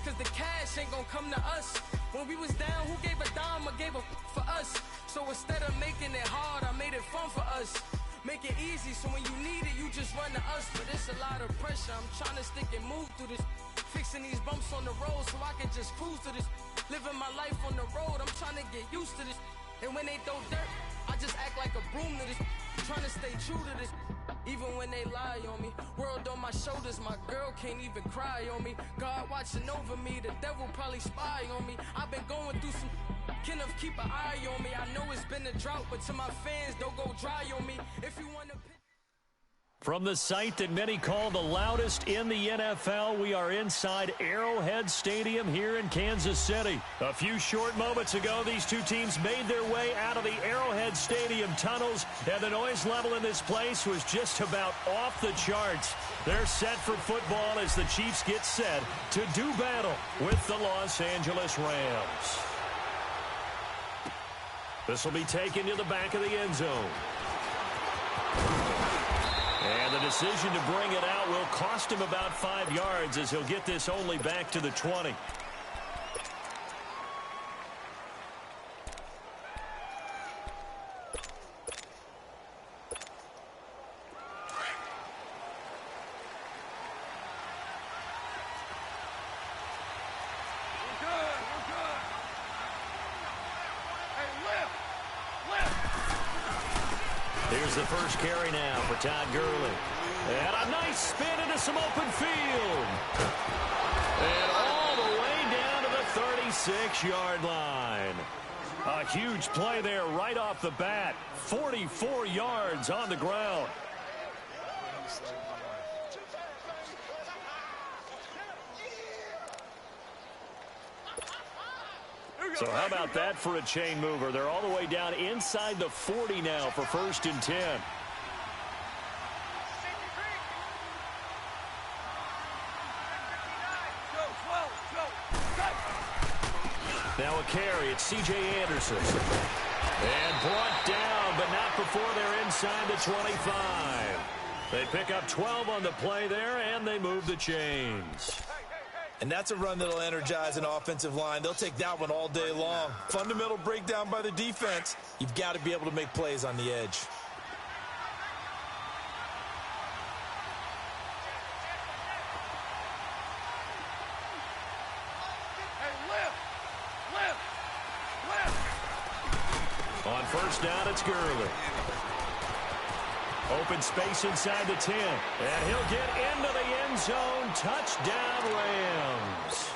cause the cash ain't gonna come to us. When we was down, who gave a dime or gave a for us? So instead of making it hard, I made it fun for us. Make it easy, so when you need it, you just run to us. But it's a lot of pressure, I'm trying to stick and move through this. Fixing these bumps on the road so I can just cruise to this. Living my life on the road, I'm trying to get used to this. And when they throw dirt, I just act like a broom to this. Trying to stay true to this. Even when they lie on me. World on my shoulders, my girl can't even cry on me. God watching over me, the devil probably spy on me. I've been going through some. Can of keep an eye on me. I know it's been a drought, but to my fans, don't go dry on me. If you want to. From the site that many call the loudest in the NFL, we are inside Arrowhead Stadium here in Kansas City. A few short moments ago, these two teams made their way out of the Arrowhead Stadium tunnels, and the noise level in this place was just about off the charts. They're set for football as the Chiefs get set to do battle with the Los Angeles Rams. This will be taken to the back of the end zone. And the decision to bring it out will cost him about 5 yards as he'll get this only back to the 20. Here's the first carry now for Todd Gurley. And a nice spin into some open field. And all the way down to the 36-yard line. A huge play there right off the bat. 44 yards on the ground. So how about that for a chain mover? They're all the way down inside the 40 now for 1st and 10. Now a carry. It's C.J. Anderson. And brought down, but not before they're inside the 25. They pick up 12 on the play there, and they move the chains. And that's a run that'll energize an offensive line. They'll take that one all day long. Fundamental breakdown by the defense. You've got to be able to make plays on the edge. On 1st down, it's Gurley. Open space inside the 10. And he'll get into the end zone. Touchdown, Rams.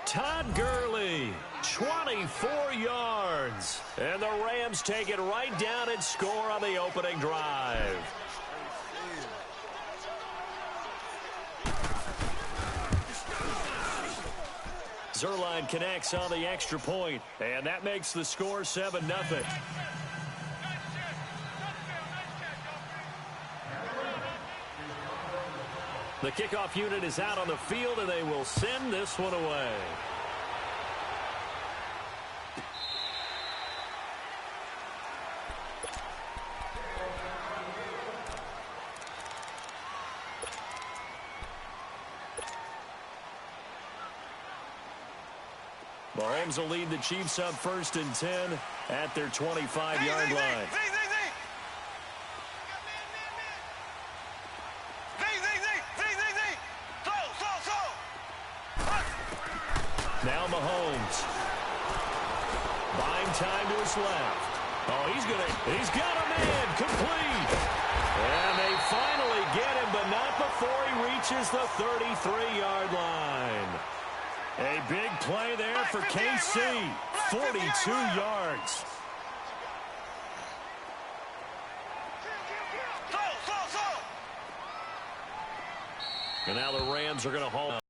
Todd Gurley, 24 yards. And the Rams take it right down and score on the opening drive. Zerline connects on the extra point, and that makes the score 7-0. The kickoff unit is out on the field, and they will send this one away. Mahomes will lead the Chiefs up 1st and 10 at their 25-yard line. Now Mahomes. Buying time to his left. Oh, he's got a man complete. And they finally get him, but not before he reaches the 33-yard line. A big play there for KC. 42 yards. And now the Rams are going to haul.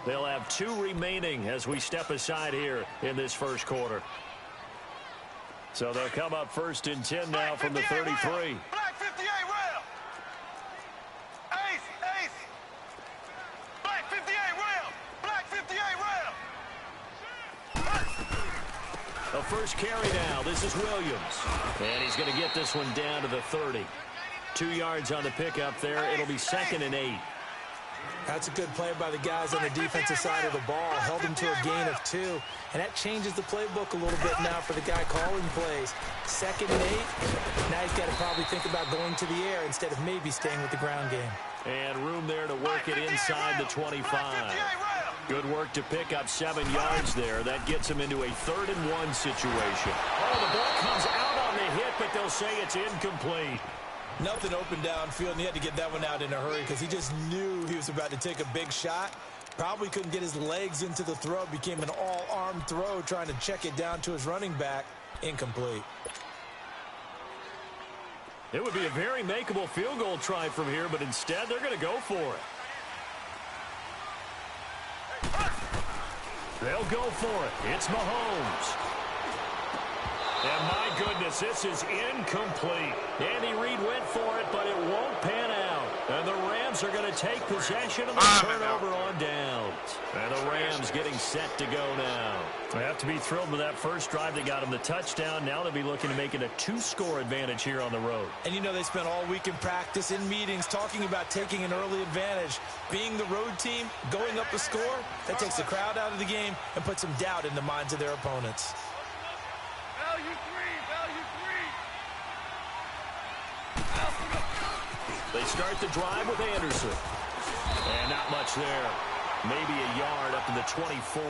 They'll have 2 remaining as we step aside here in this first quarter. So they'll come up 1st and 10 now from the 33. Black 58 rail. Ace. Black 58 rail. Black 58 rail. A first carry now. This is Williams. And he's going to get this one down to the 30. 2 yards on the pickup there. It'll be 2nd and 8. That's a good play by the guys on the defensive side of the ball. Held him to a gain of 2. And that changes the playbook a little bit now for the guy calling plays. 2nd and 8. Now he's got to probably think about going to the air instead of maybe staying with the ground game. And room there to work it inside the 25. Good work to pick up 7 yards there. That gets him into a 3rd and 1 situation. Oh, the ball comes out on the hit, but they'll say it's incomplete. Nothing open downfield, and he had to get that one out in a hurry because he just knew he was about to take a big shot. Probably couldn't get his legs into the throw. Became an all-arm throw trying to check it down to his running back. Incomplete. It would be a very makeable field goal try from here, but instead they're going to go for it. They'll go for it. It's Mahomes. And my goodness, this is incomplete. Andy Reid went for it, but it won't pan out. And the Rams are going to take possession of the turnover on downs. And the Rams getting set to go now. They have to be thrilled with that first drive. They got them the touchdown. Now they'll be looking to make it a 2-score advantage here on the road. And you know they spent all week in practice, in meetings, talking about taking an early advantage. Being the road team, going up a score, that takes the crowd out of the game and puts some doubt in the minds of their opponents. They start the drive with Anderson. And not much there. Maybe a yard up to the 24.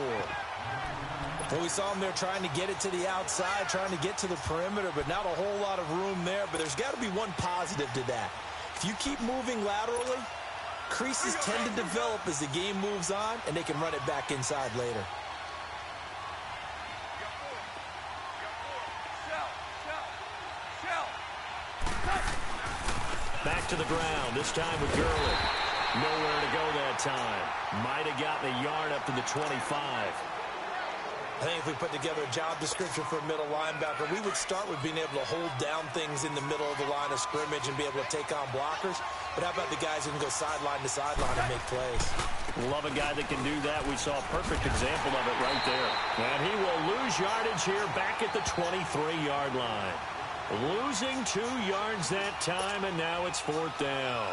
Well, we saw him there trying to get it to the outside, trying to get to the perimeter, but not a whole lot of room there. But there's got to be one positive to that. If you keep moving laterally, creases tend to develop as the game moves on, and they can run it back inside later. Back to the ground, this time with Gurley. Nowhere to go that time. Might have gotten a yard up to the 25. I think if we put together a job description for a middle linebacker, we would start with being able to hold down things in the middle of the line of scrimmage and be able to take on blockers. But how about the guys who can go sideline to sideline and make plays? Love a guy that can do that. We saw a perfect example of it right there. And he will lose yardage here back at the 23-yard line. Losing 2 yards that time, and now it's 4th down.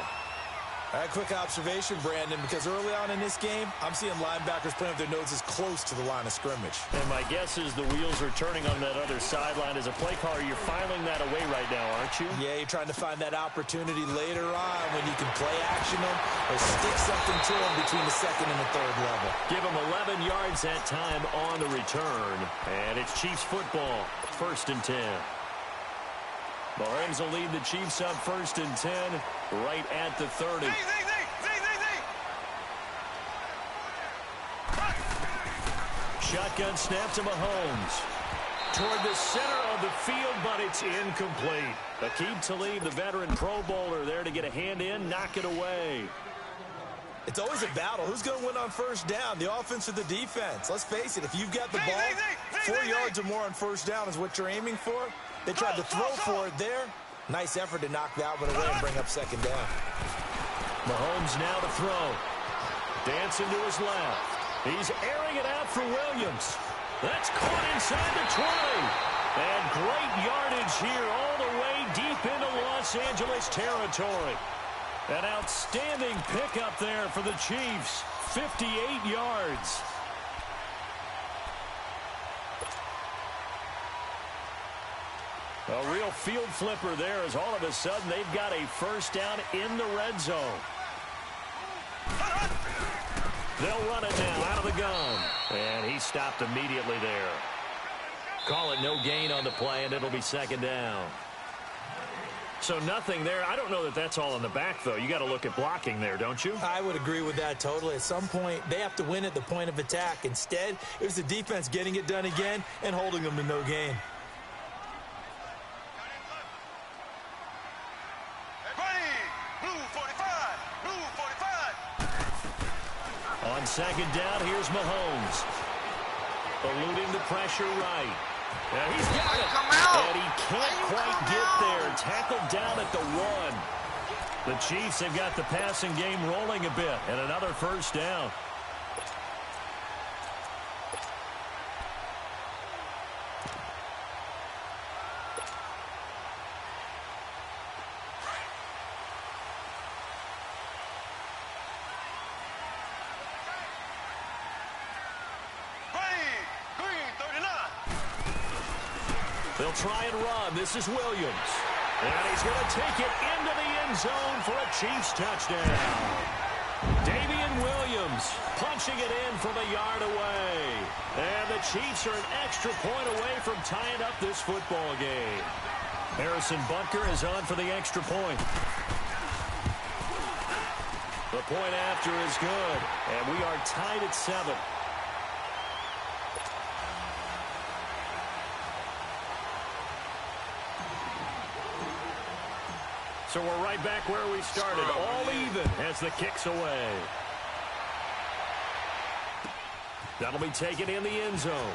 All right, quick observation, Brandon, because early on in this game, I'm seeing linebackers playing with their noses close to the line of scrimmage. And my guess is the wheels are turning on that other sideline. As a play caller, you're filing that away right now, aren't you? Yeah, you're trying to find that opportunity later on when you can play action them or stick something to them between the 2nd and the 3rd level. Give them 11 yards that time on the return. And it's Chiefs football, 1st and 10. Mahomes will lead the Chiefs up 1st and 10 right at the 30. Shotgun snap to Mahomes. Toward the center of the field, but it's incomplete. Aqib Talib, the veteran Pro Bowler, there to get a hand in, knock it away. It's always a battle. Who's going to win on 1st down, the offense or the defense? Let's face it, if you've got the ball, 4 yards or more on 1st down is what you're aiming for. They tried to throw for it there. Nice effort to knock that one away and bring up 2nd down. Mahomes now to throw. Dancing to his left. He's airing it out for Williams. That's caught inside the 20. And great yardage here all the way deep into Los Angeles territory. An outstanding pickup there for the Chiefs. 58 yards. A real field flipper there as all of a sudden they've got a 1st down in the red zone. They'll run it now out of the gun. And he stopped immediately there. Call it no gain on the play, and it'll be 2nd down. So nothing there. I don't know that that's all in the back, though. You got to look at blocking there, don't you? I would agree with that totally. At some point, they have to win at the point of attack. Instead, it was the defense getting it done again and holding them to no gain. On 2nd down, here's Mahomes. Eluding the pressure right. And he's got it. And he can't quite get there. Tackled down at the 1. The Chiefs have got the passing game rolling a bit. And another 1st down. They'll try and run. This is Williams. And he's going to take it into the end zone for a Chiefs touchdown. Damian Williams punching it in from a yard away. And the Chiefs are an extra point away from tying up this football game. Harrison Butker is on for the extra point. The point after is good. And we are tied at 7. So we're right back where we started, all even as the kick's away. That'll be taken in the end zone.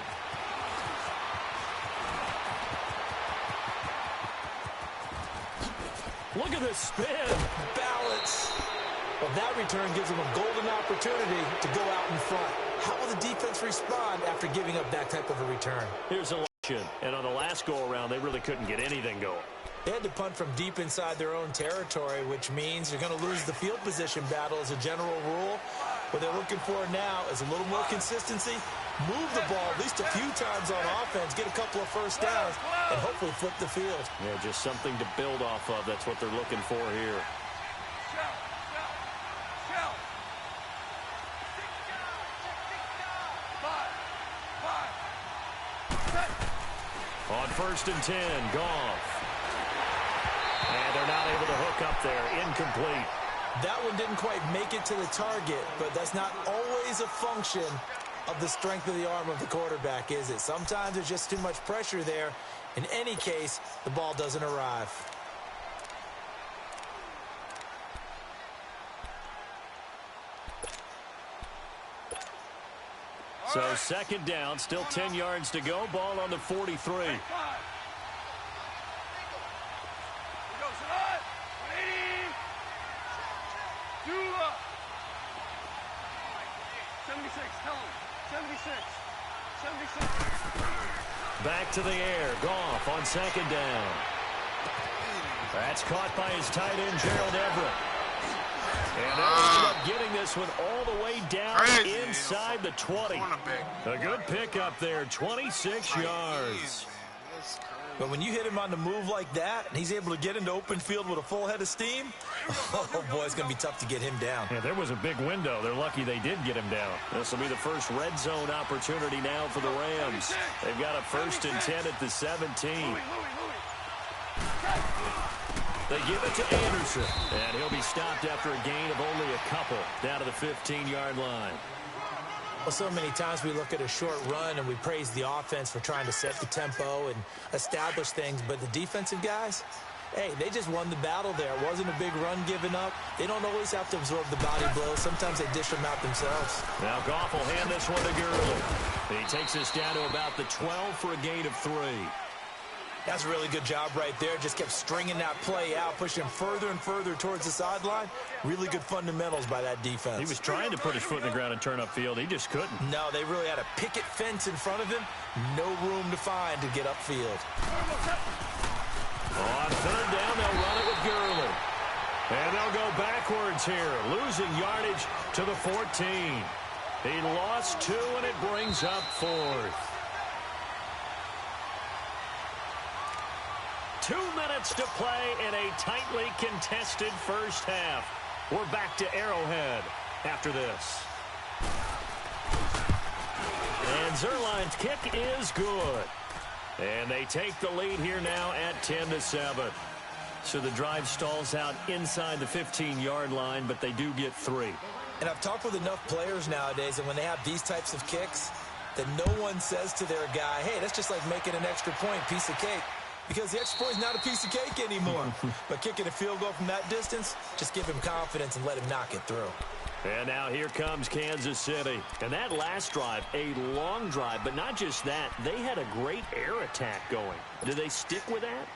Look at this spin. Balance. Well, that return gives them a golden opportunity to go out in front. How will the defense respond after giving up that type of a return? Here's a look. And on the last go-around, they really couldn't get anything going. They had to punt from deep inside their own territory, which means you're going to lose the field position battle as a general rule. What they're looking for now is a little more consistency, move the ball at least a few times on offense, get a couple of 1st downs, and hopefully flip the field. Yeah, just something to build off of. That's what they're looking for here. On 1st and 10, Goff. And they're not able to hook up there. Incomplete. That one didn't quite make it to the target, but that's not always a function of the strength of the arm of the quarterback, is it? Sometimes there's just too much pressure there. In any case, the ball doesn't arrive. So second down, still 10 yards to go. Ball on the 43. Back to the air. Goff on second down. That's caught by his tight end, Gerald Everett. And they ended up getting this one all the way down inside the 20. A good pickup there, 26 yards. But when you hit him on the move like that, and he's able to get into open field with a full head of steam, oh, boy, it's going to be tough to get him down. Yeah, there was a big window. They're lucky they did get him down. This will be the first red zone opportunity now for the Rams. They've got a 1st and 10 at the 17. They give it to Anderson, and he'll be stopped after a gain of only a couple down to the 15-yard line. Well, so many times we look at a short run and we praise the offense for trying to set the tempo and establish things, but the defensive guys, hey, they just won the battle there. It wasn't a big run given up. They don't always have to absorb the body blows. Sometimes they dish them out themselves. Now Goff will hand this one to Gurley. He takes us down to about the 12 for a gain of 3. That's a really good job right there. Just kept stringing that play out, pushing him further and further towards the sideline. Really good fundamentals by that defense. He was trying to put his foot in the ground and turn upfield. He just couldn't. No, they really had a picket fence in front of him. No room to find to get upfield. On third down, they'll run it with Gurley. And they'll go backwards here, losing yardage to the 14. He lost 2, and it brings up 4th. 2 minutes to play in a tightly contested first half. We're back to Arrowhead after this. And Zerline's kick is good. And they take the lead here now at 10-7. So the drive stalls out inside the 15-yard line, but they do get 3. And I've talked with enough players nowadays, and when they have these types of kicks, that no one says to their guy, hey, that's just like making an extra point, piece of cake. Because the extra point is not a piece of cake anymore. But kicking a field goal from that distance, just give him confidence and let him knock it through. And now here comes Kansas City. And that last drive, a long drive, but not just that. They had a great air attack going. Do they stick with that?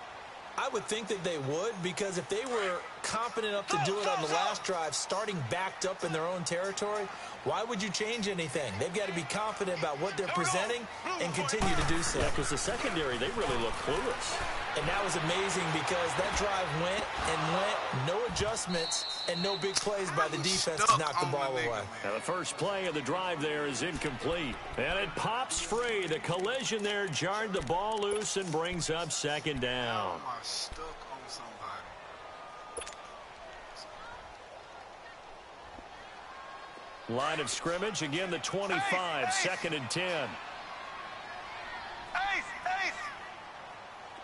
I would think that they would, because if they were confident enough to do it on the last drive, starting backed up in their own territory, why would you change anything? They've got to be confident about what they're presenting and continue to do so. Yeah, because the secondary, they really look clueless. And that was amazing because that drive went and went, no adjustments, and no big plays by the defense to knock the ball away. Now the first play of the drive there is incomplete. And it pops free. The collision there jarred the ball loose and brings up second down. Stuck on somebody. Line of scrimmage, again the 25, 2nd and 10. Ace!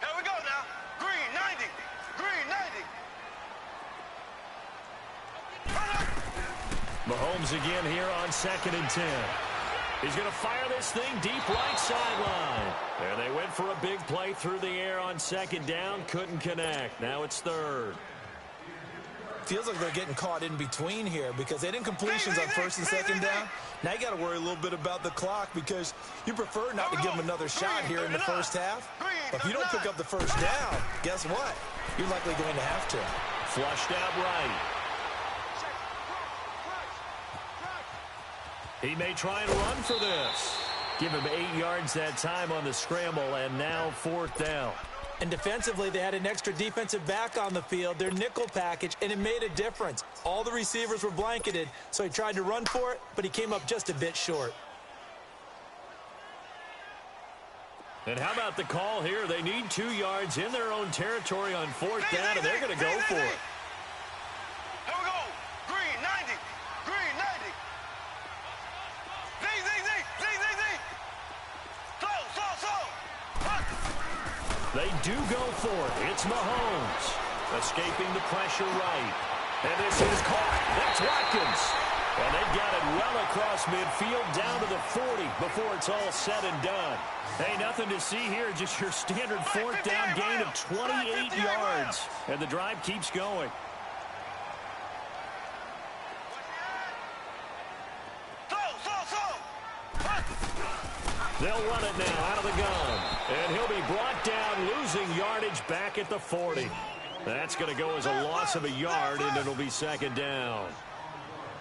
Here we go now. Green 90. Green 90. Mahomes again here on 2nd and 10. He's going to fire this thing deep right sideline. And they went for a big play through the air on 2nd down. Couldn't connect. Now it's 3rd. Feels like they're getting caught in between here because they didn't completions on 1st and 2nd down. Now you got to worry a little bit about the clock because you prefer not to give them another shot here in the first half. But if you don't pick up the first down, guess what? You're likely going to have to. Flushed out right. He may try and run for this. Give him 8 yards that time on the scramble, and now 4th down. And defensively, they had an extra defensive back on the field, their nickel package, and it made a difference. All the receivers were blanketed, so he tried to run for it, but he came up just a bit short. And how about the call here? They need 2 yards in their own territory on 4th down, and they're going to go for it. Here we go. Green 90. Green 90. Z. Slow. They do go for it. It's Mahomes. Escaping the pressure right. And this is caught. That's Watkins. And they've got it well across midfield down to the 40 before it's all said and done. Hey, nothing to see here. Just your standard 4th down gain of 28 yards. And the drive keeps going. Slow. They'll run it now out of the gun. And he'll be brought down, losing yardage back at the 40. That's going to go as a loss of a yard, and it'll be second down.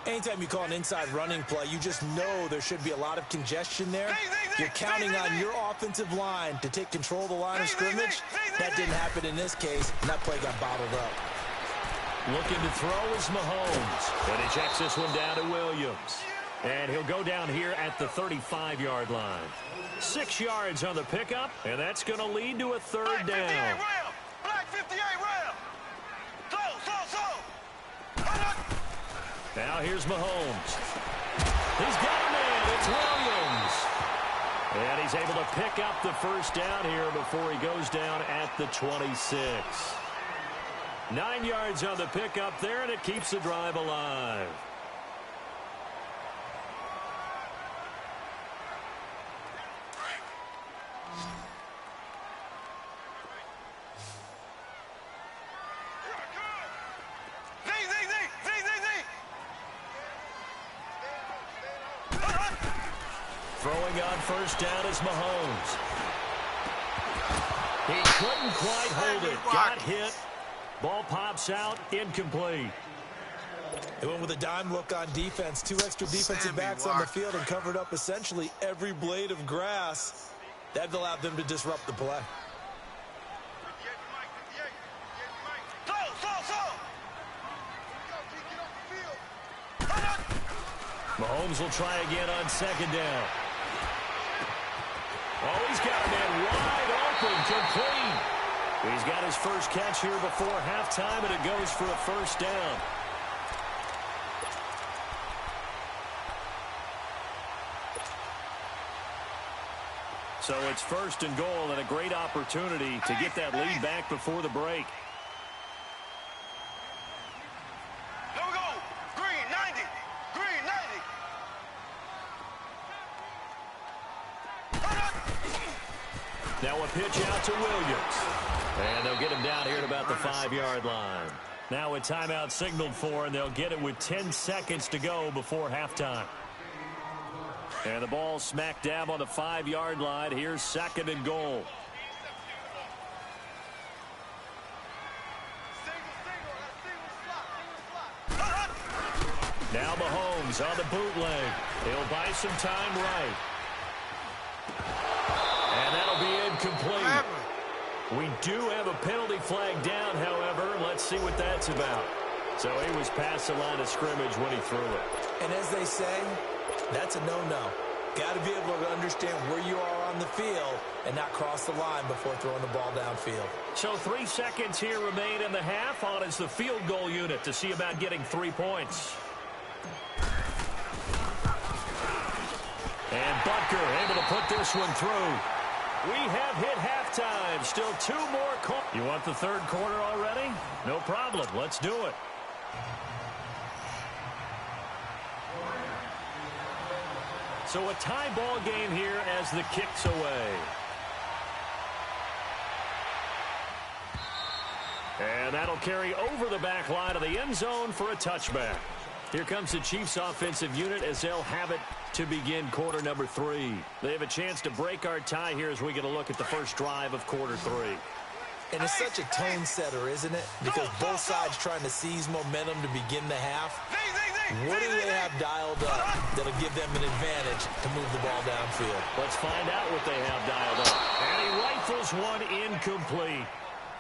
Anytime you call an inside running play, you just know there should be a lot of congestion there. You're counting on your offensive line to take control of the line of scrimmage. That didn't happen in this case, and that play got bottled up. Looking to throw is Mahomes. And he checks this one down to Williams. And he'll go down here at the 35-yard line. 6 yards on the pickup, and that's going to lead to a third down. Black 58 rail. Now here's Mahomes. He's got a man. It's Williams. And he's able to pick up the first down here before he goes down at the 26. 9 yards on the pickup there, and it keeps the drive alive. Throwing on first down is Mahomes. He couldn't quite hold it. Got hit. Ball pops out. Incomplete. They went with a dime look on defense. 2 extra defensive backs on the field and covered up essentially every blade of grass. That allowed them to disrupt the play. Mahomes will try again on second down. Oh, he's got a man wide open, complete. He's got his first catch here before halftime, and it goes for a first down. So it's first and goal, and a great opportunity to get that lead back before the break. Here we go. Green 90. Green 90. Now a pitch out to Williams. And they'll get him down here at about the 5-yard line. Now a timeout signaled for, and they'll get it with 10 seconds to go before halftime. And the ball smack dab on the 5-yard line. Here's second and goal. Now Mahomes on the bootleg. He'll buy some time right. And that'll be incomplete. We do have a penalty flag down, however. Let's see what that's about. So he was past the line of scrimmage when he threw it. And as they say, that's a no-no. Got to be able to understand where you are on the field and not cross the line before throwing the ball downfield. So 3 seconds here remain in the half. On is the field goal unit to see about getting 3 points. And Butker able to put this one through. We have hit halftime. Still 2 more calls. You want the third quarter already? No problem. Let's do it. So a tie ball game here as the kick's away. And that'll carry over the back line of the end zone for a touchback. Here comes the Chiefs offensive unit as they'll have it to begin quarter number 3. They have a chance to break our tie here as we get a look at the first drive of quarter 3. And it's such a tone setter, isn't it? Because both sides trying to seize momentum to begin the half. What do they have dialed up that'll give them an advantage to move the ball downfield? Let's find out what they have dialed up. And he rifles one incomplete.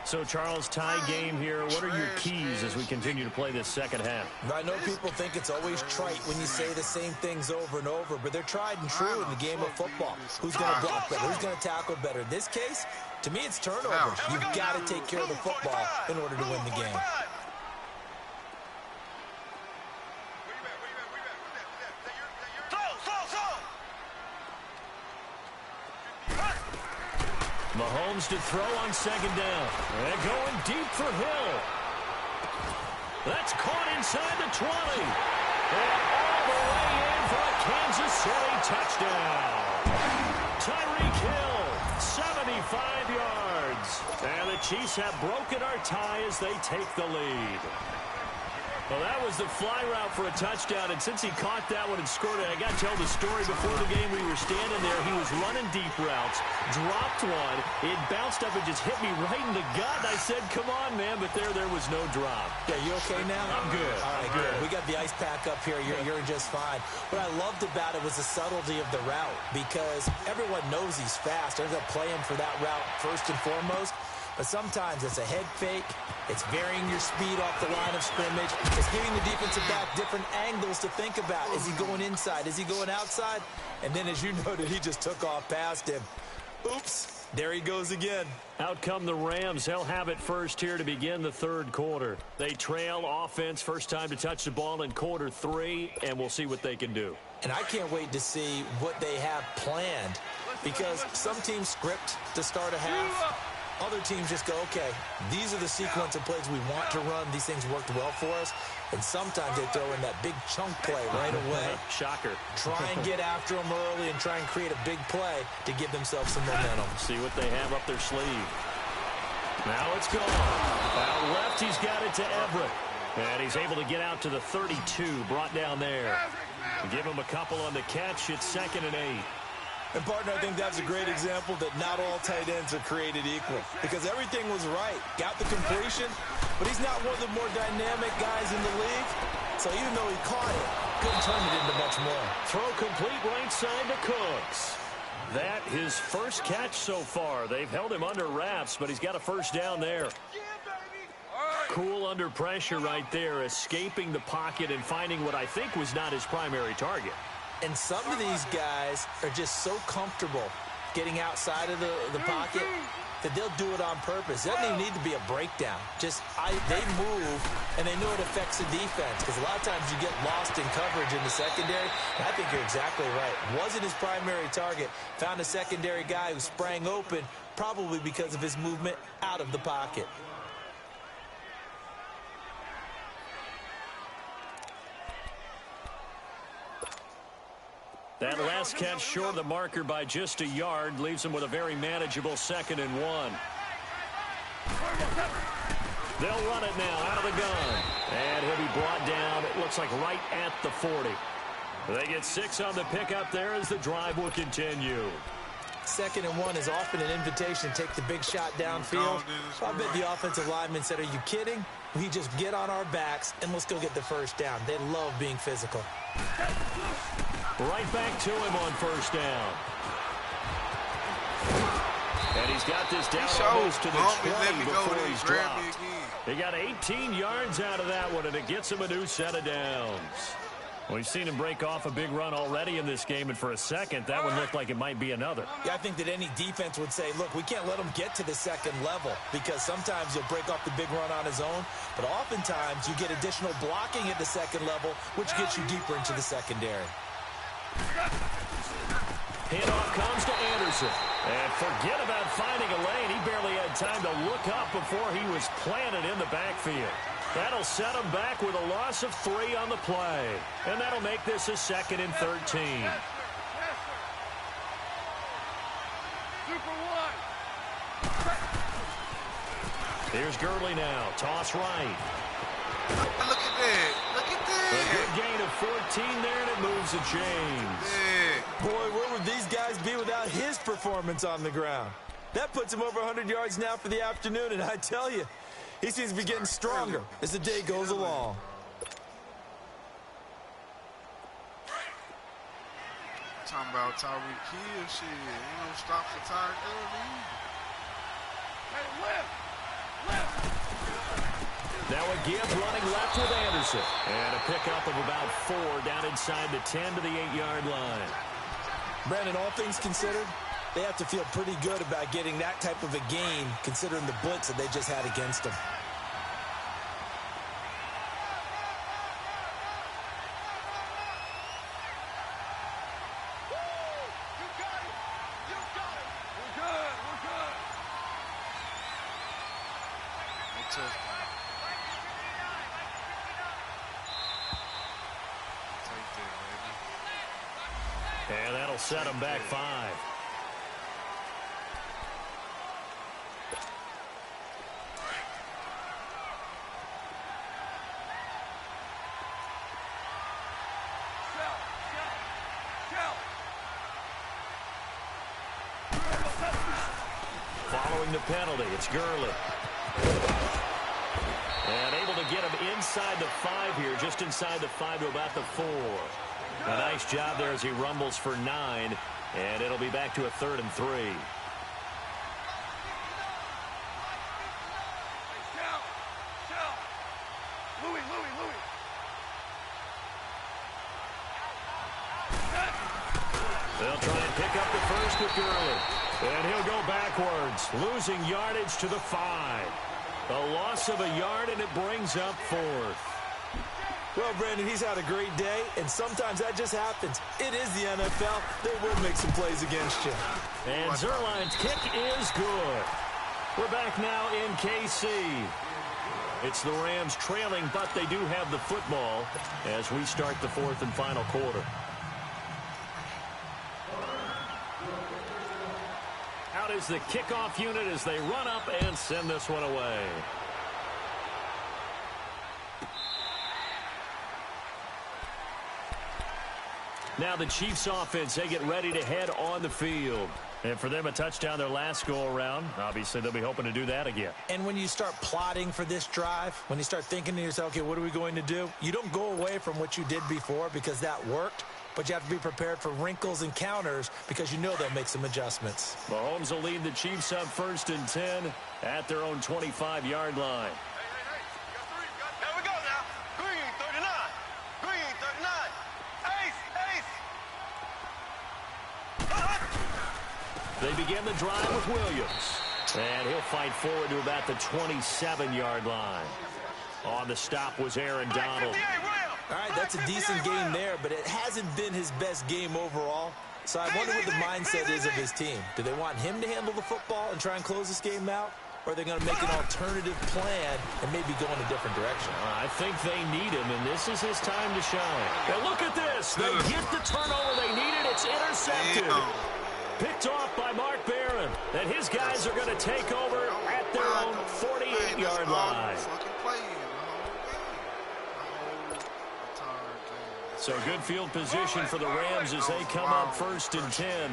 So, Charles, tie game here. What are your keys as we continue to play this second half? I know people think it's always trite when you say the same things over and over, but they're tried and true in the game of football. Who's going to block better? Who's going to tackle better? In this case, to me, it's turnovers. You've got to take care of the football in order to win the game. Mahomes to throw on second down. And going deep for Hill. That's caught inside the 20. And all the way in for a Kansas City touchdown. Tyreek Hill, 75 yards. And the Chiefs have broken our tie as they take the lead. Well, that was the fly route for a touchdown, and since he caught that one and scored it, I got to tell the story. Before the game, we were standing there. He was running deep routes, dropped one. It bounced up and just hit me right in the gut. I said, come on, man, but there was no drop. Yeah, you okay now? I'm good. All right, good. We got the ice pack up here. You're just fine. What I loved about it was the subtlety of the route, because everyone knows he's fast. They're going to play him for that route first and foremost. But sometimes it's a head fake. It's varying your speed off the line of scrimmage. It's giving the defensive back different angles to think about. Is he going inside? Is he going outside? And then, as you noted, he just took off past him. Oops, there he goes again. Out come the Rams. They'll have it first here to begin the third quarter. They trail offense, first time to touch the ball in quarter 3, and we'll see what they can do. And I can't wait to see what they have planned, because some teams script to start a half. Other teams just go, okay, these are the sequence of plays we want to run. These things worked well for us. And sometimes they throw in that big chunk play right away. Shocker. Try and get after them early and try and create a big play to give themselves some momentum. See what they have up their sleeve. Now it's gone. Out left, he's got it to Everett. And he's able to get out to the 32, brought down there. Give him a couple on the catch. It's 2nd and 8. And, partner, I think that's a great example that not all tight ends are created equal, because everything was right. Got the completion, but he's not one of the more dynamic guys in the league. So even though he caught it, couldn't turn it into much more. Throw complete right side to Cooks. That his first catch so far. They've held him under wraps, but he's got a first down there. Cool under pressure right there, escaping the pocket and finding what I think was not his primary target. And some of these guys are just so comfortable getting outside of the pocket that they'll do it on purpose. It doesn't even need to be a breakdown. They move, and they know it affects the defense, because a lot of times you get lost in coverage in the secondary. And I think you're exactly right. Wasn't his primary target. Found a secondary guy who sprang open, probably because of his movement out of the pocket. That last catch short of the marker by just a yard leaves him with a very manageable 2nd and 1. They'll run it now out of the gun. And he'll be brought down, it looks like right at the 40. They get 6 on the pickup there as the drive will continue. 2nd and 1 is often an invitation to take the big shot downfield. I bet the offensive lineman said, are you kidding? We just get on our backs and let's go get the first down. They love being physical. Right back to him on first down. And he's got this down almost to the 20 before he's dropped. He got 18 yards out of that one, and it gets him a new set of downs. We've seen him break off a big run already in this game, and for a second, that one looked like it might be another. Yeah, I think that any defense would say, look, we can't let him get to the second level, because sometimes he'll break off the big run on his own, but oftentimes you get additional blocking at the second level, which gets you deeper into the secondary. Handoff comes to Anderson. And forget about finding a lane. He barely had time to look up before he was planted in the backfield. That'll set him back with a loss of 3 on the play. And that'll make this a 2nd and 13. Here's Gurley now. Toss right. Look at that. Look at that. A good gain of 14 there, and it moves the chains. Yeah. Boy, where would these guys be without his performance on the ground? That puts him over 100 yards now for the afternoon, and I tell you, he seems to be getting stronger as the day goes along. Talking about Tyreek Hill, shit. Ain't no stop for Tyreek Hill. Now a give running left with Anderson. And a pickup of about 4 down inside the 10 to the 8-yard line. Brandon, all things considered, they have to feel pretty good about getting that type of a gain, considering the blitz that they just had against them. And that'll set him back 5. Following the penalty, it's Gurley. And able to get him inside the 5 here, just inside the 5 to about the 4. A nice job there as he rumbles for 9, and it'll be back to a 3rd and 3. They'll try and pick up the first with Gurley. And he'll go backwards, losing yardage to the 5. A loss of a yard, and it brings up 4th. Well, Brandon, he's had a great day, and sometimes that just happens. It is the NFL. They will make some plays against you. And Zerline's kick is good. We're back now in KC. It's the Rams trailing, but they do have the football as we start the 4th and final quarter. Out is the kickoff unit as they run up and send this one away. Now the Chiefs offense, they get ready to head on the field. And for them, a touchdown their last go-around. Obviously, they'll be hoping to do that again. And when you start plotting for this drive, when you start thinking to yourself, okay, what are we going to do? You don't go away from what you did before because that worked. But you have to be prepared for wrinkles and counters because you know they'll make some adjustments. Mahomes will lead the Chiefs up 1st and 10 at their own 25-yard line. There we go now. Green 39. Green 39. Ace. They begin the drive with Williams. And he'll fight forward to about the 27-yard line. On the stop was Aaron Donald. All right, that's a decent game there, but it hasn't been his best game overall. So I wonder what the mindset is of his team. Do they want him to handle the football and try and close this game out? Or are they going to make an alternative plan and maybe go in a different direction? I think they need him, and this is his time to shine. And look at this. They get the turnover they needed. It's intercepted. Picked off by Mark Barron. And his guys are going to take over at their own 48-yard line. So good field position for the Rams as they come up 1st and 10.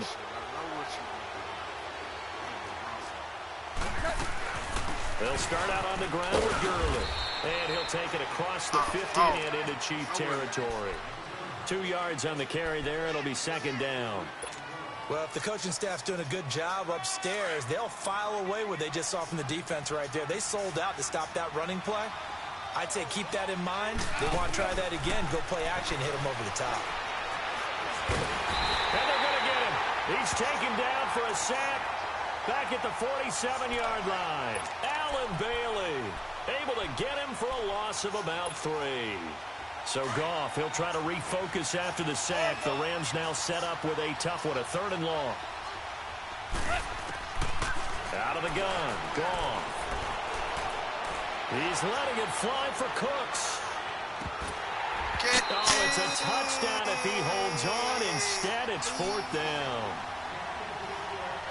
They'll start out on the ground with Gurley. And he'll take it across the 50 and into Chief territory. 2 yards on the carry there. It'll be 2nd down. Well, if the coaching staff's doing a good job upstairs, they'll file away what they just saw from the defense right there. They sold out to stop that running play. I'd say keep that in mind. They want to try that again. Go play action, hit him over the top. And they're going to get him. He's taken down for a sack back at the 47-yard line. Allen Bailey able to get him for a loss of about 3. So Goff, he'll try to refocus after the sack. The Rams now set up with a tough one, a 3rd and long. Out of the gun, Goff. He's letting it fly for Cooks. Oh, it's a touchdown if he holds on. Instead, it's 4th down.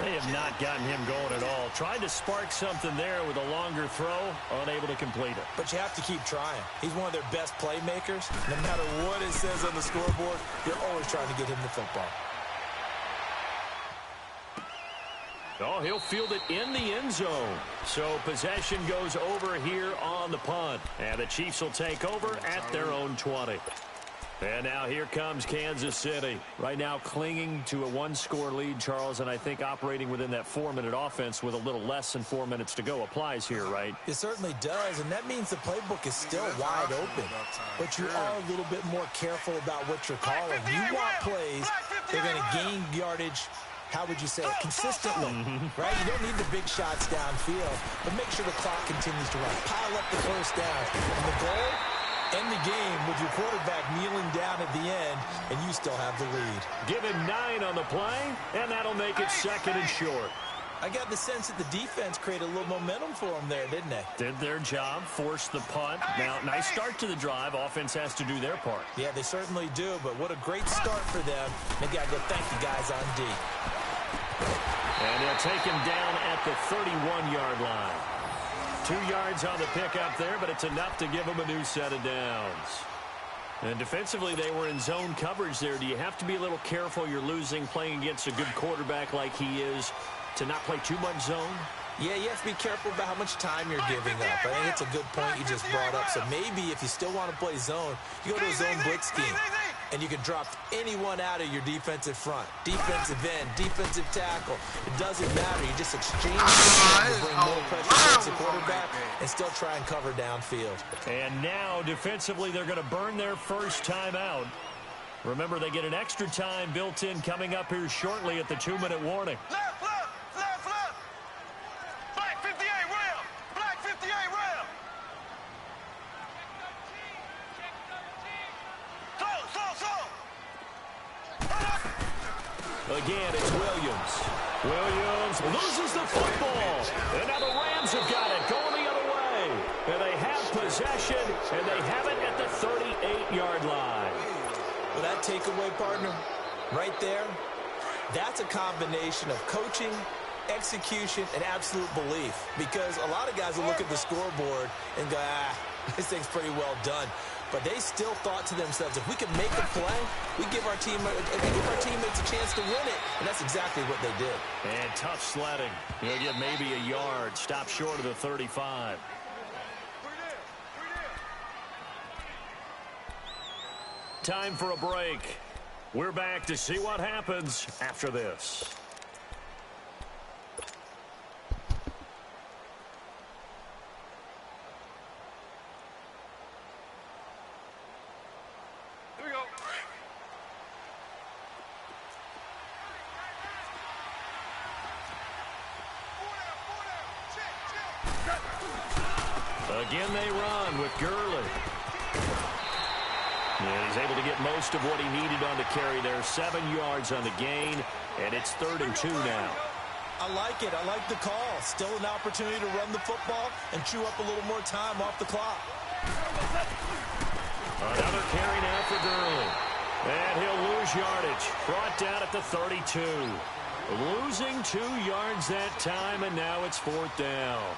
They have not gotten him going at all. Tried to spark something there with a longer throw, unable to complete it. But you have to keep trying. He's one of their best playmakers. No matter what it says on the scoreboard, you're always trying to get him the football. Oh, he'll field it in the end zone. So possession goes over here on the punt. And the Chiefs will take over at their own 20. And now here comes Kansas City. Right now clinging to a 1-score lead, Charles, and I think operating within that 4-minute offense with a little less than 4 minutes to go applies here, right? It certainly does, and that means the playbook is still wide open. But you are a little bit more careful about what you're calling. You want plays that are going to gain yardage, how would you say it, consistently, right? You don't need the big shots downfield, but make sure the clock continues to run. Pile up the first down. And the goal, end the game with your quarterback kneeling down at the end, and you still have the lead. Give him 9 on the play, and that'll make it 2nd and short. I got the sense that the defense created a little momentum for them there, didn't they? Did their job, forced the punt. Now, nice start to the drive. Offense has to do their part. Yeah, they certainly do, but what a great start for them. They got to go thank the guys on D. And they'll take him down at the 31-yard line. 2 yards on the pickup there, but it's enough to give them a new set of downs. And defensively, they were in zone coverage there. Do you have to be a little careful? You're losing, playing against a good quarterback like he is, to not play too much zone? Yeah, you have to be careful about how much time you're giving up. I think it's a good point you just brought up. So maybe if you still want to play zone, you go to a zone blitz scheme, and you can drop anyone out of your defensive front. Defensive end, defensive tackle. It doesn't matter. You just exchange to bring more pressure against the quarterback and still try and cover downfield. And now, defensively, they're going to burn their first timeout. Remember, they get an extra time built in coming up here shortly at the 2-minute warning. Left, left, left, left. Black 58 rail. Black 58 rail. Again, it's Williams. Williams loses the football. And now the Rams have got it, going the other way. And they have possession, and they have it at the 38-yard line. Well, that takeaway, partner, right there, that's a combination of coaching, execution, and absolute belief. Because a lot of guys will look at the scoreboard and go, this thing's pretty well done. But they still thought to themselves, if we can make a play, we give our teammates a chance to win it. And that's exactly what they did. And tough sledding. He'll get maybe a yard. Stop short of the 35. Time for a break. We're back to see what happens after this. Here we go. Again, they run with Gurley. And he's able to get most of what he needed on the carry there. 7 yards on the gain, and it's 3rd and 2 now. I like it. I like the call. Still an opportunity to run the football and chew up a little more time off the clock. Another carry now for Gurley. And he'll lose yardage. Brought down at the 32. Losing 2 yards that time, and now it's 4th down.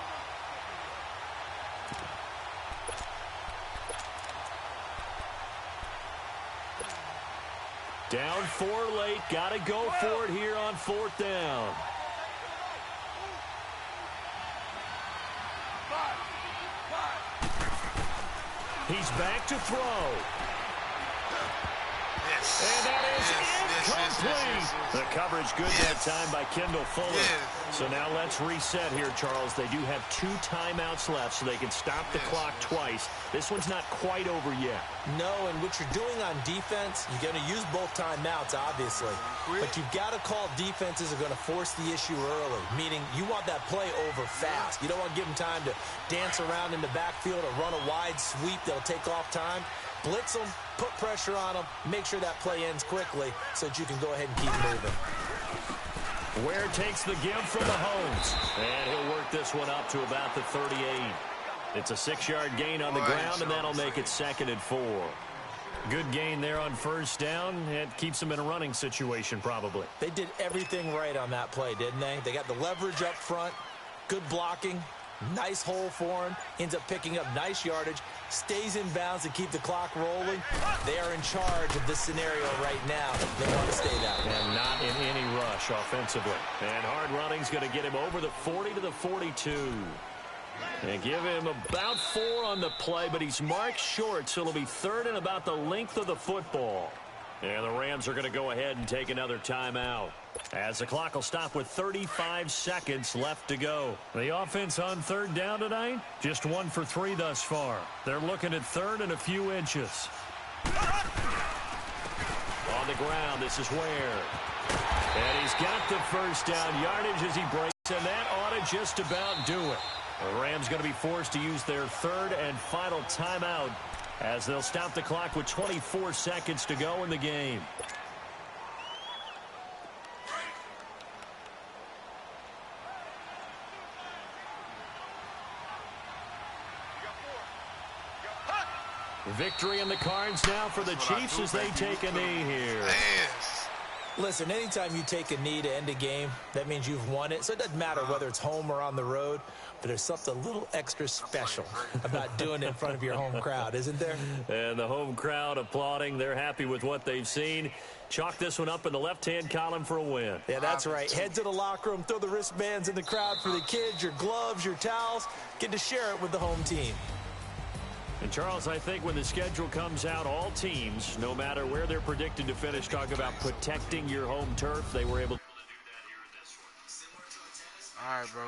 Down 4 late. Got to go for it here on 4th down. He's back to throw. And that is incomplete. The coverage good that time by Kendall Fuller. So now let's reset here, Charles. They do have 2 timeouts left, so they can stop the clock twice. This one's not quite over yet. No, and what you're doing on defense, you're going to use both timeouts, obviously. But you've got to call defenses are going to force the issue early, meaning you want that play over fast. You don't want to give them time to dance around in the backfield or run a wide sweep that'll take off time. Blitz them, put pressure on them, make sure that play ends quickly so that you can go ahead and keep moving. Ware takes the give from Mahomes. And he'll work this one up to about the 38. It's a 6-yard gain on the ground, and that'll make it 2nd and 4. Good gain there on 1st down. It keeps them in a running situation, probably. They did everything right on that play, didn't they? They got the leverage up front, good blocking, nice hole for him, ends up picking up nice yardage, stays in bounds to keep the clock rolling. They are in charge of this scenario right now. They want to stay that way. And not in any rush offensively. And hard running's going to get him over the 40 to the 42. And give him about 4 on the play, but he's marked short, so it'll be 3rd and about the length of the football. And the Rams are going to go ahead and take another timeout, as the clock will stop with 35 seconds left to go. The offense on 3rd down tonight, just 1 for 3 thus far. They're looking at 3rd and a few inches. On the ground, this is Ware. And he's got the 1st down yardage as he breaks, and that ought to just about do it. The Rams going to be forced to use their 3rd and final timeout, as they'll stop the clock with 24 seconds to go in the game. Victory in the cards now for the Chiefs as they take a knee here. Listen, anytime you take a knee to end a game, that means you've won it. So it doesn't matter whether it's home or on the road, but there's something a little extra special about doing it in front of your home crowd, isn't there? And the home crowd applauding. They're happy with what they've seen. Chalk this one up in the left-hand column for a win. Yeah, that's right. Head to the locker room, throw the wristbands in the crowd for the kids, your gloves, your towels. Get to share it with the home team. And, Charles, I think when the schedule comes out, all teams, no matter where they're predicted to finish, talk about protecting your home turf. They were able to do that here in this one. All right, bro.